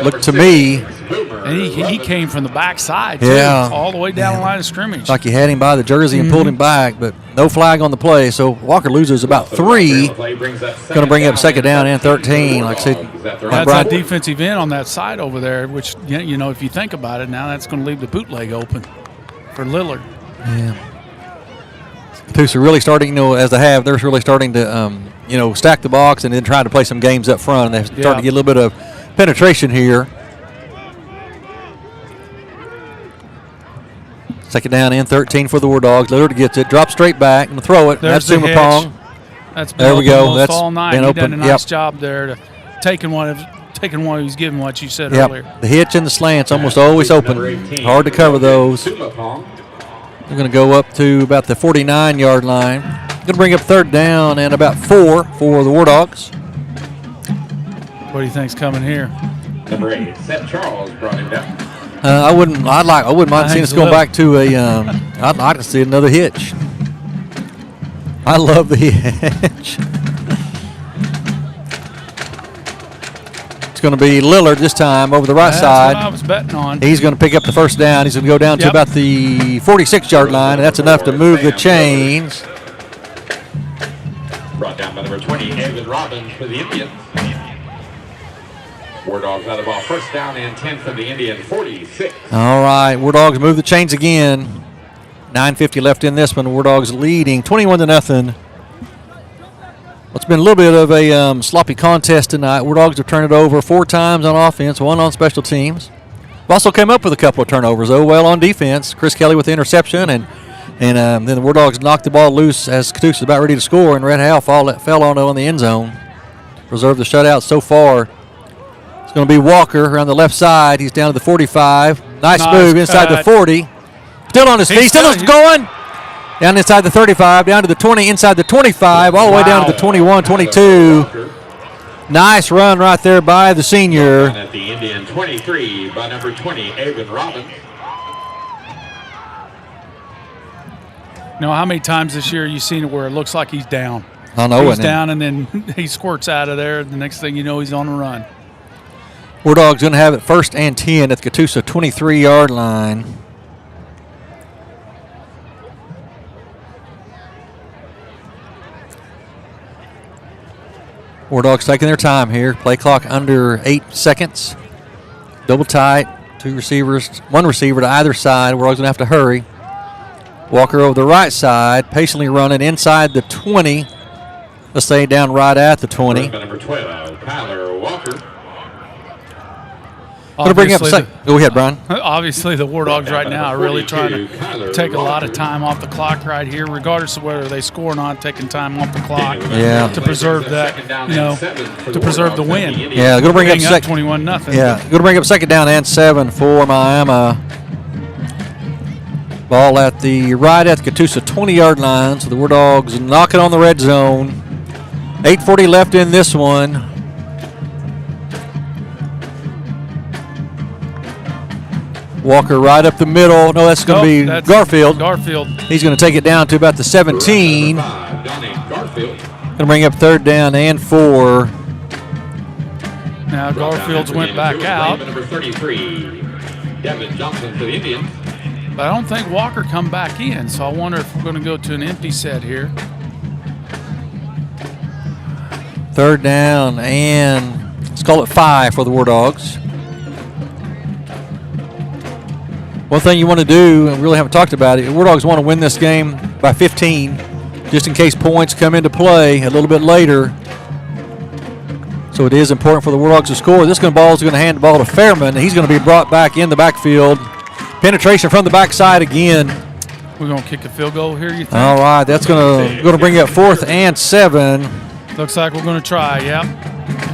Speaker 2: Looked to me.
Speaker 1: And he came from the backside, too,
Speaker 2: Yeah.
Speaker 1: all the way down the line of scrimmage.
Speaker 2: Like you had him by the jersey and pulled him back, but no flag on the play. So Walker loses about 3. Going to bring up second down and 13. Like I said,
Speaker 1: That's that defensive end on that side over there, which, you know, if you think about it now, that's going to leave the bootleg open for Lillard.
Speaker 2: Yeah. Katusa really starting, as they have, they're really starting to, stack the box and then try to play some games up front. And they're starting to get a little bit of penetration here. Second down and 13 for the War Dogs. Lillard gets it, drops straight back, and throw it.
Speaker 1: There's
Speaker 2: That's Sumapong.
Speaker 1: That's been
Speaker 2: there we go.
Speaker 1: That's
Speaker 2: That's
Speaker 1: all night.
Speaker 2: been
Speaker 1: He
Speaker 2: open.
Speaker 1: done a nice job there to taking one he was giving, what you said earlier.
Speaker 2: The hitch and the slant's almost always open. Hard to cover those. They're going to go up to about the 49-yard line. Going to bring up third down and about 4 for the War Dogs.
Speaker 1: What do you think's coming here?
Speaker 4: Number 8, Seth Charles brought him down.
Speaker 2: I wouldn't mind seeing us going back to a. I'd like to see another hitch. I love the hitch. It's going to be Lillard this time over the right side.
Speaker 1: That's what I was betting on.
Speaker 2: He's going to pick up the first down. He's going to go down to about the 46-yard line, and that's enough to move the chains.
Speaker 4: Brought down by number 20, David Robbins for the Indians. War Dogs out of ball. First down and 10 for the Indian, 46.
Speaker 2: All right, War Dogs move the chains again. 9:50 left in this one. War Dogs leading 21-0. It's been a little bit of a sloppy contest tonight. War Dogs have turned it over 4 times on offense, 1 on special teams. We've also come up with a couple of turnovers, though, well on defense. Chris Kelly with the interception, and then the War Dogs knocked the ball loose as Katusa was about ready to score, and Red Hal fell on the end zone. Preserved the shutout so far. It's going to be Walker around the left side. He's down to the 45. Nice move inside the 40. Still on his feet. Still going. Down inside the 35, down to the 20, inside the 25, all the way down to the 21, 22. Nice run right there by the senior.
Speaker 4: At the Indian 23 by number 20, Avon Robbins.
Speaker 1: Now, how many times this year you've seen it where it looks like he's down?
Speaker 2: I know.
Speaker 1: He's down, and then he squirts out of there. The next thing you know, he's on the run.
Speaker 2: War Dogs going to have it first and 10 at the Katusa 23-yard line. War Dogs taking their time here. Play clock under 8 seconds. Double tight. 2 receivers, 1 receiver to either side. War Dogs going to have to hurry. Walker over the right side, patiently running inside the 20. Let's stay down right at the 20.
Speaker 4: Number 12, Kyler Walker.
Speaker 2: Going to bring up go ahead, Brian.
Speaker 1: Obviously, the War Dogs right now are really trying to take a lot of time off the clock right here, regardless of whether they score or not, taking time off the clock to preserve that, to preserve the win.
Speaker 2: Yeah, going to bring up
Speaker 1: 21-0.
Speaker 2: Yeah, going to bring up second down and 7 for Miami. Ball at the right at the Katusa 20-yard line, so the War Dogs knocking on the red zone. 8:40 left in this one. Walker right up the middle. No, that's going to be Garfield. He's going to take it down to about the 17. Going to bring up third down and 4.
Speaker 1: Now Garfield's went back out.
Speaker 4: Number 33, Devin Johnson for the Indians.
Speaker 1: But I don't think Walker come back in, so I wonder if we're going to go to an empty set here.
Speaker 2: Third down and let's call it 5 for the War Dogs. One thing you want to do, and we really haven't talked about it, War Dogs want to win this game by 15, just in case points come into play a little bit later. So it is important for the War Dogs to score. This ball is going to hand the ball to Fairman. He's going to be brought back in the backfield. Penetration from the backside again.
Speaker 1: We're going to kick a field goal here, you think?
Speaker 2: All right, that's going to bring up 4th and 7.
Speaker 1: Looks like we're going to try, yep.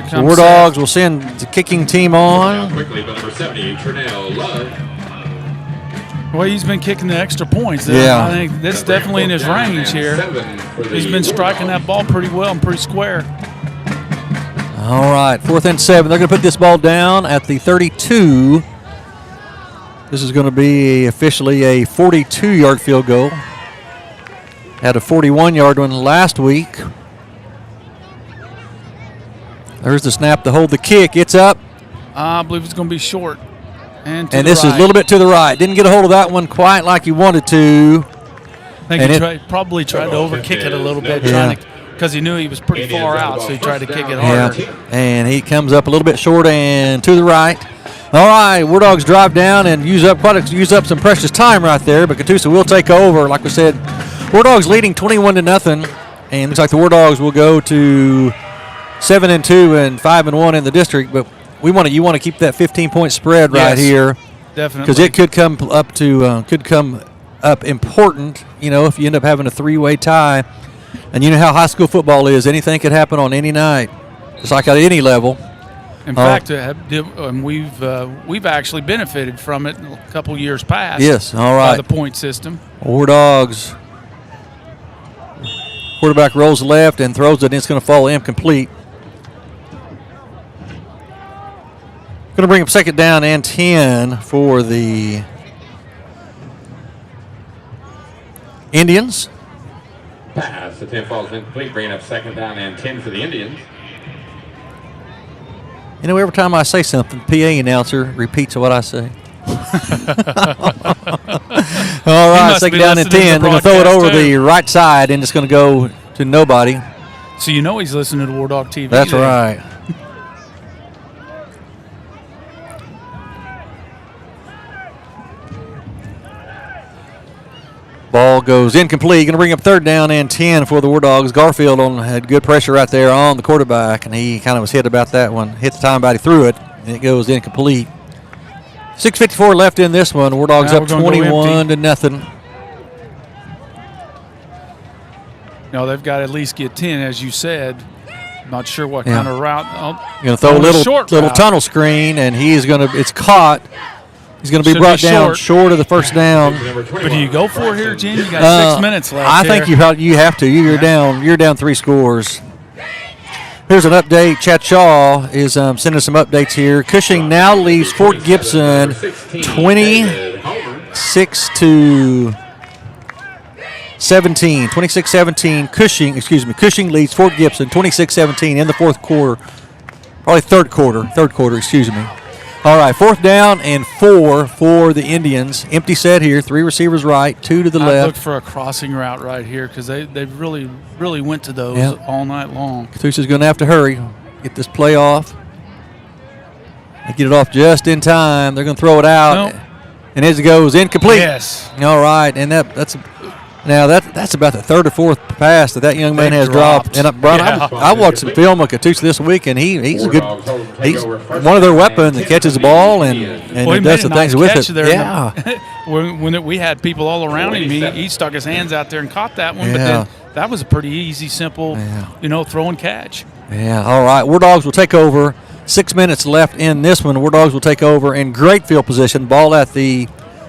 Speaker 2: The War Dogs will send the kicking team on.
Speaker 4: Quickly, but number 70, Trinell Love.
Speaker 1: Well, he's been kicking the extra points.
Speaker 2: Yeah.
Speaker 1: I think that's definitely in his range here. He's been striking that ball pretty well and pretty square.
Speaker 2: All right, 4th and 7. They're going to put this ball down at the 32. This This is going to be officially a 42-yard field goal. Had a 41-yard one last week. There's the snap to hold the kick. It's up.
Speaker 1: I believe it's going to be short. And
Speaker 2: this is a little bit to the right. Didn't get a hold of that one quite like he wanted to.
Speaker 1: I think he probably tried to overkick it a little bit, because he knew he was pretty far out, so he tried to kick it harder.
Speaker 2: Yeah. And he comes up a little bit short and to the right. All right, Wardogs drive down and use up some precious time right there, but Katusa will take over. Like we said, Wardogs leading 21-0, and looks like the Wardogs will go to 7-2 and 5-1 in the district. But you want to keep that 15-point spread right here,
Speaker 1: definitely,
Speaker 2: because it could come up important. If you end up having a 3-way tie, and you know how high school football is. Anything could happen on any night, just like at any level.
Speaker 1: In fact, we've actually benefited from it a couple years past.
Speaker 2: Yes, all right.
Speaker 1: By the point system.
Speaker 2: Wardogs. Quarterback rolls left and throws it, and it's going to fall incomplete. Going to bring up second down and 10 for the Indians.
Speaker 4: Pass. The 10 falls incomplete, bringing up second down and 10 for the Indians.
Speaker 2: Every time I say something, PA announcer repeats what I say. All right, second down and 10. They're going to throw it over the right side, and it's going to go to nobody.
Speaker 1: So he's listening to Wardog TV.
Speaker 2: That's right. Ball goes incomplete. Going to bring up third down and 10 for the Wardogs. Garfield had good pressure right there on the quarterback, and he kind of was hit about that one. Hit the time, but he threw it, and it goes incomplete. 6:54 left in this one. Wardogs up 21-0.
Speaker 1: They've got to at least get 10, as you said. Not sure what kind of route.
Speaker 2: Going to throw a little tunnel screen, and it's caught. He's going to be brought down short of the first down.
Speaker 1: But do you go for it here, Gene? You got 6 minutes left.
Speaker 2: I think you have to. You're down 3 scores. Here's an update. Chad Shaw is sending some updates here. Cushing now leads Fort Gibson 26-17. 26-17. Cushing leads Fort Gibson 26-17 in the fourth quarter. Probably third quarter, excuse me. All right, fourth down and 4 for the Indians. Empty set here, 3 receivers right, 2 to the left.
Speaker 1: I look for a crossing route right here because they really, really went to those all night long.
Speaker 2: Katusa's going to have to hurry, get this play off. They get it off just in time. They're going to throw it out, and as it goes, incomplete.
Speaker 1: Yes.
Speaker 2: All right, and that's about the third or fourth pass that young man has dropped. And Brian, I watched some film of Katusa this week, and he's one of their weapons that catches the ball and does the things with it.
Speaker 1: Yeah. when we had people all around him, he stuck his hands out there and caught that one. But then that was a pretty easy, simple, throw and catch.
Speaker 2: Yeah. All right. Wardogs will take over. 6 minutes left in this one. Wardogs will take over in great field position. Ball at the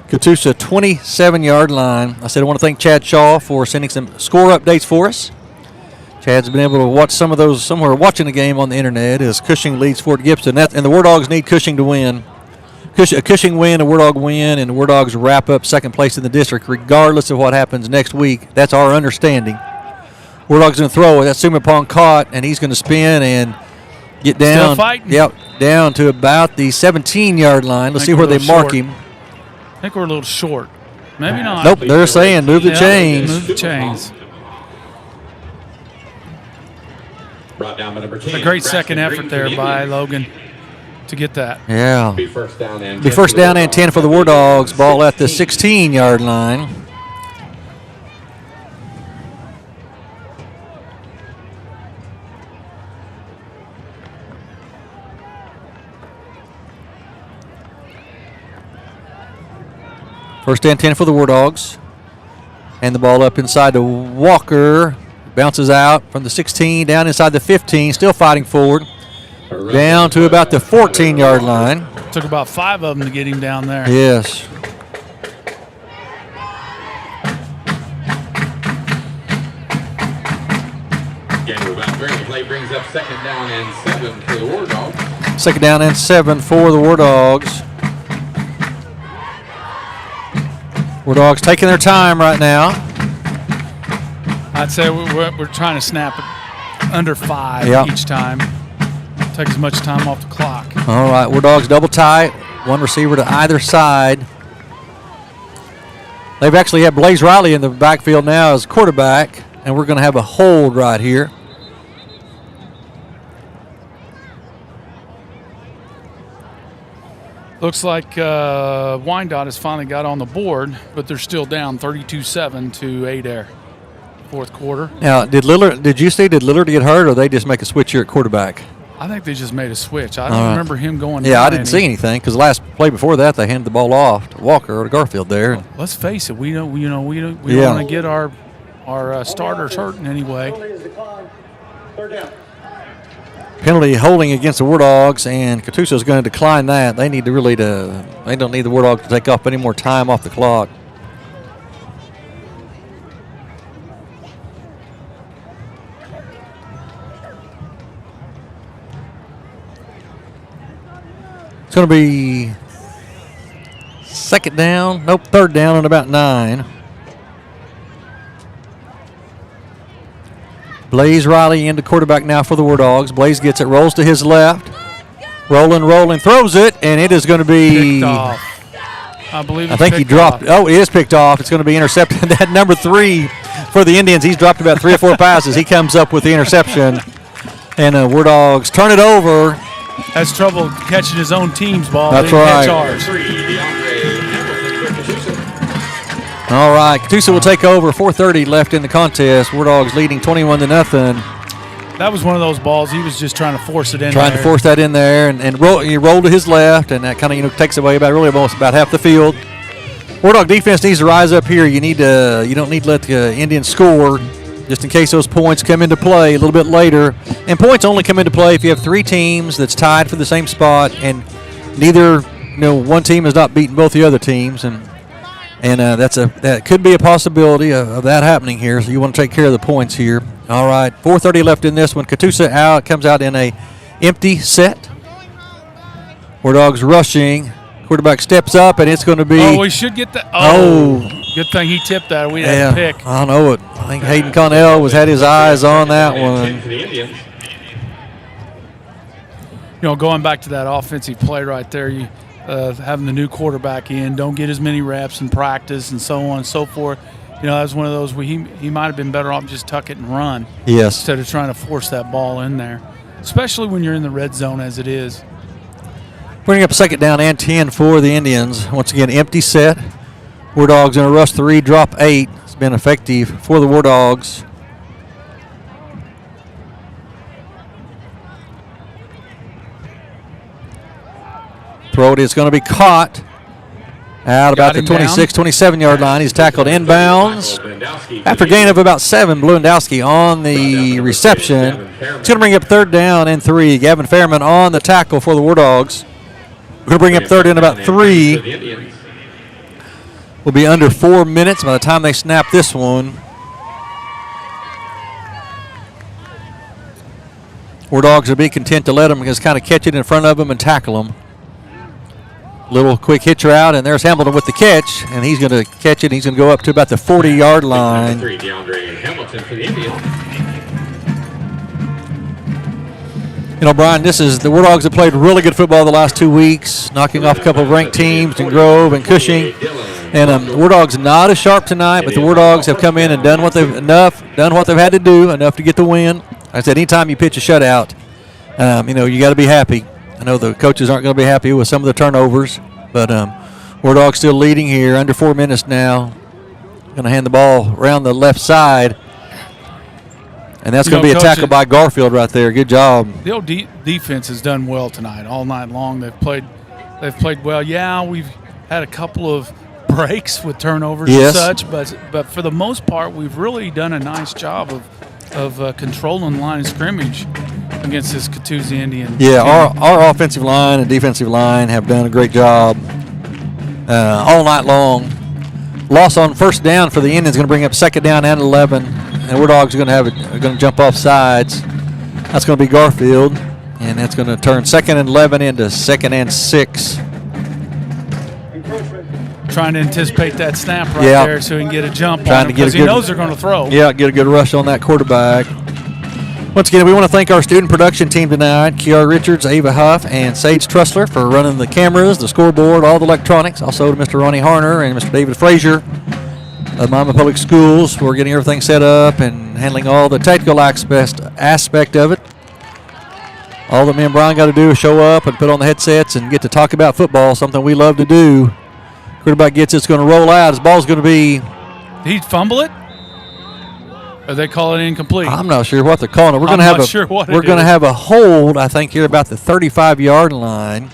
Speaker 2: Katusa 27-yard line. I said I want to thank Chad Shaw for sending some score updates for us. Chad's been able to watch some of those somewhere watching the game on the internet as Cushing leads Fort Gibson. And the Wardogs need Cushing to win. A Cushing win, a Wardog win, and the Wardogs wrap up second place in the district regardless of what happens next week. That's our understanding. Wardog's going to throw it. That's Sumapong caught, and he's going to spin and get down.
Speaker 1: Still fighting.
Speaker 2: Yep, down to about the 17-yard line. Let's see where they mark him.
Speaker 1: I think we're a little short. Maybe not.
Speaker 2: Nope, they're saying move the chains.
Speaker 1: Move the chains. It's a great second effort there by Logan to get that.
Speaker 2: Yeah. Be first down and 10 for the Wardogs. Ball at the 16-yard line. First and 10 for the Wardogs. And the ball up inside to Walker. Bounces out from the 16, down inside the 15, still fighting forward. Down to about the 14-yard line.
Speaker 1: Took about 5 of them to get him down there.
Speaker 2: Yes.
Speaker 4: Play brings up second down and 7 for the Wardogs.
Speaker 2: Second down and 7 for the Wardogs. Wardogs taking their time right now.
Speaker 1: I'd say we're trying to snap it under 5 each time. Take as much time off the clock.
Speaker 2: All right, Wardogs double tight. One receiver to either side. They've actually had Blaze Riley in the backfield now as quarterback, and we're going to have a hold right here.
Speaker 1: Looks like Wyandotte has finally got on the board, but they're still down 32-7 to Adair. Fourth quarter.
Speaker 2: Now, did Lillard get hurt, or they just make a switch here at quarterback?
Speaker 1: I think they just made a switch. I don't remember him going.
Speaker 2: Yeah, I didn't see anything because the last play before that they handed the ball off to Walker or to Garfield there.
Speaker 1: Let's face it, we don't want to get our starters hurt in any way.
Speaker 5: Third down.
Speaker 2: Penalty holding against the Wardogs, and Katusa is going to decline that. They need to they don't need the Wardogs to take off any more time off the clock. It's going to be third down and about 9. Blaze Riley into quarterback now for the Wardogs. Blaze gets it, rolls to his left. Rolling, throws it, and it is going to be...
Speaker 1: Picked off. I
Speaker 2: think he dropped. Oh, it is picked off. It's going to be intercepted. That number 3 for the Indians. He's dropped about 3 or 4 passes. He comes up with the interception. And Wardogs turn it over.
Speaker 1: Has trouble catching his own team's ball.
Speaker 2: That's right.
Speaker 1: Catch ours.
Speaker 2: All right, Katusa will take over. 4:30 left in the contest. Wardogs leading 21-0.
Speaker 1: That was one of those balls. He was just trying to force it in.
Speaker 2: Trying to force that in there, and he rolled to his left, and that kind of takes away about half the field. Wardog defense needs to rise up here. You don't need to let the Indians score, just in case those points come into play a little bit later. And points only come into play if you have 3 teams that's tied for the same spot, and one team has not beaten both the other teams, and that could be a possibility of that happening here. So you want to take care of the points here. All right, 4:30 left in this one. Katusa comes out in a empty set. Wardogs rushing. Quarterback steps up, and it's going to be.
Speaker 1: Oh, we should get that. Oh, good thing he tipped that. We had a pick.
Speaker 2: I know it. I think Hayden Connell had his eyes on that one.
Speaker 1: Going back to that offensive play right there, having the new quarterback in, don't get as many reps in practice and so on and so forth. That was one of those where he might have been better off just tuck it and run.
Speaker 2: Yes.
Speaker 1: Instead of trying to force that ball in there, especially when you're in the red zone as it is.
Speaker 2: Bringing up 2nd down and 10 for the Indians. Once again, empty set. Wardogs going to rush 3, drop 8. It's been effective for the Wardogs. Throw it is going to be caught out about the 26, 27-yard line. He's tackled inbounds. After a gain of about 7, Blewandowski on the reception. It's going to bring up 3rd down and 3. Gavin Fairman on the tackle for the Wardogs. We're going to bring up 3rd and about 3. Will be under 4 minutes by the time they snap this one. Wardogs will be content to let them just kind of catch it in front of them and tackle them. Little quick hitch route, and there's Hamilton with the catch, and he's going to catch it. He's going to go up to about the 40-yard line. Brian, this is the Wardogs have played really good football the last 2 weeks, knocking off a couple of ranked teams in Grove and Cushing. And the Wardogs not as sharp tonight, but the Wardogs have come in and done what they've had to do, enough to get the win. Like I said, anytime you pitch a shutout, you got to be happy. I know the coaches aren't going to be happy with some of the turnovers, but Wardogs still leading here, under 4 minutes now. Going to hand the ball around the left side, and that's going to be a tackle by Garfield right there. Good job.
Speaker 1: The old defense has done well tonight, all night long. They've played well. Yeah, we've had a couple of breaks with turnovers and such, but for the most part, we've really done a nice job of controlling the line of scrimmage against this Catoosa Indian.
Speaker 2: Yeah, our offensive line and defensive line have done a great job all night long. Loss on 1st down for the Indians, going to bring up 2nd down and 11, and Wardogs are going to jump off sides. That's going to be Garfield, and that's going to turn 2nd and 11 into 2nd and 6.
Speaker 1: Trying to anticipate that snap right
Speaker 2: Yeah.
Speaker 1: there so he can get a jump
Speaker 2: Trying
Speaker 1: on
Speaker 2: to
Speaker 1: him
Speaker 2: get a
Speaker 1: because he
Speaker 2: good-
Speaker 1: knows they're going to throw.
Speaker 2: Yeah, get a good rush on that quarterback. Once again, we want to thank our student production team tonight, Kiara Richards, Ava Huff, and Sage Trussler for running the cameras, the scoreboard, all the electronics. Also to Mr. Ronnie Harner and Mr. David Frazier of Miami Public Schools for getting everything set up and handling all the technical aspect of it. All that me and Brian got to do is show up and put on the headsets and get to talk about football, something we love to do. Quarterback gets it's going to roll out. His ball's going to be...
Speaker 1: Did he fumble it? Or they call it incomplete?
Speaker 2: I'm not sure what they're calling it. We're
Speaker 1: I'm
Speaker 2: going to have
Speaker 1: not sure what it
Speaker 2: we're going to
Speaker 1: is.
Speaker 2: have a hold, I think, here about the 35-yard line.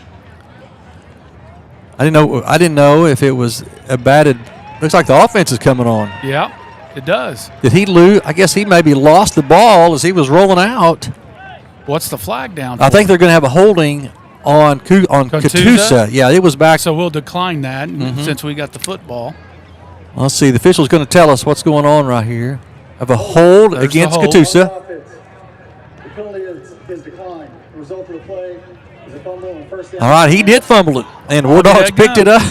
Speaker 2: I didn't know if it was a batted. Looks like the offense is coming on.
Speaker 1: Yeah, it does.
Speaker 2: Did he lose? I guess he maybe lost the ball as he was rolling out.
Speaker 1: What's the flag down
Speaker 2: I
Speaker 1: for?
Speaker 2: think they're going to have a holding on Katusa. Yeah, it was back.
Speaker 1: So we'll decline that
Speaker 2: Mm-hmm.
Speaker 1: since we got the football.
Speaker 2: Let's see. The official's going to tell us what's going on right here. Of a hold
Speaker 1: There's
Speaker 2: against
Speaker 1: the hold.
Speaker 2: Katusa.
Speaker 5: The penalty is declined. The result of the play is a fumble on first down.
Speaker 2: All right, he did fumble it, and War Dogs picked it up.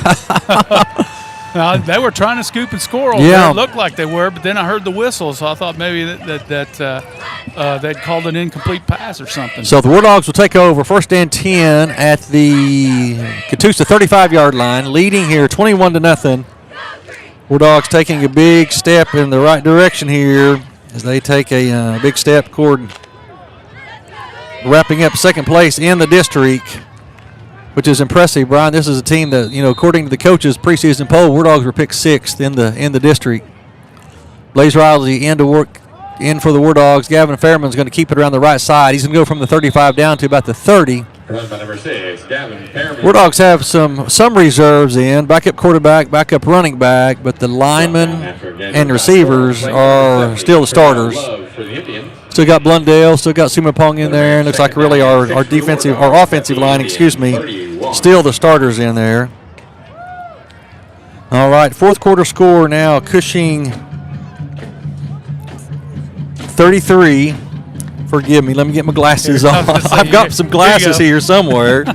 Speaker 1: They were trying to scoop and score over
Speaker 2: Yeah.
Speaker 1: there. It looked like they were, but then I heard the whistle, so I thought maybe that they'd called an incomplete pass or something.
Speaker 2: So the War Dogs will take over first and 10 at the Katusa 35-yard line, leading here 21-0. War Dogs taking a big step in the right direction here as they take a big step toward wrapping up second place in the district, which is impressive. Brian, this is a team that, according to the coaches' preseason poll, War Dogs were picked 6th in the district. Blaze Riley in for the War Dogs. Gavin Fairman's going to keep it around the right side. He's going to go from the 35 down to about the 30.
Speaker 6: Run by number 6, Gavin Fairman.
Speaker 2: War Dogs have some reserves in, backup quarterback, backup running back, but the linemen and receivers are still the starters. Still got Blundell, still got Sumapong in there, and looks like really our offensive line, still the starters in there. All right, fourth quarter score now, Cushing 33. Forgive me, let me get my glasses on. I've got some glasses here somewhere.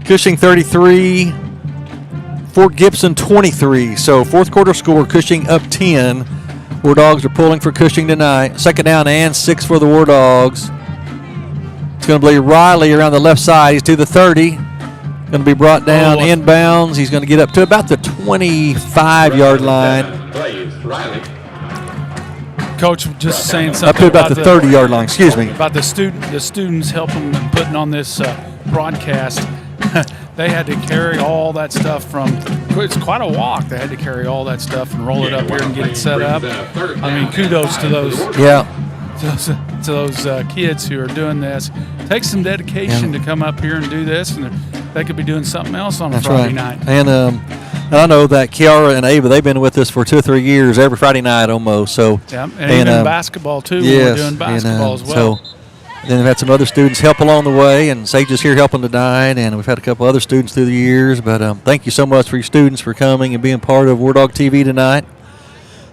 Speaker 2: Cushing 33, Fort Gibson 23. So fourth quarter score, Cushing up 10. War Dogs are pulling for Cushing tonight. Second down and 6 for the War Dogs. It's going to be Riley around the left side. He's to the 30. Going to be brought down inbounds. He's going to get up to about the 25-yard line.
Speaker 6: Blaze Riley.
Speaker 1: Coach was just saying something
Speaker 2: Up to about the 30-yard line, excuse me.
Speaker 1: About the students helping them putting on this broadcast. They had to carry all that stuff from. It's quite a walk. They had to carry all that stuff and roll it up here and get it set up. I mean, kudos to those.
Speaker 2: Yeah.
Speaker 1: To those kids who are doing this. Takes some dedication to come up here and do this, and they could be doing something else on a Friday night.
Speaker 2: And I know that Kiara and Ava, they've been with us for 2 or 3 years, every Friday night almost. So
Speaker 1: yeah, and even basketball too.
Speaker 2: Yes,
Speaker 1: we're doing basketball as well.
Speaker 2: So then we've had some other students help along the way, and Sage is here helping tonight, and we've had a couple other students through the years. But thank you so much for your students for coming and being part of Wardog TV tonight.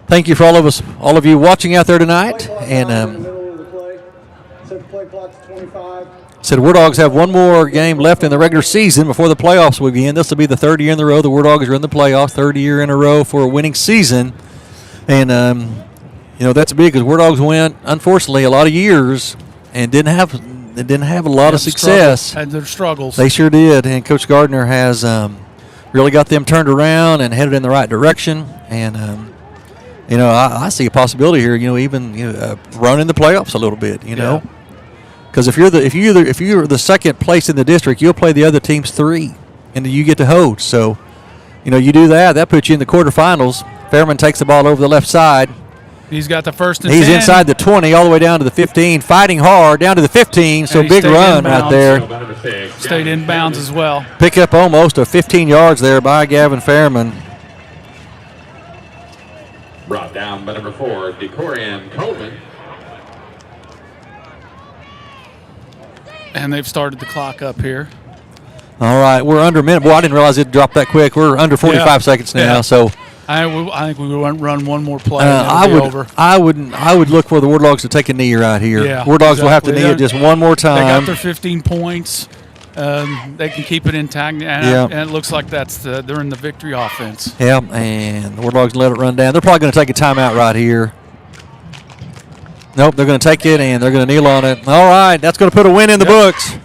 Speaker 2: Thank you for all of you watching out there tonight. And
Speaker 5: in the middle of the play. Set the play clock to 25.
Speaker 2: said War Dogs have one more game left in the regular season before the playoffs will begin. This will be the third year in a row the War Dogs are in the playoffs, third year in a row for a winning season. And, that's big because War Dogs went, unfortunately, a lot of years and didn't have a lot of success.
Speaker 1: Had their struggles.
Speaker 2: They sure did. And Coach Gardner has really got them turned around and headed in the right direction. And, I see a possibility here, even running the playoffs a little bit, know. Because if you're the second place in the district, you'll play the other team's 3, and you get to host. So, you do that. That puts you in the quarterfinals. Fairman takes the ball over the left side.
Speaker 1: He's got the first and
Speaker 2: He's
Speaker 1: 10.
Speaker 2: inside the 20, all the way down to the 15, fighting hard down to the 15. So
Speaker 1: And he
Speaker 2: big
Speaker 1: stayed
Speaker 2: run
Speaker 1: inbounds.
Speaker 2: right there.
Speaker 1: Stayed inbounds as well.
Speaker 2: Pick up almost a 15 yards there by Gavin Fairman.
Speaker 6: Brought down by number 4, Decorian Coleman.
Speaker 1: And they've started the clock up here.
Speaker 2: All right, we're under a minute. Boy, I didn't realize it dropped that quick. We're under 45 seconds now.
Speaker 1: Yeah.
Speaker 2: So
Speaker 1: I think we would run one more play. And it'll be over.
Speaker 2: I would look for the War Dogs to take a knee right here.
Speaker 1: Yeah,
Speaker 2: War Dogs will have to knee
Speaker 1: exactly.
Speaker 2: it just one more
Speaker 1: They got
Speaker 2: time.
Speaker 1: their 15 points, they can keep it intact, and it looks like they're in the victory offense.
Speaker 2: Yeah, and the Wardogs let it run down. They're probably going to take a timeout right here. Nope, they're going to take it, and they're going to kneel on it. All right, that's going to put a win in the books.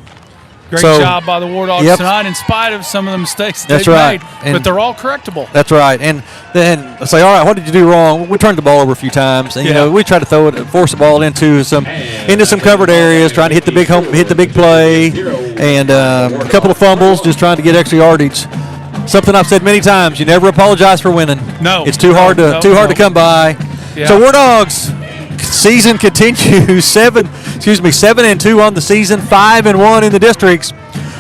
Speaker 1: Great job by the Wardogs tonight, in spite of some of the mistakes they've made. But they're all correctable.
Speaker 2: That's right. And then say, all right, what did you do wrong? We turned the ball over a few times, and you know, we tried to force the ball into some covered areas, trying to hit the big play, and a couple of fumbles, just trying to get extra yardage. Something I've said many times: you never apologize for winning.
Speaker 1: No,
Speaker 2: it's too hard to come by. Yeah. So Wardogs. Season continues 7-2 on the season, 5-1 in the districts.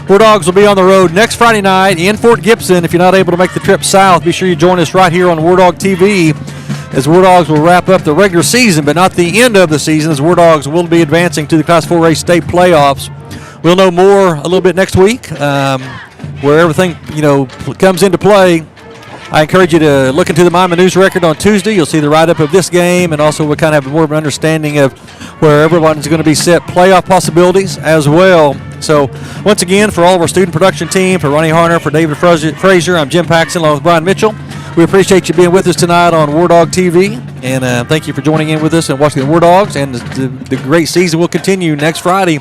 Speaker 2: Wardogs will be on the road next Friday night in Fort Gibson. If you're not able to make the trip south, be sure you join us right here on Wardog TV as Wardogs will wrap up the regular season, but not the end of the season, as Wardogs will be advancing to the Class 4A state playoffs. We'll know more a little bit next week, where everything comes into play. I encourage you to look into the Miami News Record on Tuesday. You'll see the write-up of this game, and also we'll kind of have more of an understanding of where everyone's going to be set playoff possibilities as well. So, once again, for all of our student production team, for Ronnie Harner, for David Frazier, I'm Jim Paxson along with Brian Mitchell. We appreciate you being with us tonight on Wardog TV, and thank you for joining in with us and watching the Wardogs, and the great season will continue next Friday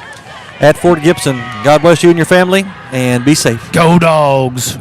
Speaker 2: at Fort Gibson. God bless you and your family, and be safe.
Speaker 1: Go Dogs!